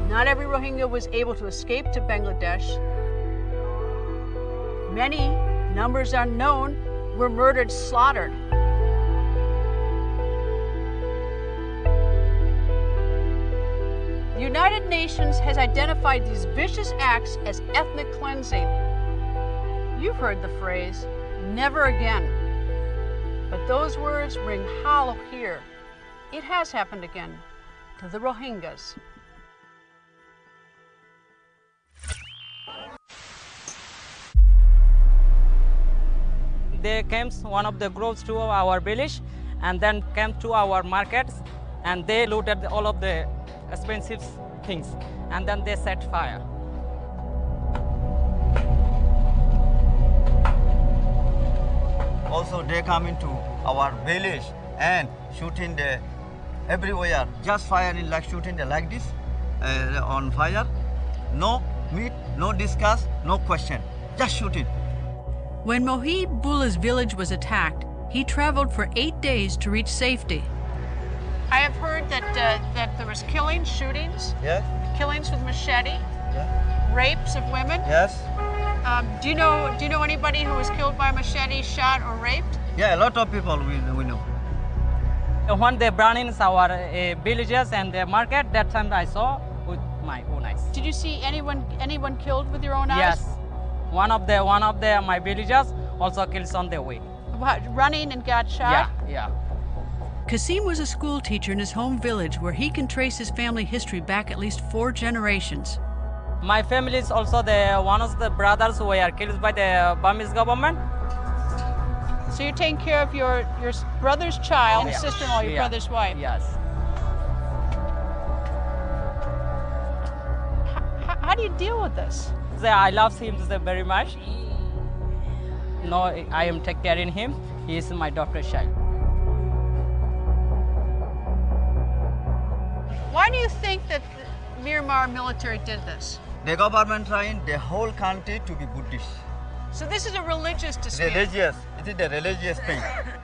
Speaker 23: Not every Rohingya was able to escape to Bangladesh. Many, numbers unknown, were murdered, slaughtered. The United Nations has identified these vicious acts as ethnic cleansing. You've heard the phrase, never again. But those words ring hollow here. It has happened again to the Rohingyas.
Speaker 2: They came, one of the groups, to our village and then came to our markets, and they looted all of the expensive things, and then they set fire.
Speaker 6: Also, they come into our village and shooting the everywhere, just firing like shooting the like this on fire. No meet, no discuss, no question, just shooting.
Speaker 23: When Mohib Bullah's village was attacked, he traveled for 8 days to reach safety. I have heard that there was killings, shootings,
Speaker 6: yes,
Speaker 23: killings with machete,
Speaker 6: yes,
Speaker 23: rapes of women.
Speaker 6: Yes.
Speaker 23: Do you know anybody who was killed by machete, shot, or raped?
Speaker 6: Yeah, a lot of people we know.
Speaker 2: When they burned in our villages and the market, that time I saw with my own eyes.
Speaker 23: Did you see anyone killed with your own eyes?
Speaker 2: Yes, one of my villagers also killed on their way.
Speaker 23: What, running and got shot?
Speaker 2: Yeah.
Speaker 23: Kasim was a school teacher in his home village where he can trace his family history back at least 4 generations.
Speaker 2: My family is also one of the brothers who were killed by the Burmese government.
Speaker 23: So you're taking care of your brother's child, sister-in-law, your brother's wife?
Speaker 2: Yes.
Speaker 23: How do you deal with this?
Speaker 2: I love him very much. No, I am taking care of him. He is my daughter's child.
Speaker 23: Why do you think that the Myanmar military did this?
Speaker 6: The government trying the whole country to be Buddhist.
Speaker 23: So this is a religious dispute?
Speaker 6: Religious. It is the religious thing.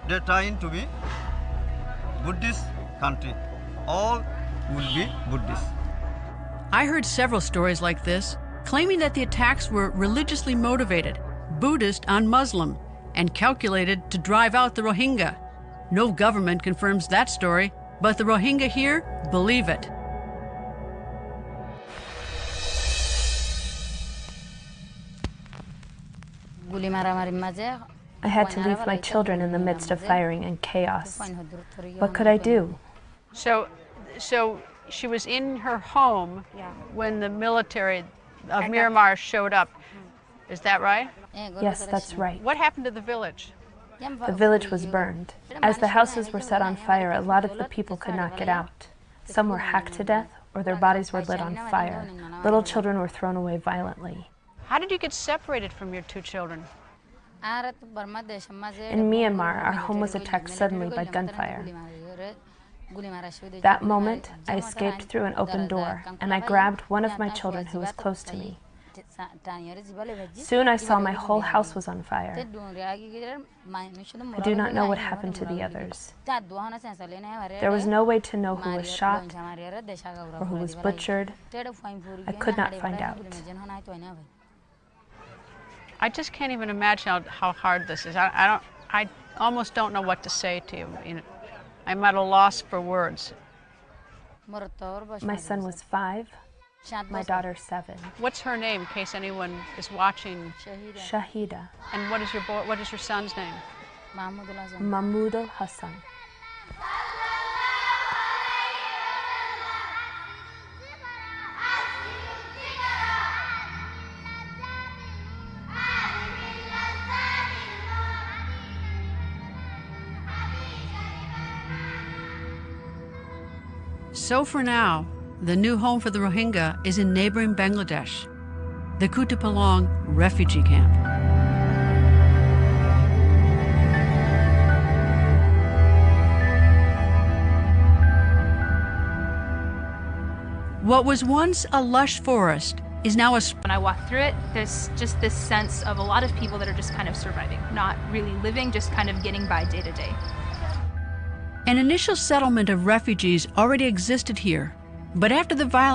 Speaker 6: They're trying to be Buddhist country. All will be Buddhist.
Speaker 23: I heard several stories like this, claiming that the attacks were religiously motivated, Buddhist on Muslim, and calculated to drive out the Rohingya. No government confirms that story, but the Rohingya here believe it.
Speaker 27: I had to leave my children in the midst of firing and chaos. What could I do?
Speaker 23: So she was in her home when the military of Myanmar showed up. Is that right?
Speaker 27: Yes, that's right.
Speaker 23: What happened to the village?
Speaker 27: The village was burned. As the houses were set on fire, a lot of the people could not get out. Some were hacked to death, or their bodies were lit on fire. Little children were thrown away violently.
Speaker 23: How did you get separated from your 2 children?
Speaker 27: In Myanmar, our home was attacked suddenly by gunfire. That moment, I escaped through an open door, and I grabbed one of my children who was close to me. Soon I saw my whole house was on fire. I do not know what happened to the others. There was no way to know who was shot or who was butchered. I could not find out.
Speaker 23: I just can't even imagine how hard this is. I almost don't know what to say to you. I'm at a loss for words.
Speaker 27: My son was 5. My daughter 7.
Speaker 23: What's her name, in case anyone is watching?
Speaker 27: Shahida.
Speaker 23: And what is your son's name?
Speaker 27: Mahmoud Hassan.
Speaker 23: So for now, the new home for the Rohingya is in neighboring Bangladesh, the Kutupalong refugee camp. What was once a lush forest is now a...
Speaker 3: When I walk through it, there's just this sense of a lot of people that are just kind of surviving, not really living, just kind of getting by day to day.
Speaker 23: An initial settlement of refugees already existed here, but after the violence